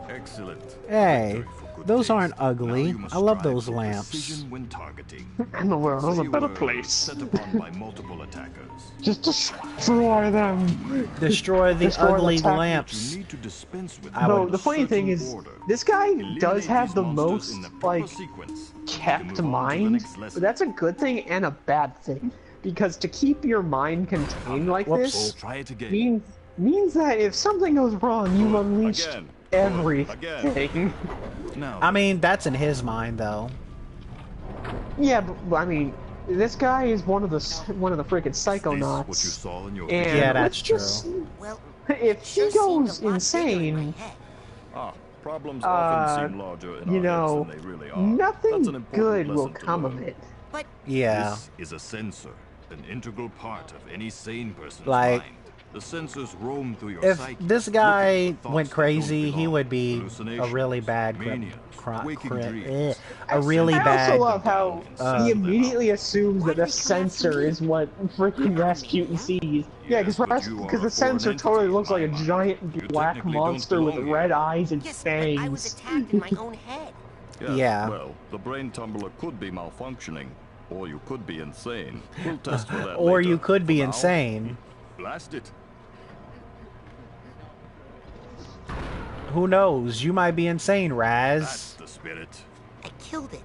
Excellent. Hey, Victory for good those taste. aren't Now ugly. you must I love strive those for lamps. precision when targeting. And the world is Say a you better were place. Set upon by multiple attackers. Just destroy them. Destroy the Destroy the ugly tap- lamps. You need to dispense with I No, would- the funny thing certain is, order. this guy Eliminate does have these the monsters most, in the proper like, sequence. You kept can move on to the mind. next lesson. But that's a good thing and a bad thing. Because to keep your mind contained like Whoops. this Try it again. means that if something goes wrong, you've unleashed Again. everything. Now, I mean, that's in his mind, though. Yeah, but I mean, this guy is one of the freaking is this what you Psychonauts. saw in your And vision? Yeah, that's let's just- Well, if he sure seemed goes a lot bigger in my insane, head. Problems often seem larger in you our know, heads than they really are. nothing That's an important good will lesson to come learn. of it. But Yeah. This is a sensor, an integral part of any sane person's Like, mind. The sensors roam through your If psyche, this guy looking for thoughts went that crazy, don't he belong. would be a Hallucinations, really bad mania, waking dreams. a really I bad. also love how he immediately assumes that the sensor is what freaking Rasputin sees. Yeah, Yes, but you are because a the sensor foreign totally entity looks in like a my mind. giant You black technically don't monster with belong here. red eyes and yes, but I was fangs. attacked in my own head. Yes, Yeah. Well, the brain tumbler could be malfunctioning, or you could be insane. We'll test for that Or later. you could be For now, insane. Blast it. Who knows? You might be insane, That's Raz. the spirit. I killed it.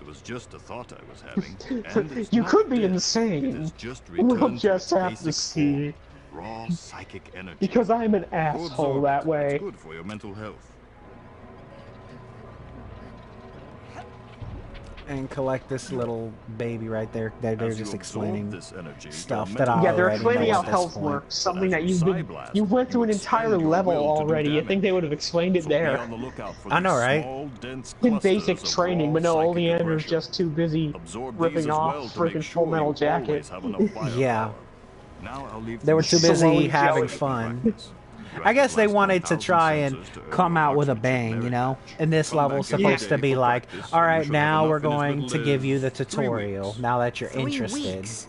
It was just a thought I was having. And it's You not could be dead. It insane. has just We'll returned to just its have to basic see. form, raw psychic energy. Because I'm an Go asshole absorb that it. way. It's good for your mental health. And collect this little baby right there. They're As just you explaining absorb this energy, stuff your that I mental Yeah, they're already explaining know how at this health point. works, something But that as you've you Psyblast, you went through an you entire expend your level will to do already. I think damage. they would have explained it So be there. on the lookout for I know, these right? small, dense In clusters basic of training, raw but no, psychic Oleander's aggression. just too busy Absorb these ripping as off well to freaking make Full sure Metal you Jacket. always have enough firepower. Yeah. Now I'll leave They were this too busy Slowly having jelly. fun. I guess they wanted to try and come out with a bang, you know? And this level's supposed to be like, alright, now we're going to give you the tutorial, now that you're 3 interested. weeks.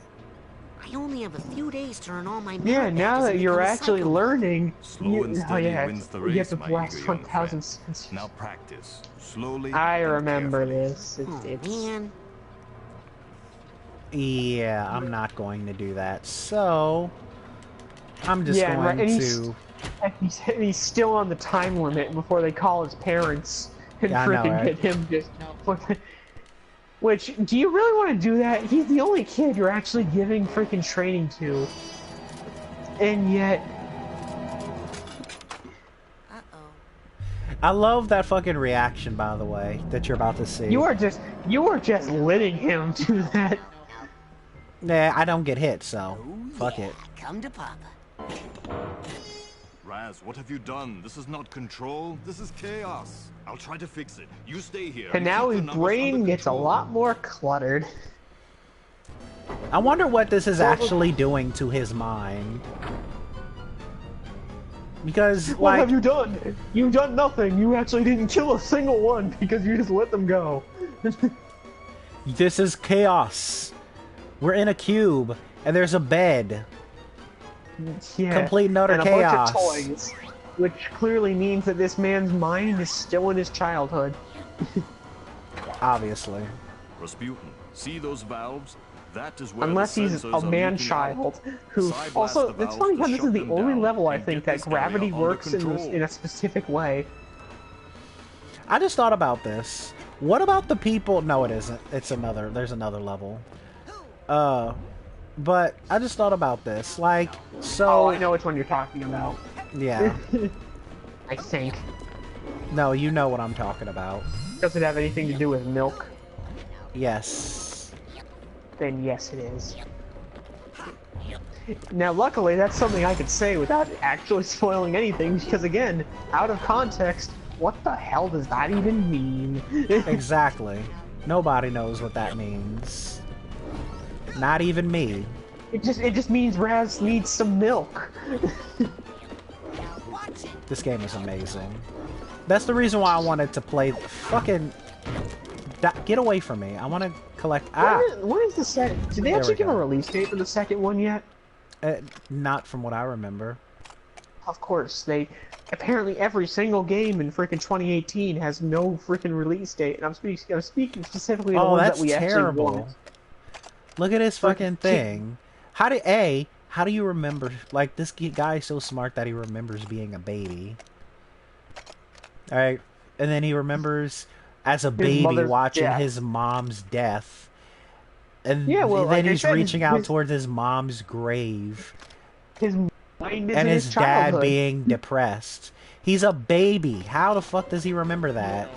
I only have a few days to earn all my Yeah, merit now badges that and you're become a actually psycho. learning, Slow and steady yeah, wins the you have race, to my blast eager young 1,000 friend. senses. Now practice. Slowly I and remember carefully. this. Oh, It's man. Yeah, I'm not going to do that. So, I'm just Yeah, right, going and he's- to... and he's still on the time limit before they call his parents and Yeah, I know, freaking right? get him just. Which, do you really want to do that? He's the only kid you're actually giving freaking training to. And yet, Uh-oh. I love that fucking reaction, by the way, that you're about to see. you are just letting him do that. Nah, I don't get hit, so... Fuck Yeah, it. Come to Papa. Raz, what have you done? This is not control. This is chaos. I'll try to fix it. You stay here. And now keep his the numbers brain under gets a control. lot more cluttered. I wonder what this is actually doing to his mind. Because, What like, have you done? You've done nothing. You actually didn't kill a single one because you just let them go. this is chaos. We're in a cube, and there's a bed. Yeah. Complete and utter and a chaos. bunch of toys, which clearly means that this man's mind is still in his childhood. Obviously. Rasputin, see those valves? That is where Unless the he's sensors a are man-child who Psyblast also, the it's valves funny to how this shut is the them only down level I and think get that this area gravity under works control. in a specific way. I just thought about this. What about the people? No, it isn't. It's another. There's another level. But I just thought about this. Like, so. Oh, I know which one you're talking about. Yeah. I think. No, you know what I'm talking about. Does it have anything to do with milk? Yes. Then yes, it is. Now, luckily, that's something I could say without actually spoiling anything, because again, out of context, what the hell does that even mean? Exactly. Nobody knows what that means. Not even me. It just means Raz needs some milk. This game is amazing. That's the reason why I wanted to play. Fucking. Get away from me. I want to collect. When is the second? Did they There actually we give a go. release date for the second one yet? Not from what I remember. Of course, they. Apparently, every single game in freaking 2018 has no freaking release date, and I'm speaking specifically of the Oh, ones that's that we actually terrible. want. Look at this fucking thing. How do you remember? Like, this guy is so smart that he remembers being a baby. Alright? And then he remembers as a baby mother's watching death. his mom's death. And Yeah, well, then like I he's said, reaching out his- towards his mom's grave. His mind is And in his his dad childhood. being depressed. He's a baby. How the fuck does he remember that?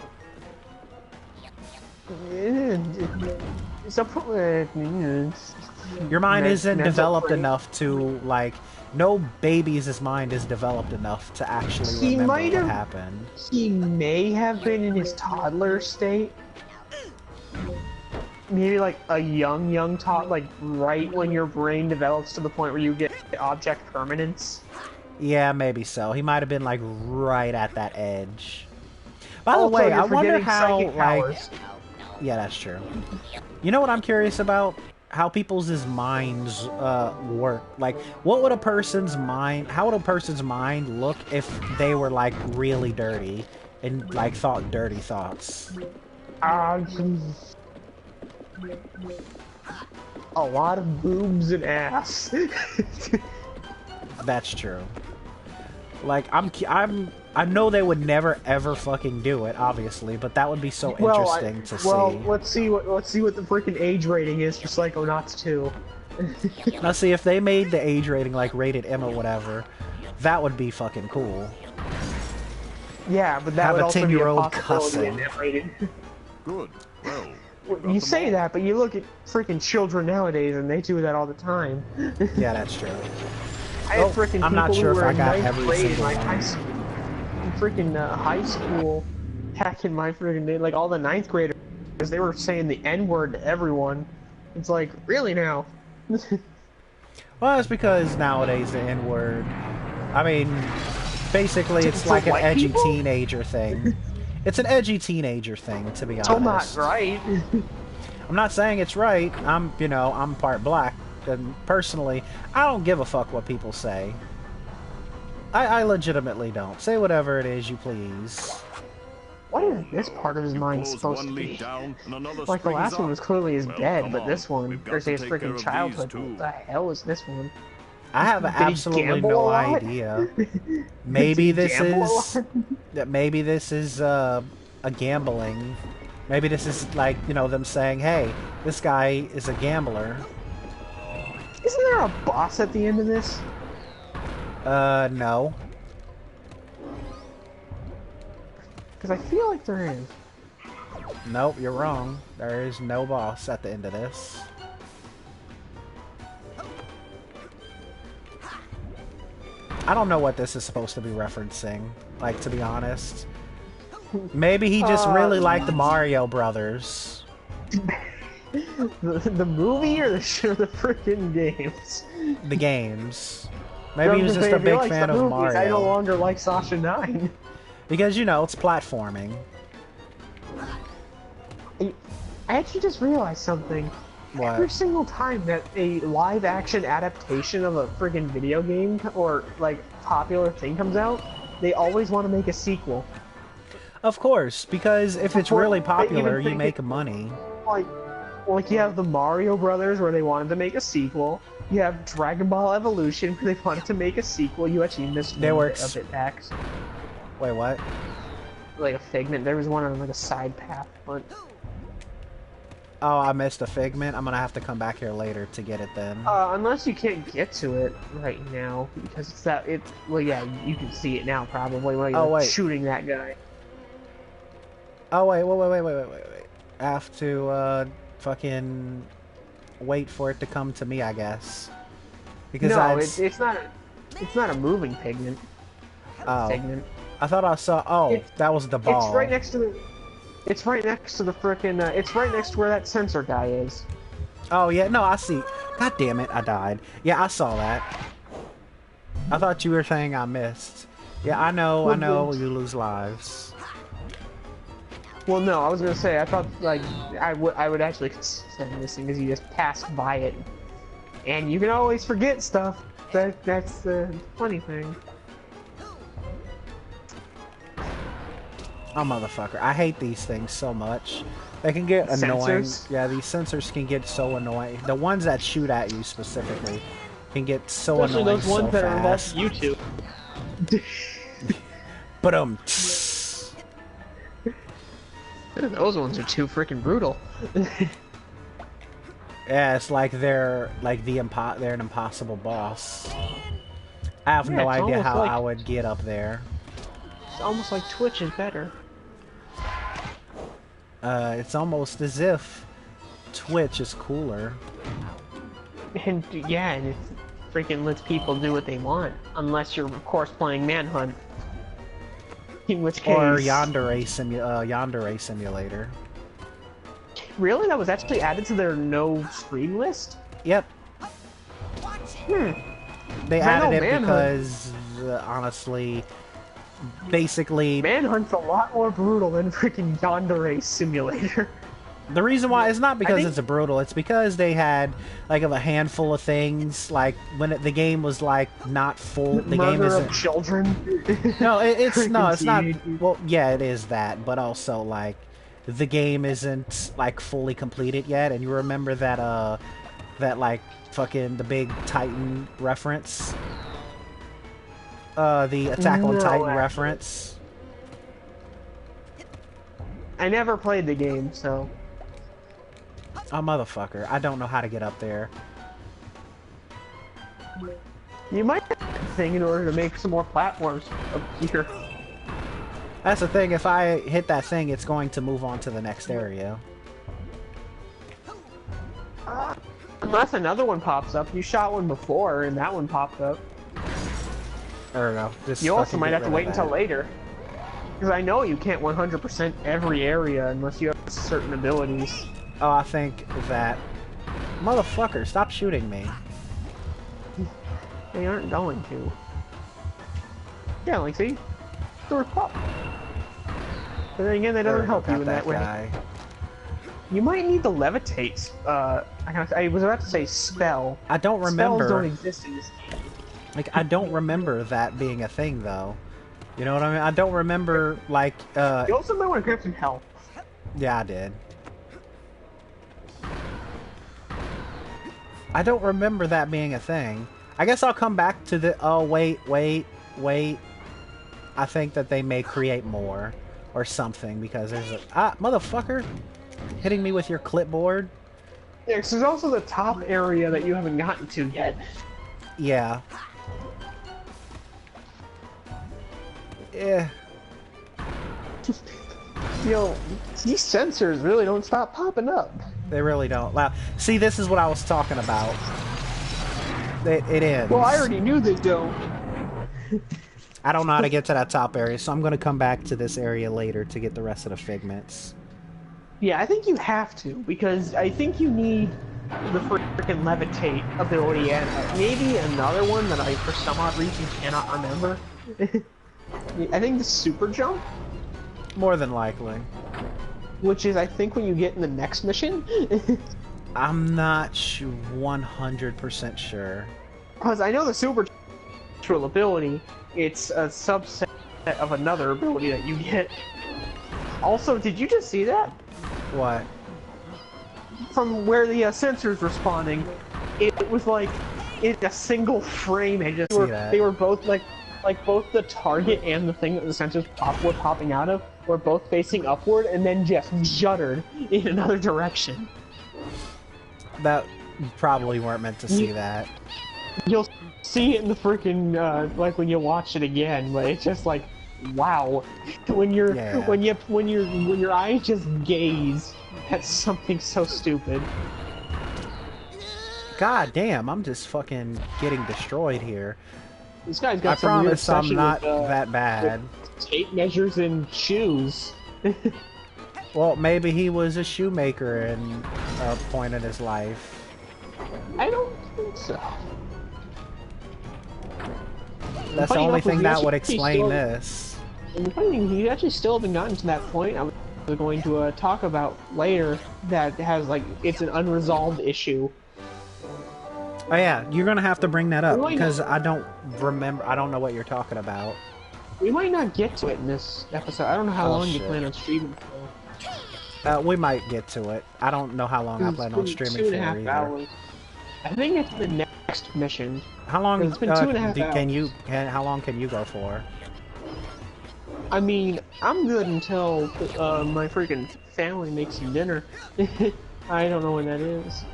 Your mind isn't mental developed frame. enough to, like, no baby's mind is developed enough to actually He remember might what have- happened. He may have been in his toddler state. Maybe like a young toddler, like right when your brain develops to the point where you get object permanence. Yeah, maybe so. He might have been, like, right at that edge. By the Also, way, you're I wonder forgetting how, psychic like... powers. Yeah, that's true. You know what I'm curious about? How people's minds work. Like, what would a person's mind... How would a person's mind look if they were, like, really dirty and, like, thought dirty thoughts? A lot of boobs and ass. That's true. Like, I know they would never ever fucking do it, obviously, but that would be so interesting to see. Well, let's see what the freaking age rating is for Psychonauts 2. Now, see, if they made the age rating like rated M or whatever, that would be fucking cool. Yeah, but that Have would a also be a 10-year-old possibility in cussing. that rating. Good. Well, You say that, but you look at freaking children nowadays, and they do that all the time. Yeah, that's true. I had Oh, freaking I'm not people sure who if were I in got ninth every grade in single my one. high school. In freaking high school, back in my freaking day, like all the ninth graders, they were saying the N-word to everyone. It's like, really now? Well, it's because nowadays the N-word... I mean, basically it's For like an white edgy people? teenager thing. It's an edgy teenager thing, to be honest. Still not right. I'm not saying it's right. I'm part black. And personally, I don't give a fuck what people say. I legitimately don't. Say whatever it is you please. What is this part of his mind close supposed one to lead be? down and another Like the springs last one up. was clearly his Well, dead, come but on. this one, We've got there's to his take care freaking of these, childhood. too. What the hell is this one? I have he absolutely gamble no a lot? idea. Maybe Did he this gamble a is lot? maybe this is a gambling. Maybe this is like, them saying, "Hey, this guy is a gambler." Isn't there a boss at the end of this? No. Because I feel like there is. Nope, you're wrong. There is no boss at the end of this. I don't know what this is supposed to be referencing, like, to be honest. Maybe he just really liked the Mario Brothers. The movie or the freaking games? The games. Maybe he was just a big fan of Mario. I no longer like Sasha 9. Because, you know, it's platforming. I actually just realized something. What? Every single time that a live-action adaptation of a friggin' video game or, like, popular thing comes out, they always want to make a sequel. Of course, because if it's really popular, you make money. Like you have the Mario Brothers where they wanted to make a sequel. You have Dragon Ball Evolution where they wanted to make a sequel. You actually missed one a bit back. Wait, what? Like a Figment. There was one on like a side path. But... Oh, I missed a Figment. I'm gonna have to come back here later to get it then. Unless you can't get to it right now because it's that well, yeah, you can see it now probably when you're shooting that guy. Oh wait. I have to fucking wait for it to come to me, I guess. Because no, it's not a moving pigment. Oh, Figment. I thought I saw. Oh, that was the ball. It's right next to the. It's right next to the frickin'. It's right next to where that sensor guy is. Oh yeah, no, I see. God damn it, I died. Yeah, I saw that. I thought you were saying I missed. Yeah, I know. You lose lives. Well, no, I was gonna say I thought like I would actually consider missing because you just passed by it, and you can always forget stuff. That's the funny thing. Oh, motherfucker. I hate these things so much. They can get annoying. Sensors? Yeah, these sensors can get so annoying. The ones that shoot at you specifically can get so Especially annoying those ones so that fast. are involved YouTube. Those ones are too freaking brutal. Yeah, it's like they're an impossible boss. I have no idea how I would get up there. It's almost like Twitch is better. It's almost as if Twitch is cooler. And yeah, and it freaking lets people do what they want, unless you're of course playing Manhunt. In which case, or Yandere Simulator. Really, that was actually added to their no stream list? Yep. They added it because honestly, basically, Manhunt's a lot more brutal than freaking Yandere Simulator. The reason why it's not because it's brutal, it's because they had like a handful of things. Like when the game was like not full, the game isn't. Of children. No, it's not. Well, yeah, it is that, but also like the game isn't like fully completed yet. And you remember that that like fucking the big Titan reference, the Attack on Titan reference. I never played the game, so. Oh, motherfucker. I don't know how to get up there. You might have a thing in order to make some more platforms up here. That's the thing. If I hit that thing, it's going to move on to the next area. Unless another one pops up. You shot one before, and that one popped up. Or no. You also might have to wait until later. Because I know you can't 100% every area unless you have certain abilities. Oh, I think that... Motherfucker, stop shooting me. They aren't going to. Yeah, like, see? Door pop. But then again, that doesn't help you in that way. You might need to levitate. I was about to say spell. I don't remember. Spells don't exist in this game. Like, I don't remember that being a thing, though. You know what I mean? I don't remember, like, You also might want to grab some health. Yeah, I did. I don't remember that being a thing. I guess I'll come back to the... Oh, wait. I think that they may create more. Or something, because there's a... Ah, motherfucker! Hitting me with your clipboard. Yeah, because there's also the top area that you haven't gotten to yet. Yeah. Yeah. Yo, these sensors really don't stop popping up. They really don't. Wow. See, this is what I was talking about. It ends. Well, I already knew they don't. I don't know how to get to that top area, so I'm gonna come back to this area later to get the rest of the figments. Yeah, I think you have to, because I think you need the freaking levitate ability and maybe another one that I, for some odd reason, cannot remember. I think the super jump? More than likely. Which is, I think, when you get in the next mission. I'm not 100% sure. Because I know the supernatural ability, it's a subset of another ability that you get. Also, did you just see that? What? From where the sensor's responding, it was like in a single frame. And just they were both like both the target and the thing that the sensors were popping out of were both facing upward, and then just juddered in another direction. That you probably weren't meant to see that. You'll see it in the freaking like when you watch it again, but it's just like, wow. When your eyes just gaze at something so stupid. God damn, I'm just fucking getting destroyed here. This guy's got I some weird promise I'm not with, that bad. Tape measures and shoes. Well, maybe he was a shoemaker in a point in his life. I don't think so. That's the only thing that would explain this. And the funny thing is, you actually still haven't gotten to that point I was going to talk about later that has, like, it's an unresolved issue. Oh yeah, you're gonna have to bring that up, because I don't remember, I don't know what you're talking about. We might not get to it in this episode. I don't know how long you plan on streaming for. We might get to it. I don't know how long I plan on streaming for 2.5 hours. I think it's the next mission. How long? It's been 2.5 hours. How long can you go for? I mean, I'm good until my freaking family makes some dinner. I don't know when that is.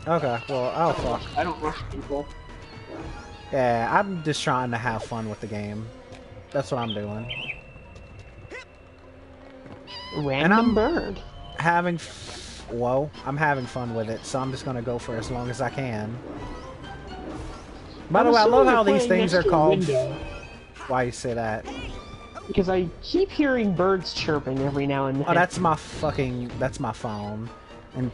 Okay, well, oh fuck. I don't rush people. Yeah, I'm just trying to have fun with the game. That's what I'm doing. Random bird. I'm having fun with it, so I'm just gonna go for as long as I can. By the way, I love how these things are called. Why you say that? Because I keep hearing birds chirping every now and then. Oh, that's my phone. And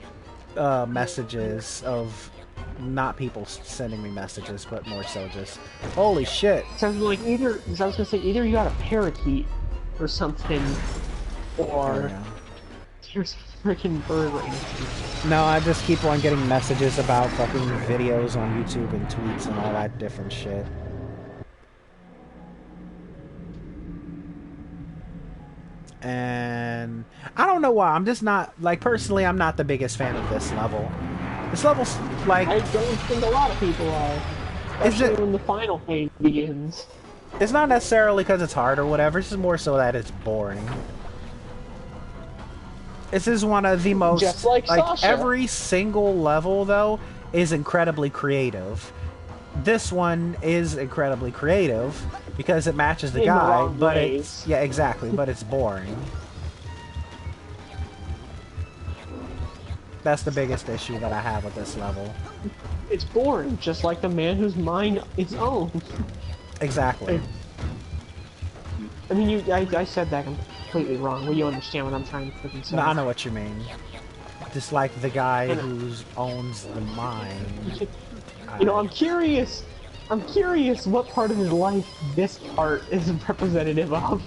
messages of not people sending me messages, but more so just holy shit. Sounds like either I was gonna say either you got a parakeet or something, or there's a freaking bird right next to you. No, I just keep on getting messages about fucking videos on YouTube and tweets and all that different shit. And I don't know why. I'm just not, like, personally, I'm not the biggest fan of this level. This level's like, I don't think a lot of people are. Especially when the final phase begins. It's not necessarily because it's hard or whatever. It's just more so that it's boring. This is one of the most, just like Sasha. Every single level though is incredibly creative. This one is incredibly creative because it matches the guy, but it's exactly, but it's boring. That's the biggest issue that I have with this level. It's boring, just like the man whose mind is owned. Exactly. I mean, I said that completely wrong. Well, you understand what I'm trying to freaking say. No, I know what you mean. Just like the guy who owns the mind. You know, I'm curious what part of his life this part is representative of.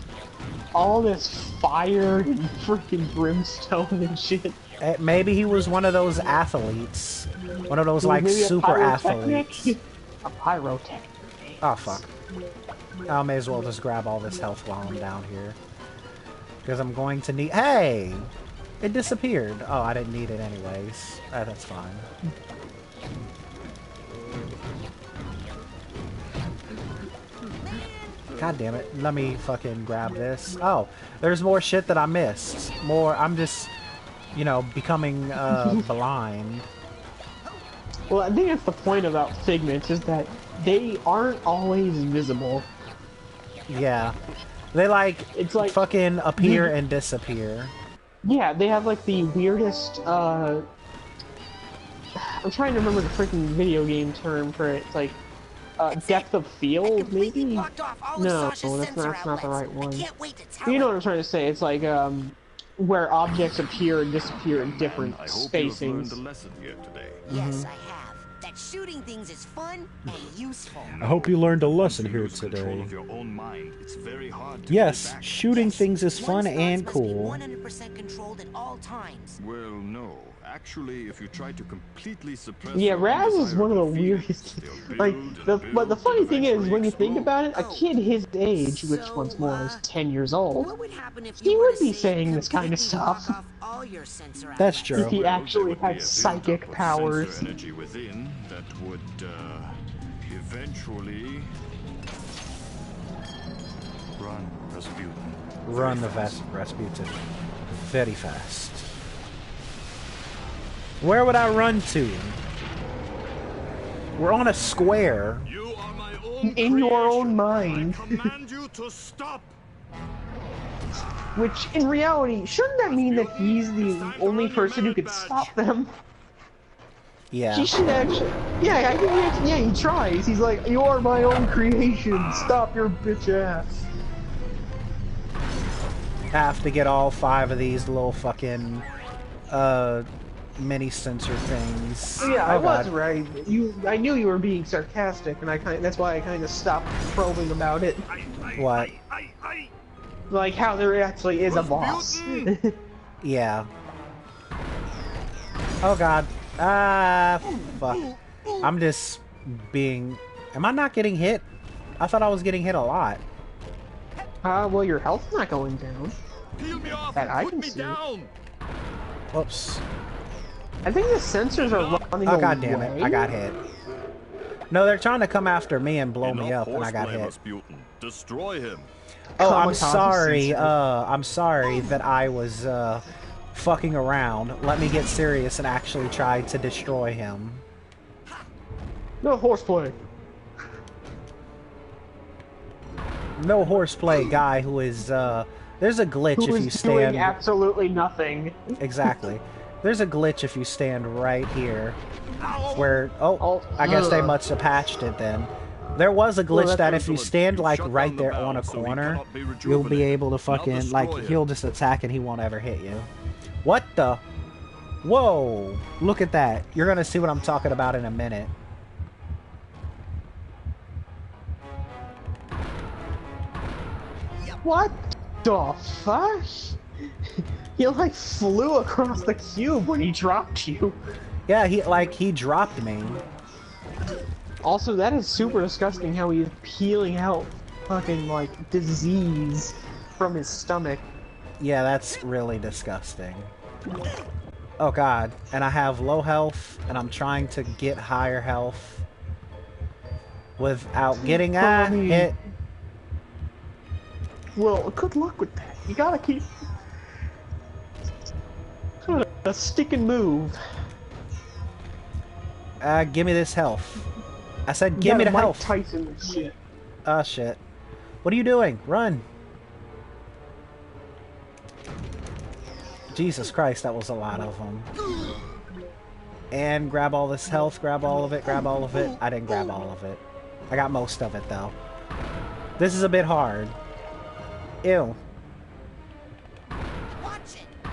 All this fire and freaking brimstone and shit. Maybe he was one of those athletes. One of those, like, super athletes. A pyrotechnic. Oh, fuck. I may as well just grab all this health while I'm down here. Because I'm going to need... Hey! It disappeared. Oh, I didn't need it anyways. That's fine. God damn it. Let me fucking grab this. Oh, there's more shit that I missed. I'm just, you know, becoming blind. Well, I think that's the point about figments, is that they aren't always visible. Yeah. They, it's like fucking appear and disappear. Yeah, they have, like, the weirdest, I'm trying to remember the freaking video game term for it. It's like, depth of field, maybe? blocked off all of No, Sasha's that's sensor not the outlets. right one. I can't wait to tell You know her. what I'm trying to say? It's like, where objects appear and disappear in different I hope you have learned spacings. a lesson here today. Yes, I have. That shooting things is fun and useful. I hope you learned a lesson To here lose control today. of your own mind, it's very hard to Yes, get back. shooting things is fun One's thoughts and must be cool. 100% controlled at all times. Well, no. Actually, if you try to completely suppress Yeah, your Raz is one of the undesirable weirdest. feelings, they'll Like, build but the and funny thing is, eventually when you think explode. about it, a kid his age, which So, once more is 10 years old, What would happen if he you were would to be say saying this kind of completely block stuff. off all your sensor That's outlets? true. if he Well, actually there would be had a psychic buildup of powers. sensor energy within that would eventually run Rasputin. Run the Rasputin very fast. Where would I run to? We're on a square. You are my own In your own creation. mind. I command you to stop. Which, in reality, shouldn't that mean that he's the only person who could stop them? Yeah. He should actually. Yeah, I think he actually, yeah, he tries. He's like, "You are my own creation. Stop your bitch ass." Have to get all 5 of these little fucking mini sensor things. Yeah, I Oh, was God. right. I knew you were being sarcastic, and that's why I kind of stopped probing about it. What? Like how there actually is a boss. Yeah. Oh God. Ah, fuck. I'm just being... Am I not getting hit? I thought I was getting hit a lot. Well, your health's not going down. Peel me off That and I put can me see. down. Whoops. I think the sensors are running Oh away. God damn it. I got hit. No, they're trying to come after me and blow me Enough up, and I got horseplay, hit. Rasputin. Destroy him. Oh, I'm Kamikaze sorry. sensor. I'm sorry that I was fucking around. Let me get serious and actually try to destroy him. No horseplay. No horseplay guy who is there's a glitch Who if you is doing stand absolutely nothing. exactly. There's a glitch if you stand right here where I guess they Ugh. must have patched it then. There was a glitch that's that what if you it's stand doing. like Shut right down the there on a valve so he corner, cannot be you'll be rejuvenated. able to Now fucking like destroy him. he'll just attack and he won't ever hit you. What the? Whoa! Look at that. You're gonna see what I'm talking about in a minute. What the fuck? You like flew across the cube when he dropped you. Yeah, he dropped me. Also, that is super disgusting how he's peeling out fucking like disease from his stomach. Yeah, that's really disgusting. Oh God, and I have low health, and I'm trying to get higher health without getting hit. Well, good luck with that. You gotta keep a stick and move. Give me this health. I said, You give me the gotta Mike health. Tyson this shit. Oh shit. What are you doing? Run. Jesus Christ, that was a lot of them. And grab all this health, grab all of it, grab all of it. I didn't grab all of it. I got most of it though. This is a bit hard. Ew. Watch it.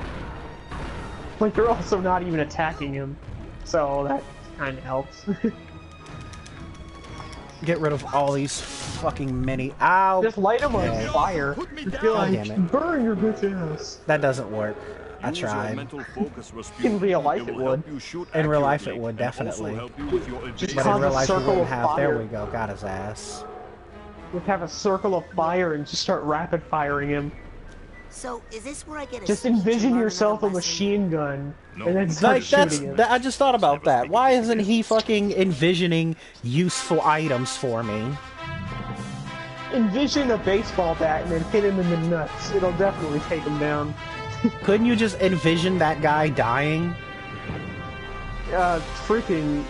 Like you're also not even attacking him, so that kind of helps. Get rid of all these fucking mini. Ow! Just light him on Okay. fire. Just be like, damn it. burn your bitch ass. That doesn't work. I Use your tried. mental focus, Rasputin. In real life, it will help would. you shoot In real life, it accurately would, and also definitely. help you with your But adjacent- in cause real a life, we circle wouldn't of have. There fire. we go. Got his ass. Just have a circle of fire and just start rapid firing him. So, is this where I get a Just speech and envision learn yourself a another lesson? machine gun, No. and then start Like that's. shooting him. I just thought about that. Why isn't he fucking envisioning useful items for me? Envision a baseball bat and then hit him in the nuts. It'll definitely take him down. Couldn't you just envision that guy dying? Freaking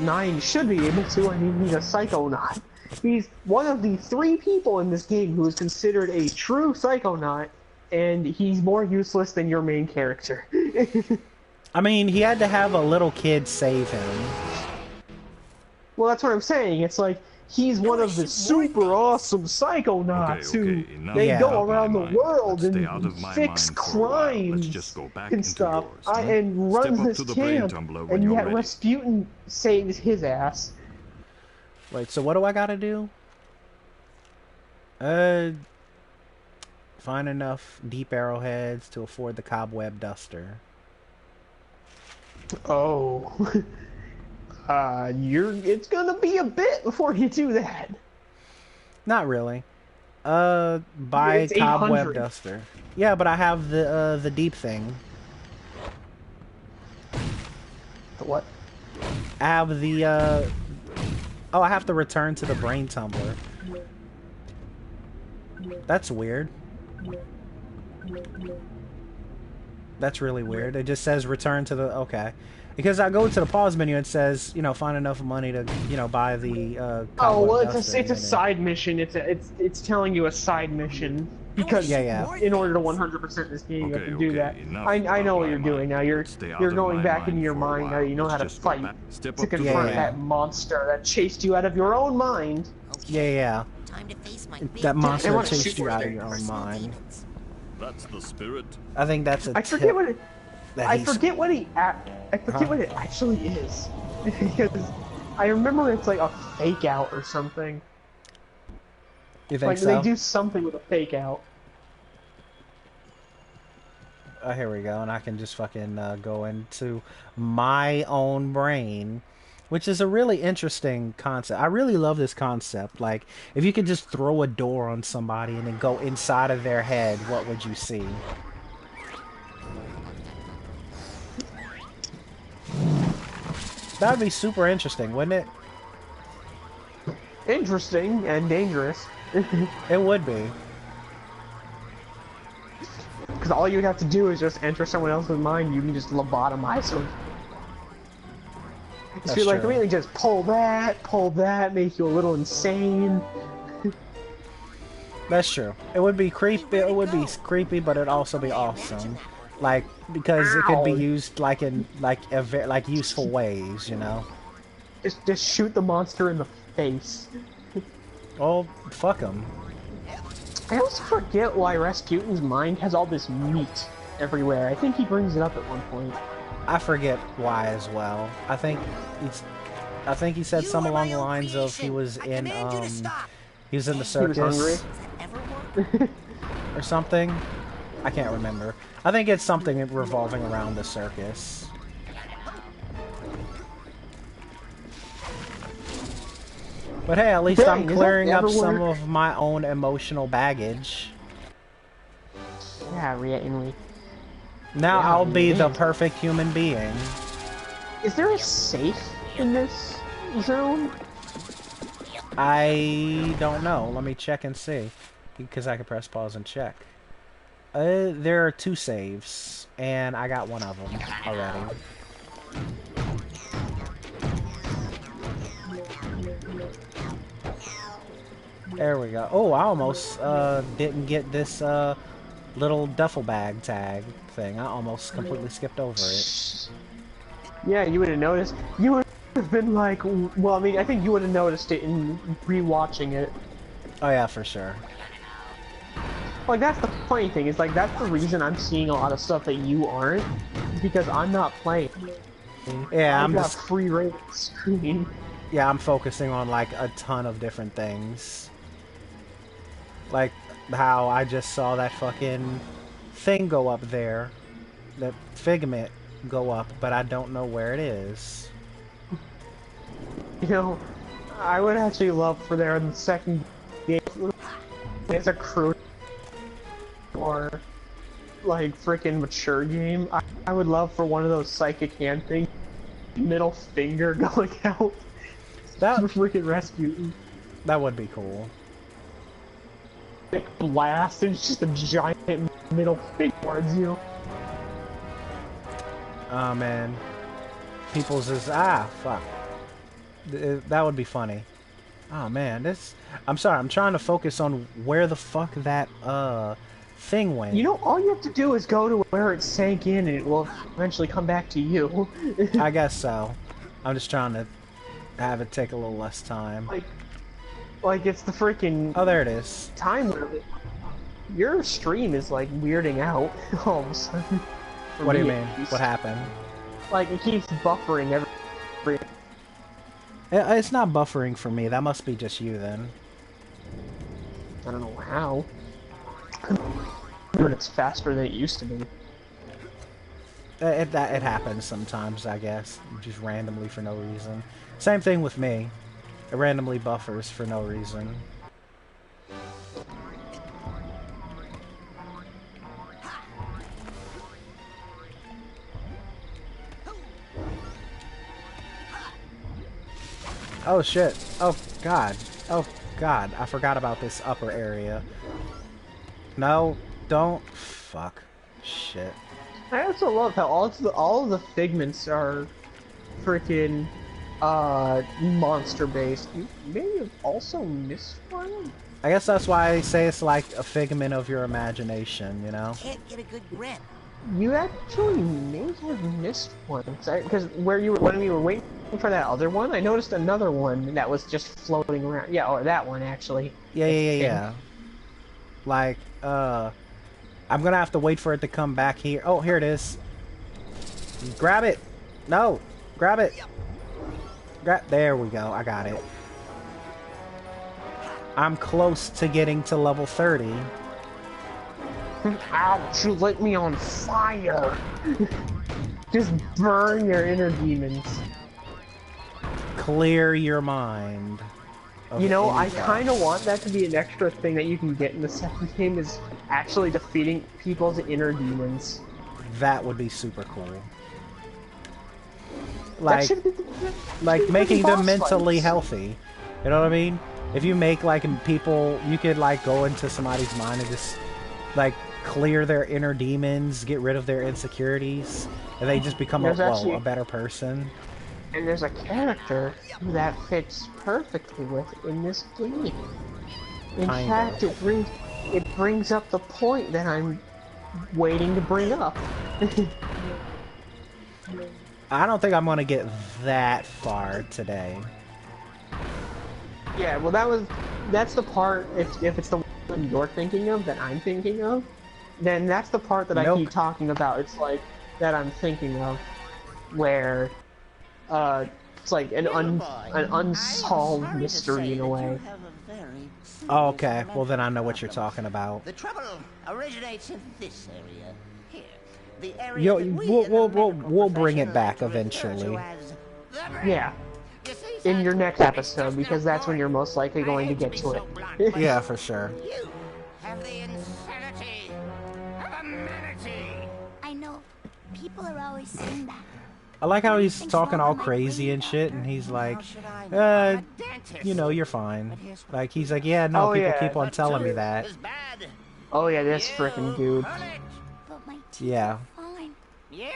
Nine should be able to. I mean, he's a psychonaut. He's one of the 3 people in this game who is considered a true psychonaut, and he's more useless than your main character. I mean, he had to have a little kid save him. Well, that's what I'm saying. It's like, he's one of the super awesome psychonauts who Now they Yeah. go around the world Let's stay and out of my fix mind for a while. Let's crimes just go back and into stuff, yours, huh? and Step runs up this to the brain camp, tumbler when and you're yet ready. Rasputin saves his ass. Wait, so what do I gotta do? Find enough deep arrowheads to afford the cobweb duster. Oh. It's gonna be a bit before you do that. Not really. Buy It's cobweb 800. duster. Yeah, but I have the deep thing. The what? I have the oh, I have to return to the brain tumbler. That's weird. That's really weird. It just says return to the... Okay. Because I go to the pause menu, it says, you know, find enough money to, you know, buy the Oh cobweb well, duster, it's a and then- side mission. It's telling you a side mission because Yeah. in order to 100% this game, you have to do that. enough I about know what my you're mind. doing now. You're Stay out you're of going my back into your for a mind now. while. You know how to Let's just go fight back. Step to up to the confront brain. that monster that chased you out of your own mind. Yeah. Time to face my big That monster wanna chased shoot you for out of their your own personal mind. demons. That's the spirit. I think that's a I tip forget what it. that I he's... forget what what it actually is because I remember it's like a fake out or something. You think Like so? they do something with a fake out. Oh, here we go, and I can just fucking go into my own brain, which is a really interesting concept. I really love this concept. Like, if you could just throw a door on somebody and then go inside of their head, what would you see? That'd be super interesting, wouldn't it? Interesting and dangerous. It would be. Because all you'd have to do is just enter someone else's mind. You can just lobotomize them. That's Just feel like true. really just pull that, make you a little insane. That's true. It would be creepy. It would be creepy, but it'd also be awesome. Like, because it could be Ow. used like in like useful ways, you know. Just shoot the monster in the face. Oh, fuck them. I also forget why Rasputin's mind has all this meat everywhere. I think he brings it up at one point. I forget why as well. I think he said You some are along my the own lines of he creation. was I in command you to stop. he was in the He was hungry. circus Does that ever work? or something. I can't remember. I think it's something revolving around the circus. But hey, at least Dang, I'm is that clearing up ever some work? of my own emotional baggage. Yeah, really. Now Yeah, I'll be the man. perfect human being. Is there a safe in this zone? I don't know. Let me check and see. Because I can press pause and check. There are 2 saves, and I got one of them already. There we go. Oh, I almost didn't get this little duffel bag tag thing. I almost completely skipped over it. Yeah, you would have noticed. You would have been like, well, I mean, I think you would have noticed it in rewatching it. Oh yeah, for sure. Like, that's the funny thing, is like, that's the reason I'm seeing a lot of stuff that you aren't, because I'm not playing. Yeah, I've I'm got just free reign of the screen. yeah, I'm focusing on like a ton of different things. Like how I just saw that fucking thing go up there, that figment go up, but I don't know where it is. You know, I would actually love for there in the second game, it's a crew or like freaking mature game. I would love for one of those psychic hand things, middle finger going out. That Freaking Rasputin. that would be cool. Big blast, and it's just a giant middle finger towards you. Oh man, people's is fuck. That would be funny. Oh man, I'm sorry. I'm trying to focus on where the fuck that thing went. You know, all you have to do is go to where it sank in, and it will eventually come back to you. I guess so. I'm just trying to have it take a little less time. Like, Like, it's the freaking Oh, there it is. time limit. Your stream is, like, weirding out all of a sudden. For What do you me, mean? at least. What happened? Like, it keeps buffering every... It's not buffering for me. That must be just you then. I don't know how. But it's faster than it used to be. It happens sometimes, I guess. Just randomly for no reason. Same thing with me. It randomly buffers for no reason. Oh shit. Oh god. Oh god. I forgot about this upper area. No, don't. Fuck. Shit. I also love how all of the figments are freaking monster based. You may have also missed one. I guess that's why I say it's like a figment of your imagination, you know? Can't get a good grip. You actually may have missed one because when we were waiting for that other one, I noticed another one that was just floating around. Yeah, or that one actually. Yeah. Like, I'm gonna have to wait for it to come back here. Oh, here it is. Grab it. No, grab it. There we go. I got it. I'm close to getting to level 30. Ouch, you lit me on fire! Just burn your inner demons. Clear your mind. You know, I kind of want that to be an extra thing that you can get in the second game, is actually defeating people's inner demons. That would be super cool. That should be Like making them boss mentally fights. healthy. You know what I mean? If you make like people, you could like go into somebody's mind and just like clear their inner demons, get rid of their insecurities, and they just become a better person. And there's a character that fits perfectly with in this game. In fact, it brings up the point that I'm waiting to bring up. I don't think I'm gonna get that far today. Yeah, well that's the part, if it's the one you're thinking of that I'm thinking of, then that's the part that I keep talking about. It's like that I'm thinking of where it's like an unsolved mystery in a way. Oh, okay, well then I know what you're talking about. The trouble originates in this area. Here. The area We'll bring it back eventually. Yeah. In your next episode, because that's when you're most likely going to get to it. Yeah, for sure. You have the insanity of a manatee. I know. People are always saying that. I like how he's talking all crazy and shit, and he's like, you know, you're fine. Like, he's like, yeah, no, people keep on telling me that. Oh yeah, this frickin' dude. But my teeth Yeah. are fine. Yep,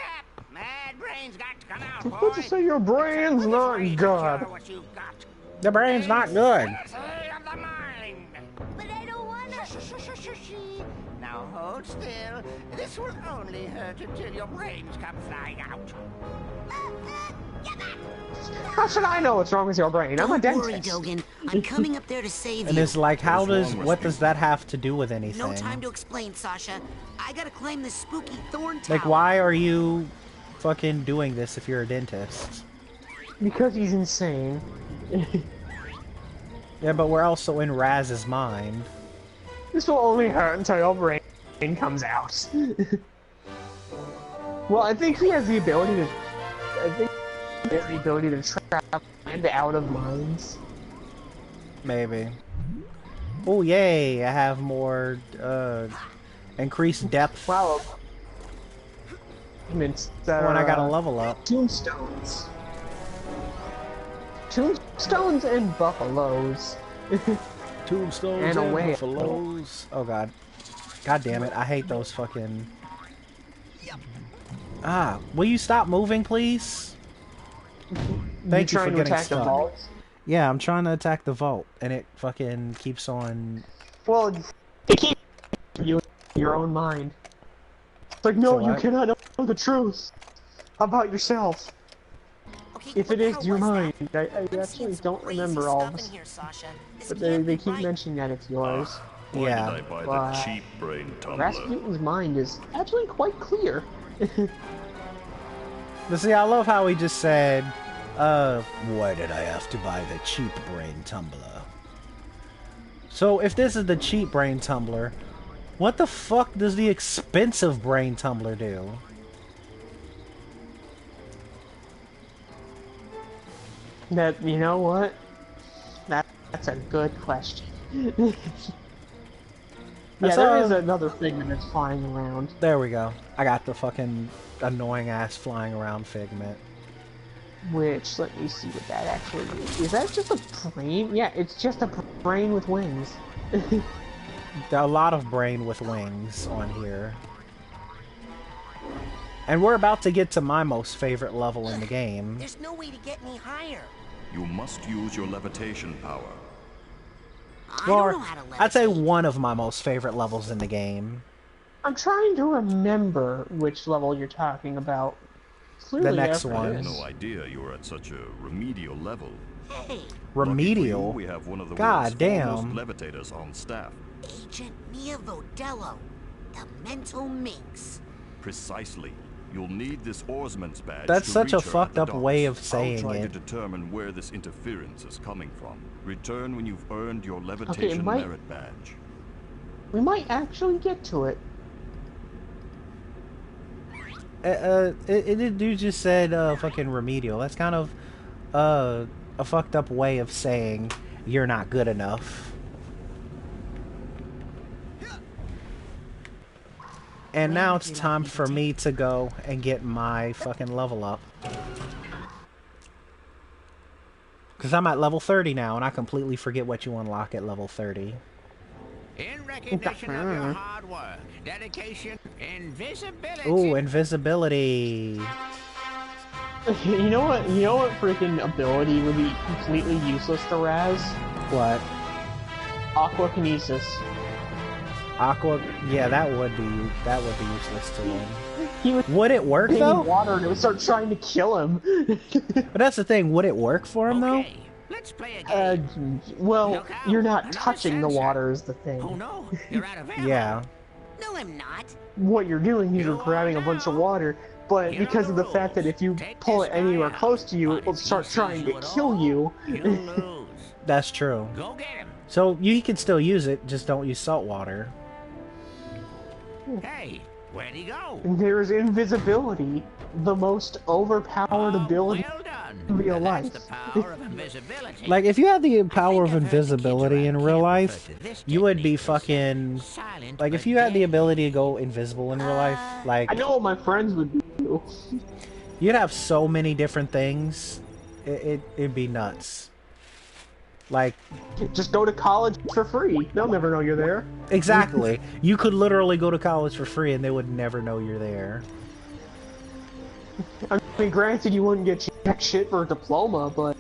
mad brain's got to come out, What'd you say your brain's not good? what you got. The brain's not good. Say of the mind. But I don't wanna. Now hold still. This will only hurt until your brains come flying out. How should I know what's wrong with your brain? I'm a Don't worry, dentist. Dogen. I'm coming up there to save And you. it's like, what does that have to do with anything? No time to explain, Sasha. I gotta climb this spooky thorn tower. Like, why are you fucking doing this if you're a dentist? Because he's insane. Yeah, but we're also in Raz's mind. This will only hurt until your brain comes out. Well, I think he has the ability to. I think he has the ability to trap and out of minds. Maybe. Oh, yay! I have more, increased depth Wow. That when are, I gotta level up. Tombstones. Tombstones and buffaloes. Tombstones And and away. buffaloes. Oh god. God damn it, I hate those fucking... Ah, will you stop moving, please? Thank you for trying to getting attack the stuck. vault? Yeah, I'm trying to attack the vault, and it fucking keeps on... Well, it keeps you in your own mind. It's like, no, So you what? cannot know the truth about yourself. Okay, If it is, do you mind? I actually don't remember all of this. here, Sasha. This But can't they be keep right. mentioning that it's yours. Why Yeah. did I buy But the cheap brain tumbler? Rasputin's mind is actually quite clear. But see, I love how he just said, why did I have to buy the cheap brain tumbler? So, if this is the cheap brain tumbler, what the fuck does the expensive brain tumbler do? That, you know what? That's a good question. Yeah, there is another figment that's flying around. There we go. I got the fucking annoying ass flying around figment. Which, let me see what that actually is. Is that just a brain? Yeah, it's just a brain with wings. There are a lot of brain with wings on here. And we're about to get to my most favorite level in the game. There's no way to get any higher. You must use your levitation power. I don't know how to I'd say levitate. one of my most favorite levels in the game. I'm trying to remember which level you're talking about. Clearly, The next after one. this. No idea you were at such a remedial level. Hey, Remedial? Lucky for you, we have one of the God world's damn. foremost levitators on staff. Agent Mia Vodello, the mental minx. Precisely. You'll need this oarsman's badge. That's to such a reach her at fucked the up docks. way of saying I'll try it. to determine where this interference is coming from. Return when you've earned your levitation might- merit badge. We might actually get to it. It dude just said fucking remedial. That's kind of a fucked up way of saying you're not good enough. And now it's time for me to go and get my fucking level up. Because I'm at level 30 now, and I completely forget what you unlock at level 30. In recognition of your hard work, dedication, invisibility. Ooh, invisibility. You know what? You know what freaking ability would be completely useless to Raz? What? Aquakinesis. Aqua? Yeah, that would be useless to him. He would Would it work be in though? water and it would start trying to kill him. But that's the thing. Would it work for him though? Okay, let's play a game. Well, Look out, you're not another touching the sensor. water is the thing. Oh no, you're out of ammo. Yeah. No, I'm not. What you're doing is you're You grabbing a are bunch of now. water, but You know because the of the fact that rules. if you Take pull this it anywhere guy out, close to you, but it will if he start sees trying to at kill all, you. You'll lose. That's true. Go get him. So you can still use it, just don't use salt water. Hey, where'd he go? There's invisibility, the most overpowered ability. Well done. in real Now, life. That's the power of invisibility. Like if you had the power of I've heard the kids invisibility in around real camp life, refer to this you would be technique as fucking silent like if but you had the deadly. ability to go invisible in real life, like I know what my friends would do. you'd have so many different things. It'd be nuts. Like Just go to college for free. They'll never know you're there. exactly, you could literally go to college for free and they would never know you're there. I mean, granted, you wouldn't get jack shit for a diploma, but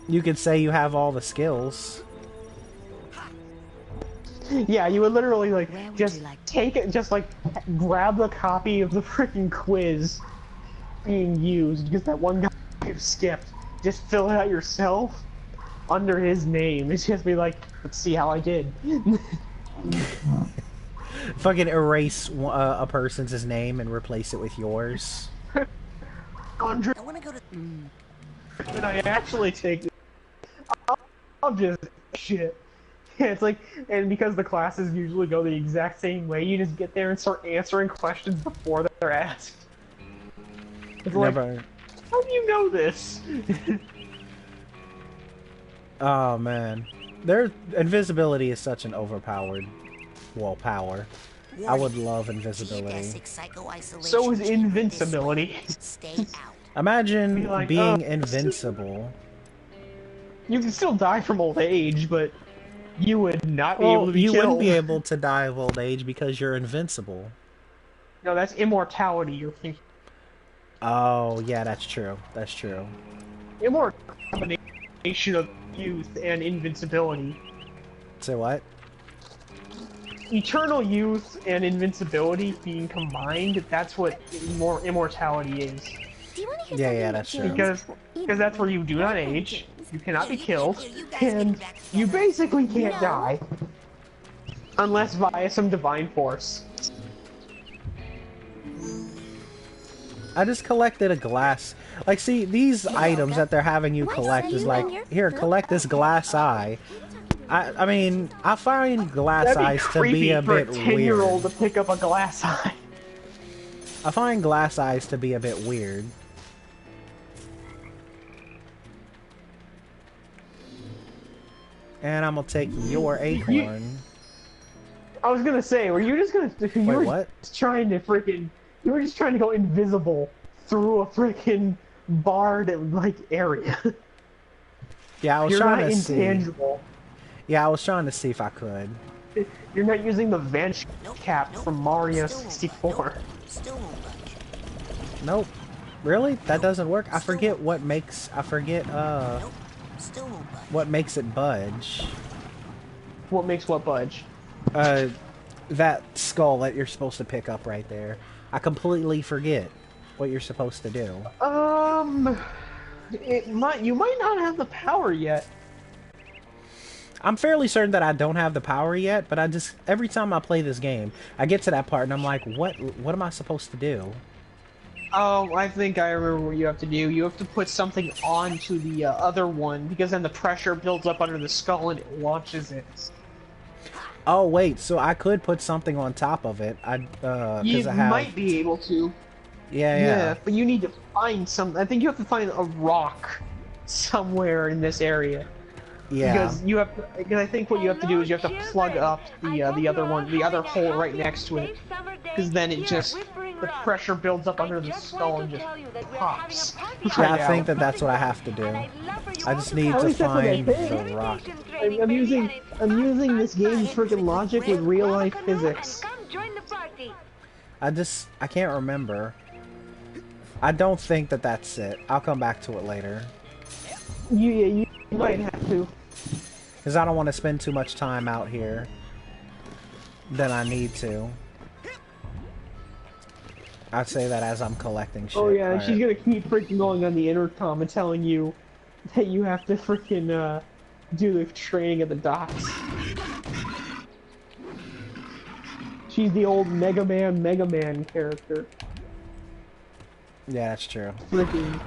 You could say you have all the skills. yeah, you would literally like Where would just you like to take it, just like grab the copy of the freaking quiz being used because that one guy you skipped. Just fill it out yourself under his name. It's just be like, let's see how I did. Fucking erase a person's name and replace it with yours. Andre, I want to go to. when I actually take it, I'll just shit. It's like, and because the classes usually go the exact same way, you just get there and start answering questions before they're asked. It's like, Never. how do you know this? Oh man, their invisibility is such an overpowered, well, power. I would love invisibility. Geodesic psycho-isolation So is chamber invincibility. this way. Stay out. Imagine Be like, being oh, invincible. You can still die from old age, but you would not be able Well, to be you killed. wouldn't be able to die of old age because you're invincible. No, that's immortality. You're thinking. Oh, yeah, that's true. That's true. Immortality combination of youth and invincibility. Say what? Eternal youth and invincibility being combined, that's what immortality is. Do you want to Here's Yeah, something yeah, that that's true. James- Because that's where you do not age, James. you cannot be Here, killed, you guys get and back you together. basically can't No. die. Unless via some divine force. I just collected a glass. Like, see, these items that they're having you collect is like, here, collect this glass eye. I mean, I find glass That'd be eyes to creepy be a for bit a 10-year-old weird. to pick up a glass eye. I find glass eyes to be a bit weird. And I'm gonna take your acorn. I was gonna say, were you just gonna? You Wait, were what? just trying to freaking. You were just trying to go invisible through a freaking barred like area. Yeah, I was You're trying not to see. intangible. Yeah, I was trying to see if I could. You're not using the vent Nope, cap nope, from Mario still won't 64. budge. Nope, still won't budge. Nope. Really? That Nope, doesn't work? I still forget won't. what makes... I forget, Nope, still won't budge. what makes it budge. What makes what budge? That skull that you're supposed to pick up right there. I completely forget what you're supposed to do. You might not have the power yet. I'm fairly certain that I don't have the power yet, but I just... Every time I play this game, I get to that part and I'm like, what am I supposed to do? Oh, I think I remember what you have to do. You have to put something onto the other one, because then the pressure builds up under the skull and it launches it. Oh, wait, so I could put something on top of it. Because You I have... might be able to. Yeah. But you need to find some. I think you have to find a rock somewhere in this area. Yeah. Because you have. Because I think what you have to do is you have to plug up the other one, the other hole right next to it. Because then it just the pressure builds up under the skull and just pops. Yeah, I think that's what I have to do. I just need At to least that's what I find think. the rock. I'm using this game's freaking logic with real life physics. I can't remember. I don't think that's it. I'll come back to it later. You might have to. Because I don't want to spend too much time out here than I need to. I'd say that as I'm collecting shit. Oh yeah, and Alright. she's gonna keep freaking going on the intercom and telling you that you have to freaking do the training at the docks. She's the old Mega Man character. Yeah, that's true. Freaking.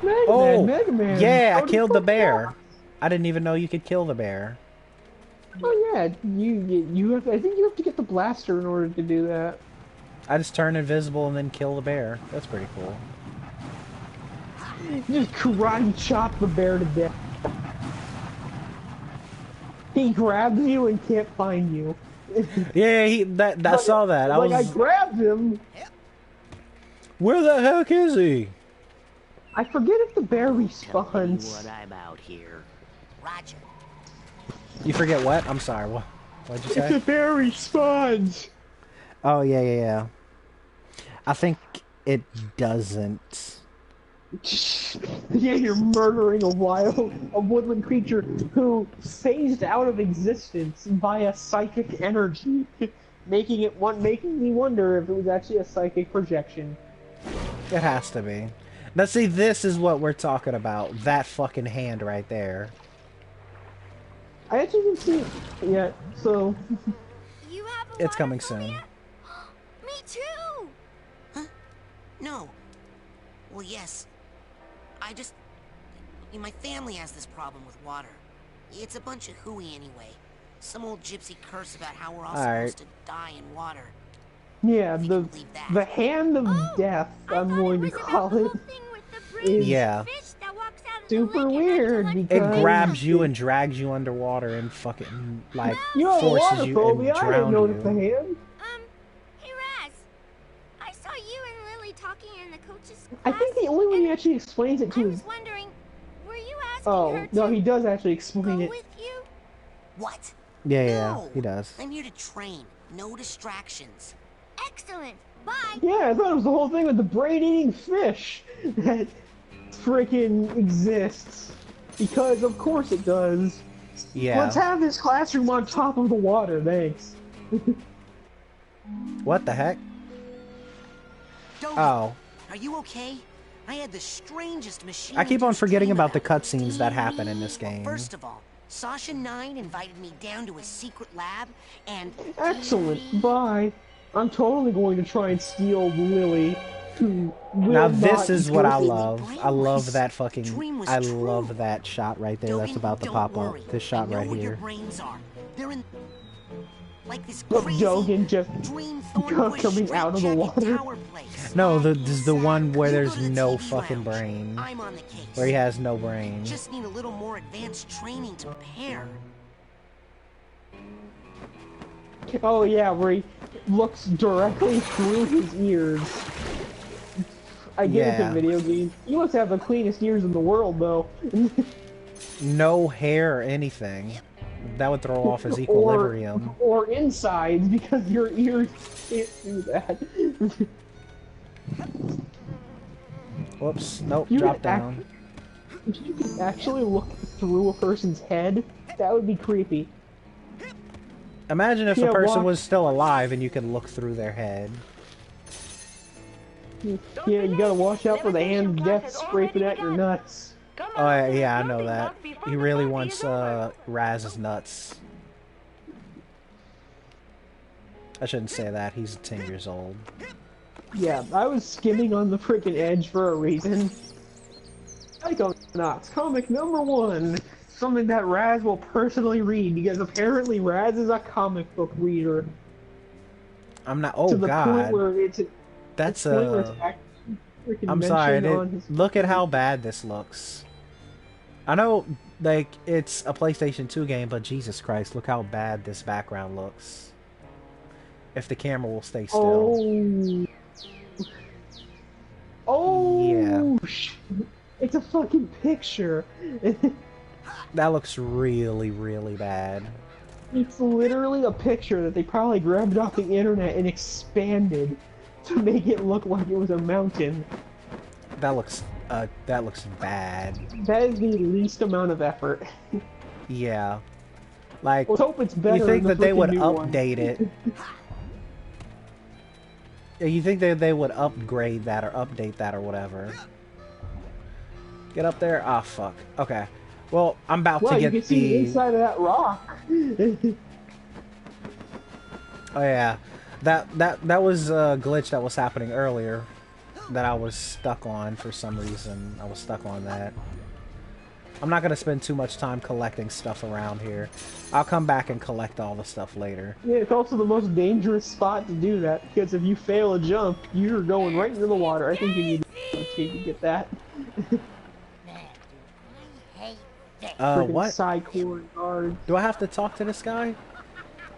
Mega Man. Yeah, I go to killed the fuck bear. off. I didn't even know you could kill the bear. Oh yeah, you have. I think you have to get the blaster in order to do that. I just turn invisible and then kill the bear. That's pretty cool. You just karate chop the bear to death. He grabs you and can't find you. Yeah, I saw that. I grabbed him. Where the heck is he? I forget if the bear respawns. What I'm out here. Roger. You forget what? I'm sorry. What'd you If the say? bear respawns. Oh yeah. I think it doesn't. Yeah, you're murdering a woodland creature who phased out of existence via psychic energy, making me wonder if it was actually a psychic projection. It has to be. Now see, this is what we're talking about. That fucking hand right there. I actually didn't see it yet, so You have a It's coming soon. waterphobia? Me too. No. Well, yes. My family has this problem with water. It's a bunch of hooey anyway. Some old gypsy curse about how we're all Alright. supposed to die in water. yeah, If you the believe that. the hand of death, I I'm thought going to was about call the it. whole thing with the brain Yeah. fish that walks out of the Super lake and weird has to let It because- grabs you and drags you underwater and fucking like You have a forces water you phobia. and I didn't drowns notice the you. hand. Hey Raz, I saw you and Lily talking in the coach's class. I think the only one he and actually explains it I to was is. wondering, were you asking Oh her no, to he does actually go explain it. with you? What? Yeah, No. he does. I'm here to train. No distractions. Excellent. Bye. Yeah, I thought it was the whole thing with the brain-eating fish that freaking exists. Because of course it does. Yeah. Let's have this classroom on top of the water, thanks. What the heck? Oh. Are you okay? I had the strangest machine. I keep on forgetting dream about the cutscenes that happen in this Well, game. first of all, Sasha 9 invited me down to his secret lab, and Excellent. Bye. I'm totally going to try and steal Lily. Who will Now this not is what I go- love. I love that fucking. Dream was I true. love that shot right there. That's Dogen, about to don't pop worry. up. This shot I know right where your here. brains are. They're in like this Look, crazy Dogen just dream thornbush coming out of the water. tower place. No, this is the one where You there's go to the no TV fucking lounge. brain. I'm on the case. Where he has no brain. Just need a little more advanced training to prepare. Oh yeah, where he looks directly through his ears. I get it's Yeah. a video game. You must have the cleanest ears in the world, though. No hair or anything. That would throw off his equilibrium. Or insides, because your ears can't do that. Whoops. Nope. You Drop could down. If you could actually look through a person's head, that would be creepy. Imagine if Yeah, a person walk- was still alive and you could look through their head. Yeah, you gotta watch out for the hand of death scraping at your nuts. Oh yeah, I know that. He really wants Raz's nuts. I shouldn't say that. He's 10 years old. Yeah, I was skimming on the freaking edge for a reason. Psychonauts, comic #1. Something that Raz will personally read, because apparently Raz is a comic book reader. I'm not. Oh to the point God. where it's That's the point where it's actually freaking I'm sorry. mentioned on his Look at how bad this looks. I know, like, it's a PlayStation 2 game, but Jesus Christ, look how bad this background looks. If the camera will stay still. Oh. Oh. Yeah. It's a fucking picture. That looks really, really bad. It's literally a picture that they probably grabbed off the internet and expanded to make it look like it was a mountain. That looks bad. That is the least amount of effort. Yeah. Like, Let's hope it's better. you think in the that they frickin' would new one. update it. Yeah, you think that they would upgrade that or update that or whatever. Get up there? Ah, fuck. Okay. Well, I'm about Well, to you get can see the the... inside of that rock. Oh yeah, that was a glitch that was happening earlier that I was stuck on for some reason. I was stuck on that. I'm not gonna spend too much time collecting stuff around here. I'll come back and collect all the stuff later. Yeah, it's also the most dangerous spot to do that, because if you fail a jump, you're going right into the water. I think you need to get that. Freaking What? Psychonauts guard. Do I have to talk to this guy?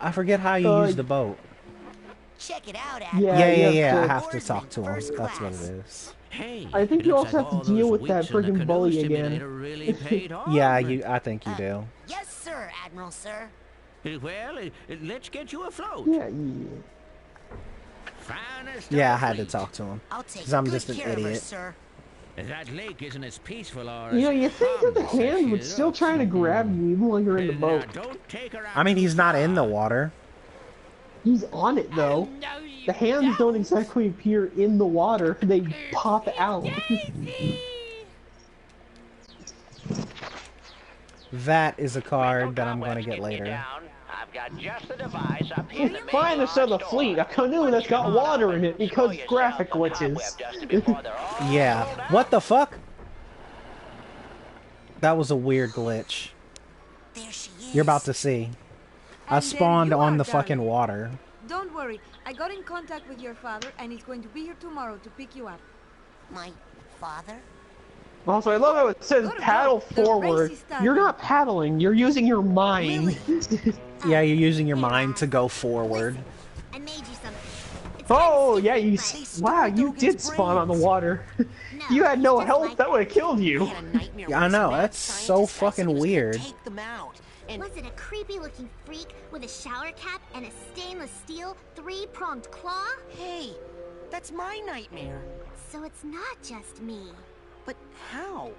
I forget how you use the boat. Check it out, Yeah, Yeah, you have I to- have to talk to him. That's what it is. Hey, I think it you looks also like have all to deal those with that weeks in the friggin' canoe bully again. simulator really paid off. Yeah, I think you do. Yes, sir, Admiral, sir. Well, let's get you afloat. Yeah, Finest Yeah, I of had to fleet. talk to him. I'll take 'Cause I'm good just an care of her, idiot. sir. That lake isn't as peaceful or You know, as you think that the harmless as hand she would still looks. try to grab you even while you're in the Now, boat. don't take her out I mean, he's too not in the far. water. He's on it though. The hands don't exactly appear in the water, they pop out. That is a card that I'm going to get later. I've got just the device up here in the main Finest of the large fleet, a door. canoe that's got water in it because graphic glitches. Yeah. What the fuck? That was a weird glitch. There she is. You're about to see. I And there spawned you on are, the fucking darling. water. Don't worry, I got in contact with your father and he's going to be here tomorrow to pick you up. My father? Also, I love how it says Good paddle work. The race forward. is starting. You're not paddling, you're using your mind. Yeah, you're using your mind to go forward. I made you something. It's Oh, kind yeah, of you. stupid, Wow, you did spawn on the water. but If you had no it's health, like- that would have killed you. I had a nightmare Yeah, I where this know, mad that's so scientist guy said fucking he was gonna weird. Take them out. And Was it a creepy-looking freak with a shower cap and a stainless steel three-pronged claw? hey, that's my nightmare. So it's not just me. But how?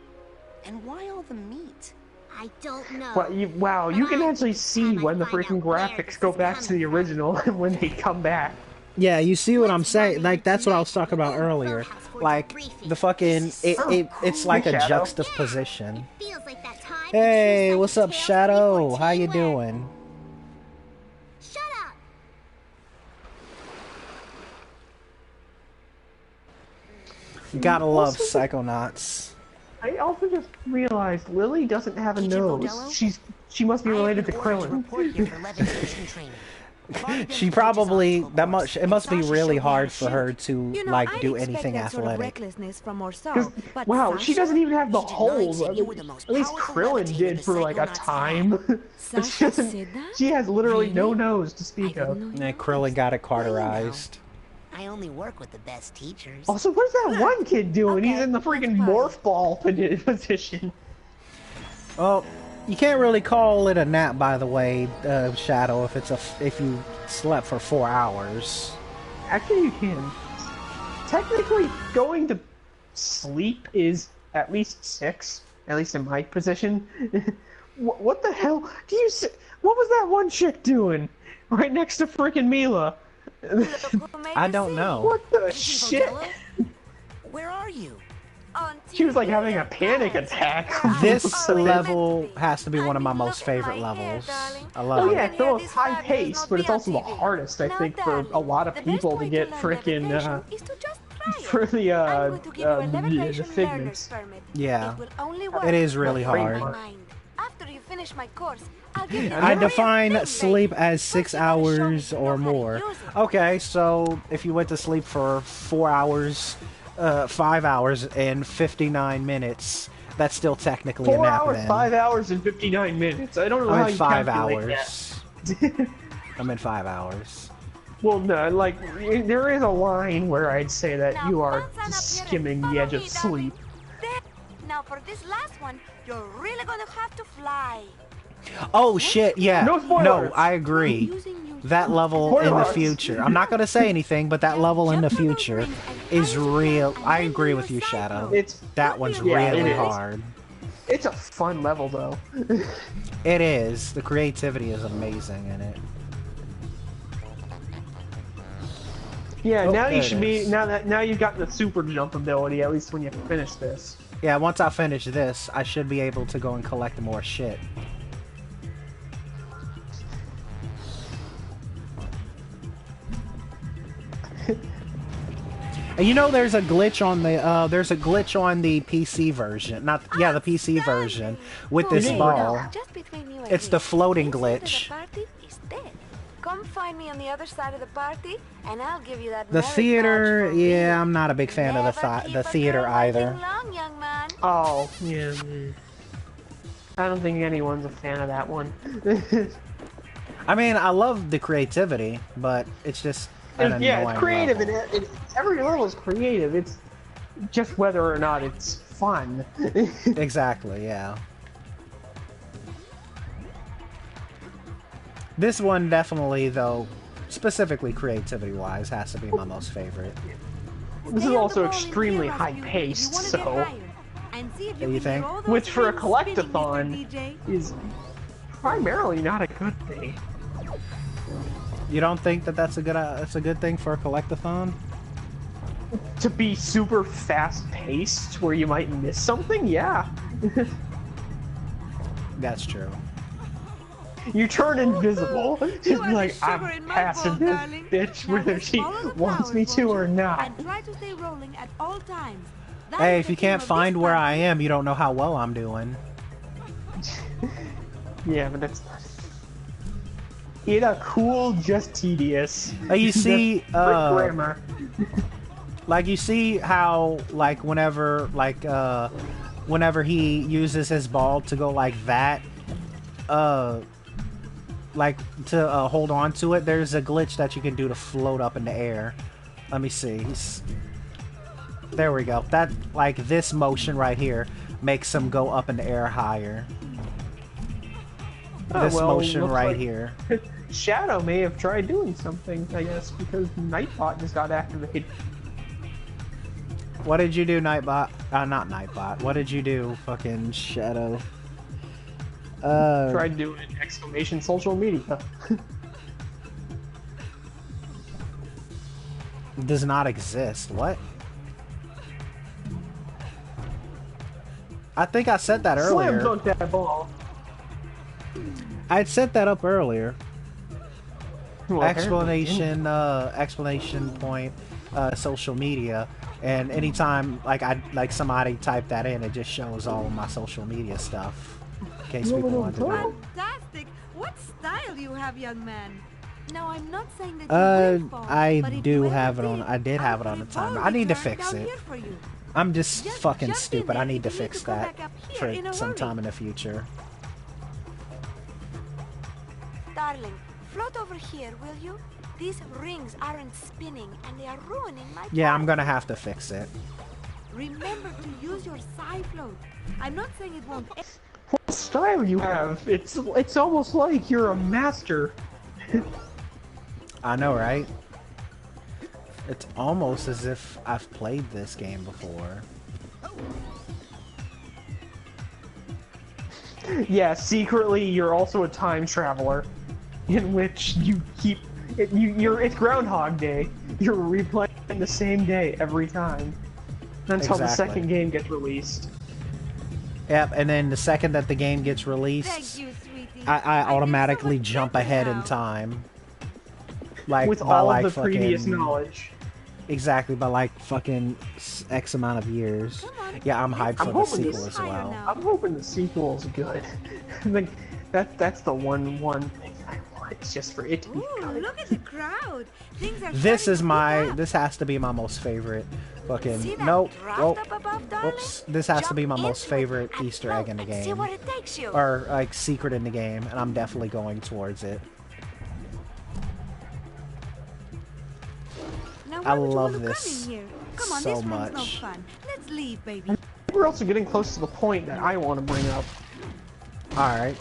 And why all the meat? I don't know. Wow, you can actually see Time I when the find freaking out where graphics this go is back to the coming from. original and when they come back. Yeah, you see what I'm saying? Like, that's what I was talking about earlier. Like, the fucking... it's like a juxtaposition. Hey, what's up, Shadow? How you doing? Shut up! Gotta love Psychonauts. I also just realized Lily doesn't have a nose. She must be related to Krillin. She probably it must be really hard for her to like do anything athletic. Wow, she doesn't even have the holes. At least Krillin did for like a time. But she has literally no nose to speak of. And Krillin got it cauterized. I only work with the best teachers. Also, what's that one kid doing? He's in the freaking morph ball position. Well, you can't really call it a nap, by the way, Shadow, if you slept for 4 hours. Actually, you can. Technically, going to sleep is at least 6, at least in my position. What the hell? What was that one chick doing right next to freaking Mila? I don't know. What the shit? Where are you? She was like having a panic attack. This level has to be one of my most favorite levels. I love it. Oh yeah, it's the most high paced, but it's also the hardest, I think, for a lot of people to get frickin' for the figments. Yeah, it is really hard. After you finish my course, I'll give you I define sleep as 6 hours or more. Okay, so if you went to sleep for 4 hours, 5 hours and 59 minutes, that's still technically a nap. 4 hours, 5 hours, and 59 minutes. I don't know how you 5 calculate hours. I'm in 5 hours. Well, no, like there is a line where I'd say that you are skimming the edge of sleep. Now for this last one, you're really gonna have to fly. Oh shit, yeah. No, I agree. That level in the future. I'm not gonna say anything, but that level in the future is real. I agree with you, Shadow. That one's really hard. It's a fun level, though. It is. The creativity is amazing in it. Yeah, now you should be now you've got the super jump ability, at least when you finish this. Yeah, once I finish this, I should be able to go and collect more shit. And you know, there's a glitch on the PC version. The PC version with this ball. It's the floating glitch. Come find me on the other side of the party, and I'll give you that. The theater, yeah, I'm not a big fan of the theater either. Oh, yeah. I don't think anyone's a fan of that one. I mean, I love the creativity, but it's just yeah, it's creative, and every level is creative. It's just whether or not it's fun. Exactly, yeah. This one definitely, though, specifically creativity-wise, has to be my most favorite. This is also extremely high-paced, so... What do you think? Which, for a collectathon, is primarily not a good thing. You don't think that that's a good thing for a collectathon? To be super fast-paced, where you might miss something? Yeah. That's true. You turn invisible. Just like, I'm passing this bitch whether she wants me to or not. Hey, if you can't find where I am, you don't know how well I'm doing. Yeah, but that's not... In a cool, just tedious. You see, grammar. Like, you see how, like, whenever he uses his ball to go like that, like, to hold on to it, there's a glitch that you can do to float up in the air. Let me see. There we go. That, like, this motion right here makes him go up in the air higher. This motion right here. Shadow may have tried doing something, I guess, because Nightbot just got activated. What did you do, Nightbot? Not Nightbot. What did you do, fucking Shadow? Tried doing exclamation social media. Does not exist. What? I think I said that earlier. Slam dunk that ball. I'd set that up earlier. Well, Explanation point, social media, and anytime like somebody typed that in, it just shows all of my social media stuff. In case people wanted to know. Fantastic! What style you have, young man? No, I'm not saying that you will fall, I but if do you have it ever on. did, I did have it on the timer. I need to fix it. I'm just fucking jump in stupid. there I need to if you need fix to come that back up here for in a some hurry. time in the future. Darling, float over here, will you? These rings aren't spinning and they are ruining my Yeah, plan. I'm gonna have to fix it. Remember to use your side float. I'm not saying it won't. What style you have? It's almost like you're a master. I know, right? It's almost as if I've played this game before. Yeah, secretly you're also a time traveler, in which you keep it's Groundhog Day. You're replaying the same day every time until the Exactly. second game gets released. Yep, and then the second that the game gets released, Thank you, sweetie. I feel so automatically much jump better ahead now. in time. Like With by all like of the previous fucking- knowledge. Exactly, by like fucking X amount of years. Come on, Yeah, I'm hyped for the hoping sequel this as well. now. I'm hoping the sequel's good. Like that's the one thing I want. It's just for it to be Ooh, good. look at the crowd. Things are This starting is to my. pick up. This has to be my most favorite. See Fucking that nope. draft Nope. up above, darling? Whoops. This has to be my Jump most into it favorite and Easter egg in the float and See game, where it takes you. or like secret in the game, and I'm definitely going towards it. Now, I why would you love want to this come in here? Come on, so this room's no much. fun. Let's leave, baby. We're also getting close to the point that I want to bring up. All right.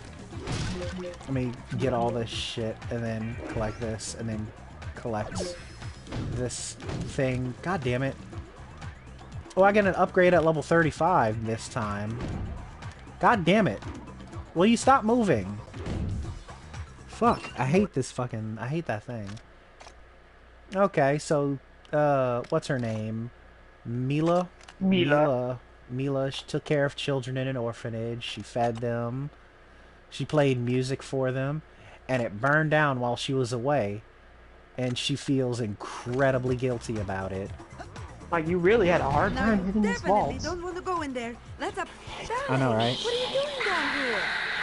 Let me get all this shit and then collect this and then collect this thing. God damn it. Oh, I get an upgrade at level 35 this time. God damn it. Will you stop moving? Fuck. I hate this fucking... I hate that thing. Okay, so... what's her name? Mila? Mila, she took care of children in an orphanage. She fed them. She played music for them. And it burned down while she was away. And she feels incredibly guilty about it. Like you really had a hard Now, time you hitting these definitely walls. don't want to go in there. Let's up. I know, right? What are you doing down here?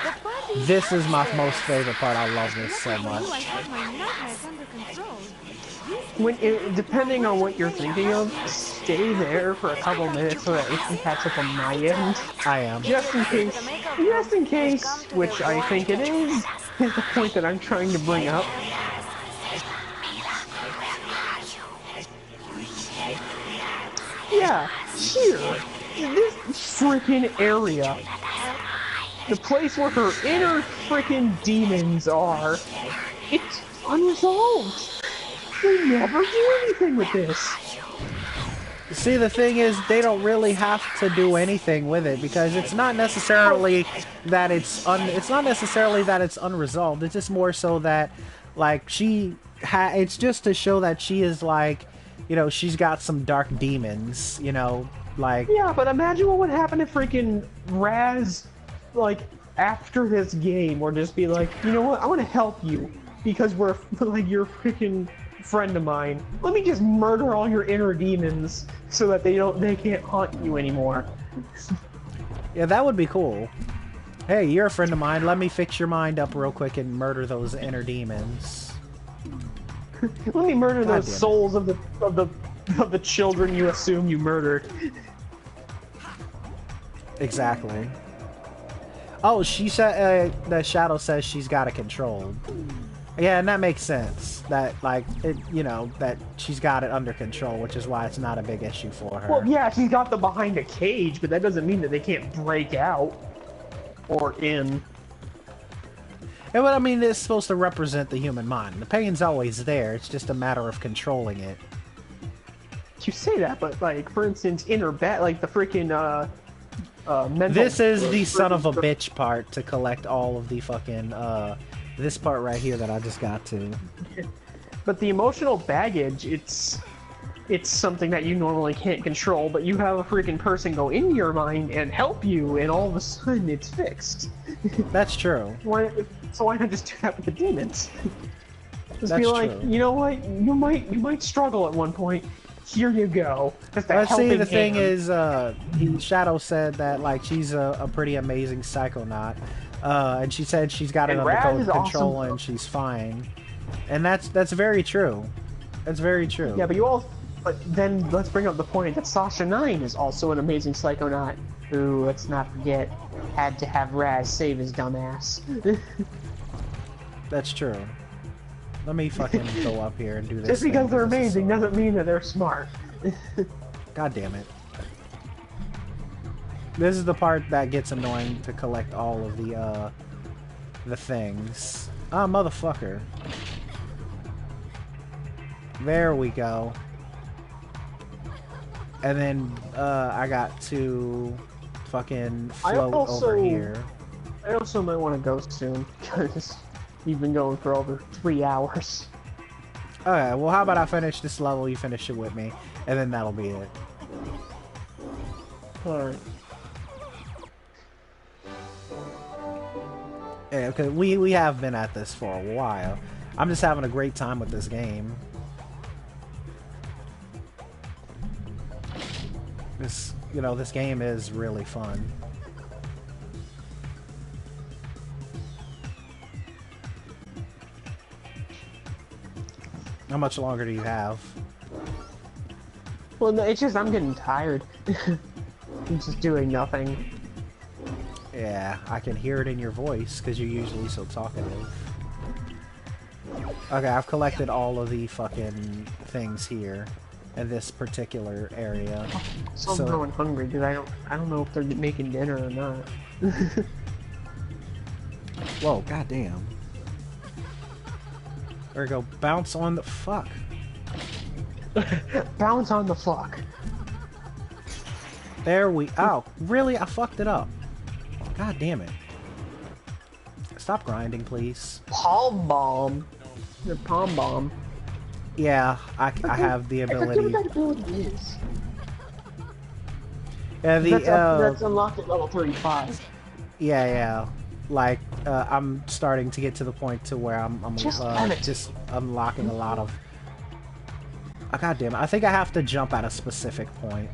The party is This is my upstairs. most favorite part. I love this so Lucky for you, I much. have my nightmares under control. Depending on what you're thinking of, stay there for a couple minutes so that it can catch up on my end. I am. Just in case, which I think it is the point that I'm trying to bring up. Yeah, here, this freaking area, the place where her inner freaking demons are, it's unresolved. They never do anything with this. See, the thing is, they don't really have to do anything with it because it's not necessarily that it's unresolved. It's just more so that, like, it's just to show that she is like, you know, she's got some dark demons. You know, like. Yeah, but imagine what would happen if freaking Raz, like, after this game, would just be like, you know what, I want to help you because we're like you're freaking friend of mine. Let me just murder all your inner demons so that they can't haunt you anymore. Yeah, that would be cool. Hey, you're a friend of mine. Let me fix your mind up real quick and murder those inner demons. Let me murder God those damn it. souls of the children you assume you murdered. Exactly. Oh, she said the shadow says she's got it controlled. Yeah, and that makes sense. That like it, you know, that she's got it under control, which is why it's not a big issue for her. Well, yeah, she's got them behind a cage, but that doesn't mean that they can't break out or in. And what I mean, it's supposed to represent the human mind. The pain's always there. It's just a matter of controlling it. You say that, but like, for instance, inner bat, like the freaking mental. This is the son of a bitch part to collect all of the fucking this part right here that I just got to. But the emotional baggage, it's it's something that you normally can't control, but you have a freaking person go into your mind and help you, and all of a sudden it's fixed. That's true. So why not just do that with the demons? Just That's be like, true. you know what? You might struggle at one point. Here you go. Let's see. The thing is, Shadow said that like she's a pretty amazing psychonaut, and she said she's got it And under Raz is control awesome. and she's fine, and that's very true. That's very true. Yeah, but then let's bring up the point that Sasha 9 is also an amazing psychonaut who, let's not forget, had to have Raz save his dumbass. That's true. Let me fucking go up here and do this. Just because thing, they're this is amazing so- doesn't mean that they're smart. God damn it. This is the part that gets annoying to collect all of the things. Ah, motherfucker. There we go. And then I got to fucking float over here. I also might want to go soon because you've been going for over 3 hours. Okay, well how about I finish this level, you finish it with me, and then that'll be it. Alright. Yeah, because we have been at this for a while. I'm just having a great time with this game. This game is really fun. How much longer do you have? Well, no, it's just I'm getting tired. I'm just doing nothing. Yeah, I can hear it in your voice because you're usually so talkative. Okay, I've collected all of the fucking things here in this particular area. So I'm growing hungry, dude. I don't know if they're making dinner or not. Whoa, goddamn. There we go. Bounce on the fuck. Bounce on the fuck. There we. Oh, really? I fucked it up. God damn it. Stop grinding, please. Palm bomb. The palm bomb. Yeah, I have the ability. I forget what that ability is. Yeah, That's unlocked at level 35. Yeah. Like, I'm starting to get to the point to where I'm Just unlocking a lot of. Oh, God damn it! I think I have to jump at a specific point.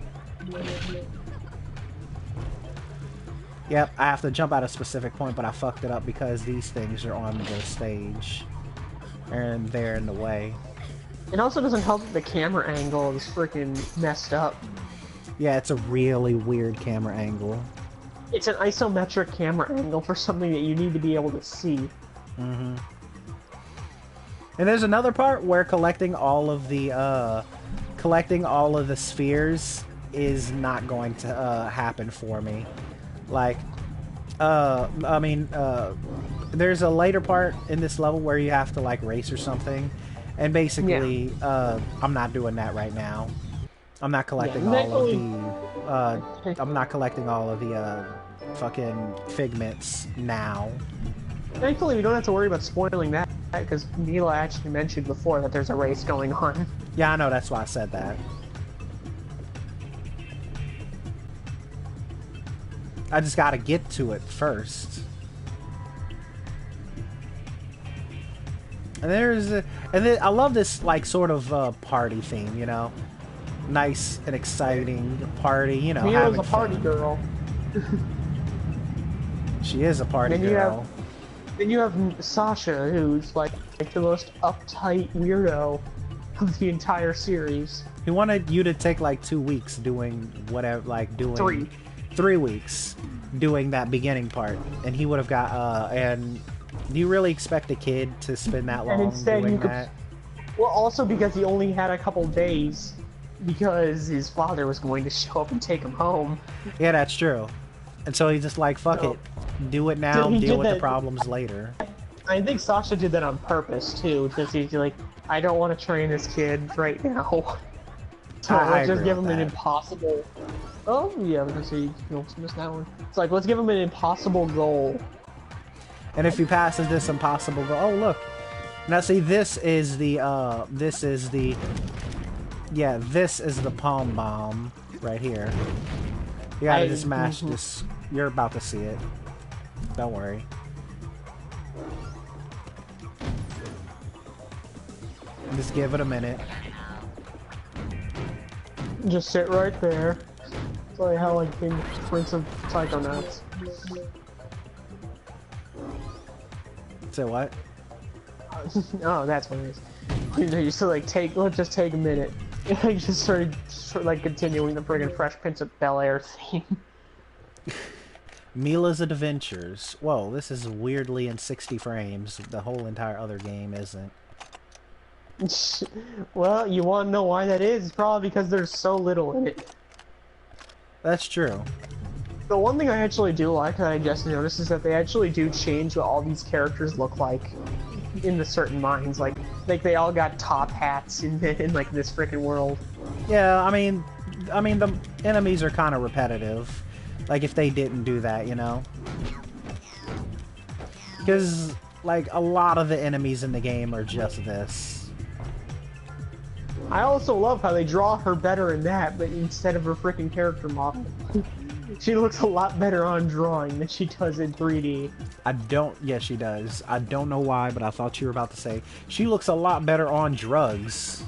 Yep, I have to jump at a specific point, but I fucked it up because these things are on the stage, and they're in the way. It also doesn't help that the camera angle is freaking messed up. Yeah, it's a really weird camera angle. It's an isometric camera angle for something that you need to be able to see. Mm-hmm. And there's another part where collecting all of the spheres is not going to happen for me. Like, there's a later part in this level where you have to like race or something, and basically, I'm not doing that right now. I'm not collecting I'm not collecting all of the fucking figments now. Thankfully, we don't have to worry about spoiling that, because Mila actually mentioned before that there's a race going on. Yeah, I know, that's why I said that. I just gotta get to it first. And then I love this like sort of party theme, you know, nice and exciting party, you know. Mila's a party girl. She is a party girl. Then you have Sasha, who's like the most uptight weirdo of the entire series. He wanted you to take like 2 weeks doing whatever, like doing 3 weeks doing that beginning part, and he would have got. And do you really expect a kid to spend that long doing that? Well, also because he only had a couple days, because his father was going to show up and take him home. Yeah, that's true. And so he's just like, fuck it, do it now, deal with the problems later. I think Sasha did that on purpose too, because he's like, I don't want to train this kid right now. So let's just give him an impossible. Oh yeah, I was gonna say you almost missed that one. It's like, let's give him an impossible goal. And if he passes this impossible goal, oh look, now see, this is the Yeah, this is the palm bomb right here. You gotta just mash this. You're about to see it. Don't worry. Just give it a minute. Just sit right there. It's like how like in Prince of Psychonauts. Say what? Oh, that's what it is. You know, you still like let's just take a minute. I just started like continuing the friggin' Fresh Prince of Bel-Air theme. Mila's Adventures. Whoa, this is weirdly in 60 frames. The whole entire other game isn't. Well, you want to know why that is? It's probably because there's so little in it. That's true. The one thing I actually do like that I just noticed is that they actually do change what all these characters look like in the certain minds. Like they all got top hats in like this freaking world. Yeah, I mean the enemies are kind of repetitive. Like if they didn't do that, you know? Because like a lot of the enemies in the game are just this. I also love how they draw her better in that, but instead of her freaking character model. She looks a lot better on drawing than she does in 3D. Yeah, she does. I don't know why, but I thought you were about to say she looks a lot better on drugs.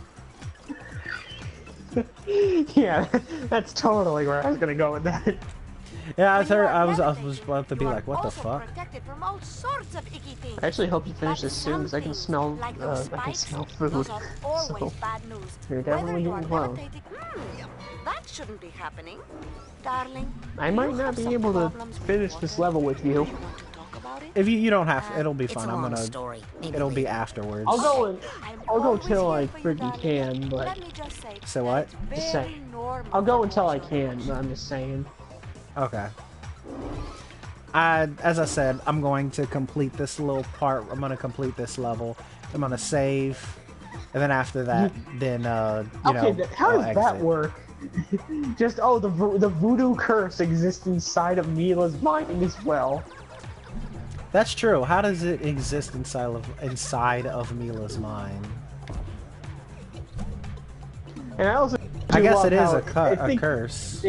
Yeah, that's totally where I was gonna go with that. Yeah, I was about to be like, what the fuck? I actually hope you finish this soon, because I can smell food. So, you're definitely getting close. That shouldn't be happening, darling. I might not be able to finish this level with you. If you don't have, it'll be fun. I'm gonna. It'll be afterwards. I'll go until I freaking can, but. Say what? Just say. I'll go until I can. But I'm just saying. Okay. As I said, I'm going to complete this little part. I'm gonna complete this level. I'm gonna save, and then after that, then you know. Okay, how does that work? Just the voodoo curse exists inside of Mila's mind as well. That's true. How does it exist inside of Mila's mind? And I guess it is a curse.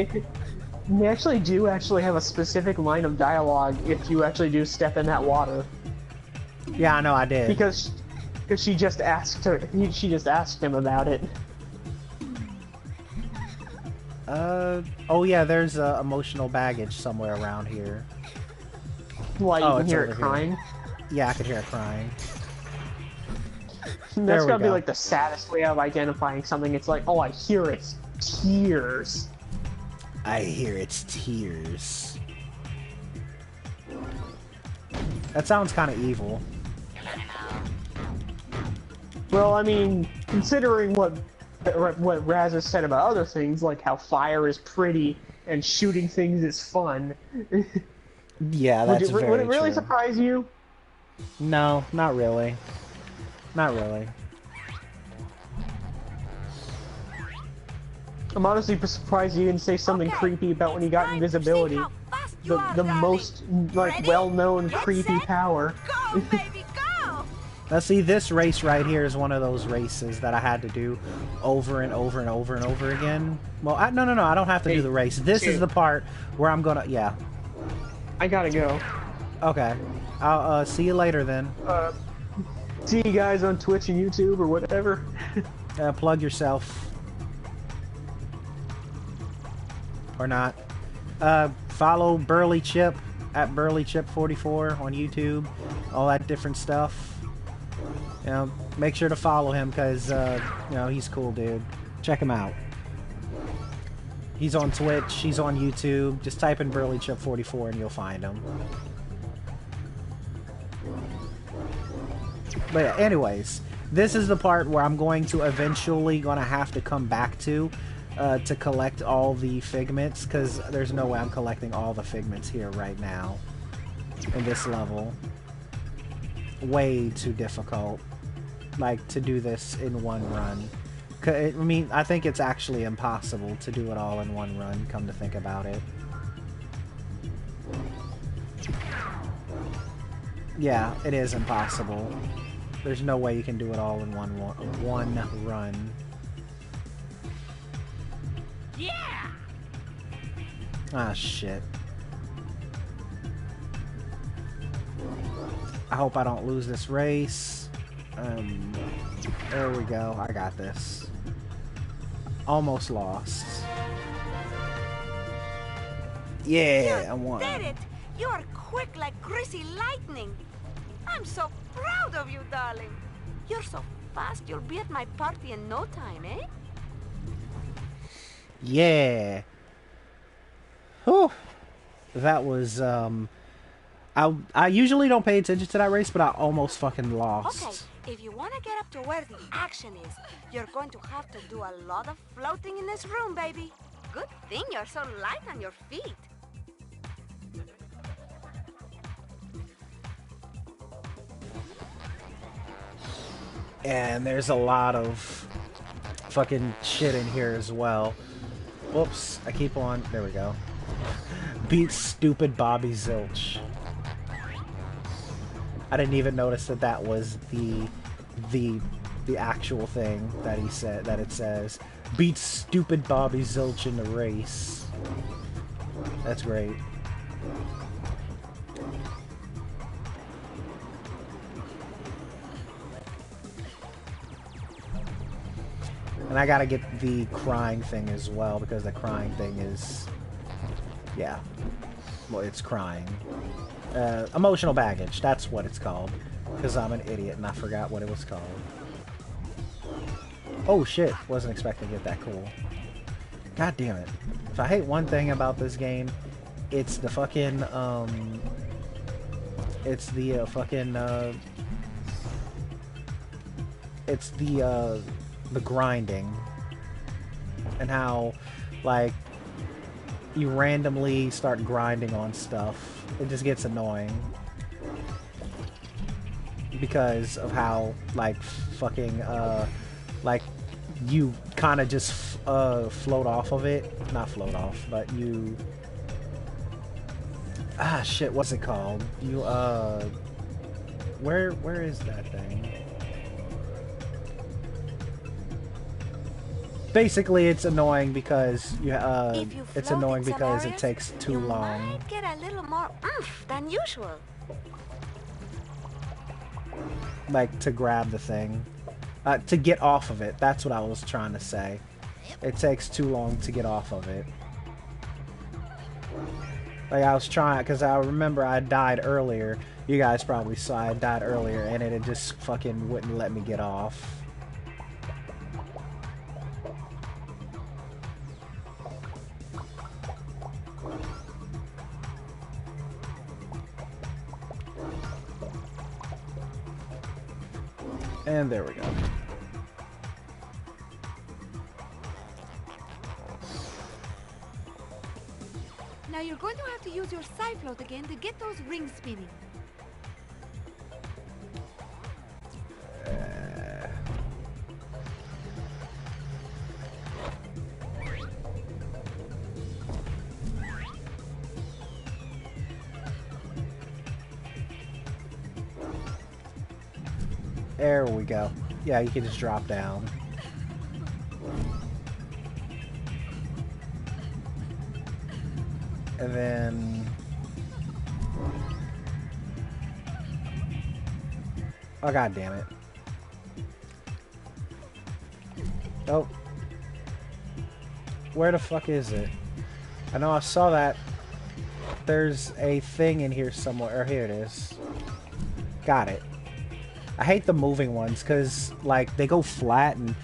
They actually do have a specific line of dialogue if you actually do step in that water. Yeah, I know I did. Because she just asked him about it. Oh yeah, there's emotional baggage somewhere around here. Why, you can hear it crying? Yeah, I could hear it crying. That's gotta be like the saddest way of identifying something. It's like, oh, I hear its tears. I hear its tears. That sounds kind of evil. Well, I mean, considering what Raz has said about other things, like how fire is pretty and shooting things is fun. Yeah, that's very true. Would it really surprise you? No, not really. Not really. I'm honestly surprised you didn't say something creepy about when you got invisibility. The most, like, well-known creepy power. Go, baby, go! Now see, this race right here is one of those races that I had to do over and over and over and over again. Well, no, I don't have to do the race. This is the part where I'm gonna, yeah. I gotta go. Okay. I'll see you later then. See you guys on Twitch and YouTube or whatever. Plug yourself. Or not. Follow Burly Chip at BurlyChip44 on YouTube. All that different stuff. You know, make sure to follow him because, you know, he's cool, dude. Check him out. He's on Twitch, he's on YouTube. Just type in BurlyChip44 and you'll find him. But yeah, anyways, this is the part where I'm going to eventually have to come back to collect all the figments, because there's no way I'm collecting all the figments here right now in this level. Way too difficult, like, to do this in one run. I mean, I think it's actually impossible to do it all in one run, come to think about it. Yeah, it is impossible. There's no way you can do it all in one run. Yeah! Ah, shit. I hope I don't lose this race. There we go. I got this. Almost lost. Yeah, I won. You did it! You are quick like greasy lightning. I'm so proud of you, darling. You're so fast, you'll be at my party in no time, eh? Yeah. Whew. That was, I usually don't pay attention to that race, but I almost fucking lost. Okay, if you want to get up to where the action is, you're going to have to do a lot of floating in this room, baby. Good thing you're so light on your feet. And there's a lot of fucking shit in here as well. Whoops, I keep on. There we go. Beat stupid Bobby Zilch. I didn't even notice that that was the actual thing that he said, that it says. Beat stupid Bobby Zilch in the race. That's great. And I gotta get the crying thing as well, because the crying thing is... yeah. Well, it's crying. Emotional baggage, that's what it's called. Because I'm an idiot and I forgot what it was called. Oh shit, wasn't expecting to get that cool. God damn it. If I hate one thing about this game, it's the fucking, it's the, it's the grinding. And how, like, you randomly start grinding on stuff. It just gets annoying. Because of how, like, fucking, like, you kind of just, float off of it. Not float off, but you... ah, shit, what's it called? You, where is that thing? Basically, it's annoying because it's annoying because it takes too long. You might get a little more oomph than usual. Like, to grab the thing. To get off of it. That's what I was trying to say. It takes too long to get off of it. Like, I was trying, because I remember I died earlier. You guys probably saw I died earlier, and it just fucking wouldn't let me get off. And there we go. Now you're going to have to use your side float again to get those rings spinning. There we go. Yeah, you can just drop down. And then... oh, god damn it. Oh. Where the fuck is it? I know I saw that. There's a thing in here somewhere. Or here it is. Got it. I hate the moving ones because, like, they go flat and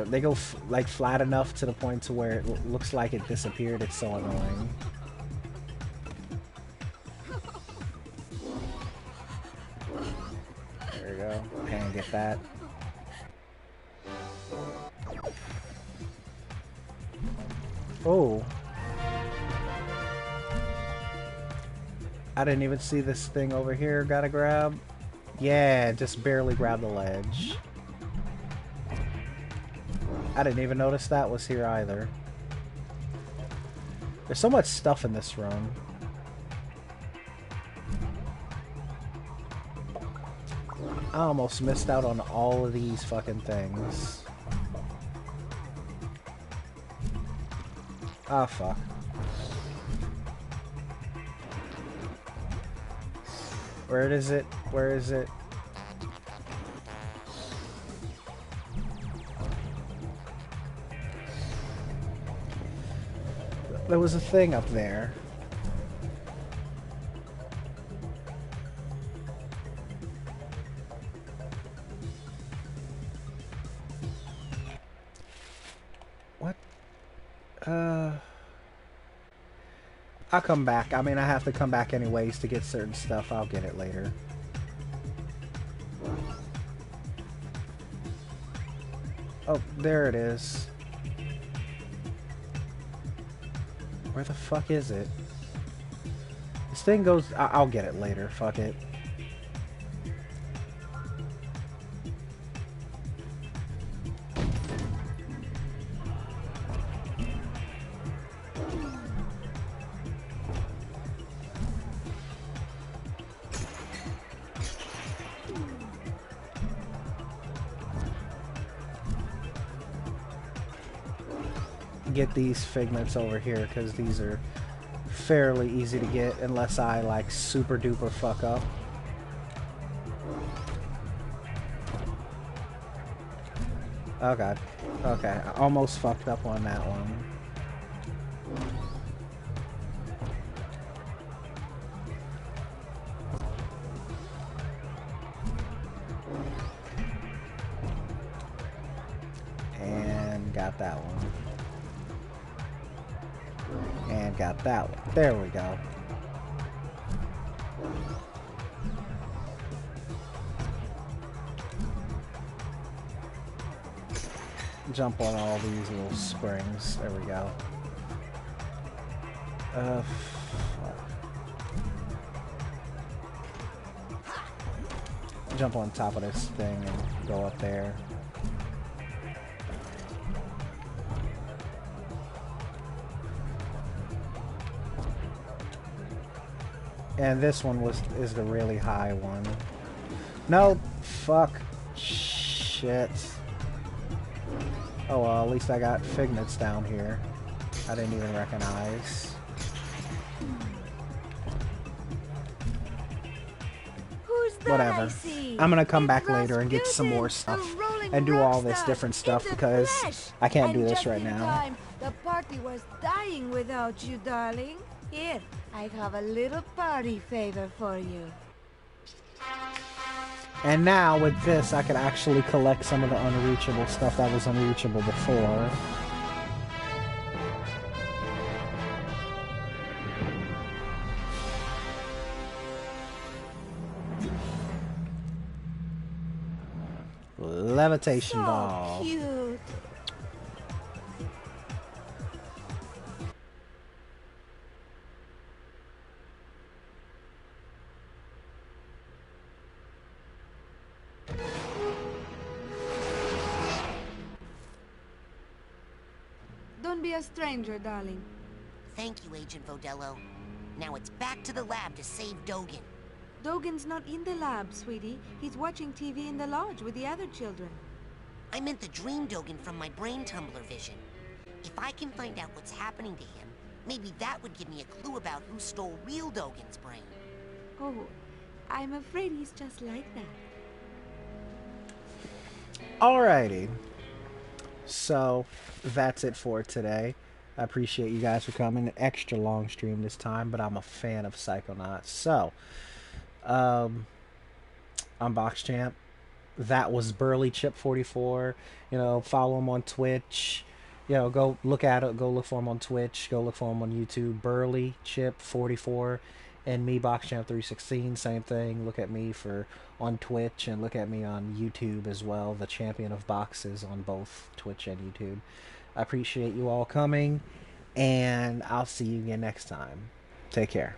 they go like flat enough to the point to where it looks like it disappeared. It's so annoying. There we go. Can't get that. Oh. I didn't even see this thing over here. Gotta grab. Yeah, just barely grab the ledge. I didn't even notice that was here either. There's so much stuff in this room. I almost missed out on all of these fucking things. Oh, fuck. Where is it? Where is it? There was a thing up there. What? I'll come back. I mean, I have to come back anyways to get certain stuff. I'll get it later. Oh, there it is. Where the fuck is it? This thing goes... I'll get it later. Fuck it. Get these figments over here because these are fairly easy to get unless I like super duper fuck up. Oh god. Okay, I almost fucked up on that one. And got that one. And got that one. There we go. Jump on all these little springs. There we go. Jump on top of this thing and go up there. And this one is the really high one. No, fuck. Shit. Oh well, at least I got figments down here. I didn't even recognize. Who's that? Whatever. I see? I'm gonna come back It's later and get some more Rasputin, stuff the rolling and do all rock this star different stuff in the because flesh. I can't do And this just right in now. time, the party was dying without you, darling. Here, I have a little party favor for you. And now with this, I can actually collect some of the unreachable stuff that was unreachable before. Levitation So ball. cute. Don't be a stranger, darling. Thank you, Agent Vodello. Now it's back to the lab to save Dogen. Dogen's not in the lab, sweetie. He's watching TV in the lodge with the other children. I meant the dream Dogen from my brain tumbler vision. If I can find out what's happening to him, maybe that would give me a clue about who stole real Dogen's brain. Oh, I'm afraid he's just like that. Alrighty. So, that's it for today. I appreciate you guys for coming. An extra long stream this time, but I'm a fan of Psychonauts. So, I'm Box Champ. That was Burly Chip 44. You know, follow him on Twitch. You know, go look at it. Go look for him on Twitch. Go look for him on YouTube. Burly Chip 44. And me, Box Champ 316. Same thing. Look at me on Twitch and look at me on YouTube as well. The champion of boxes on both Twitch and YouTube. I appreciate you all coming, and I'll see you again next time. Take care.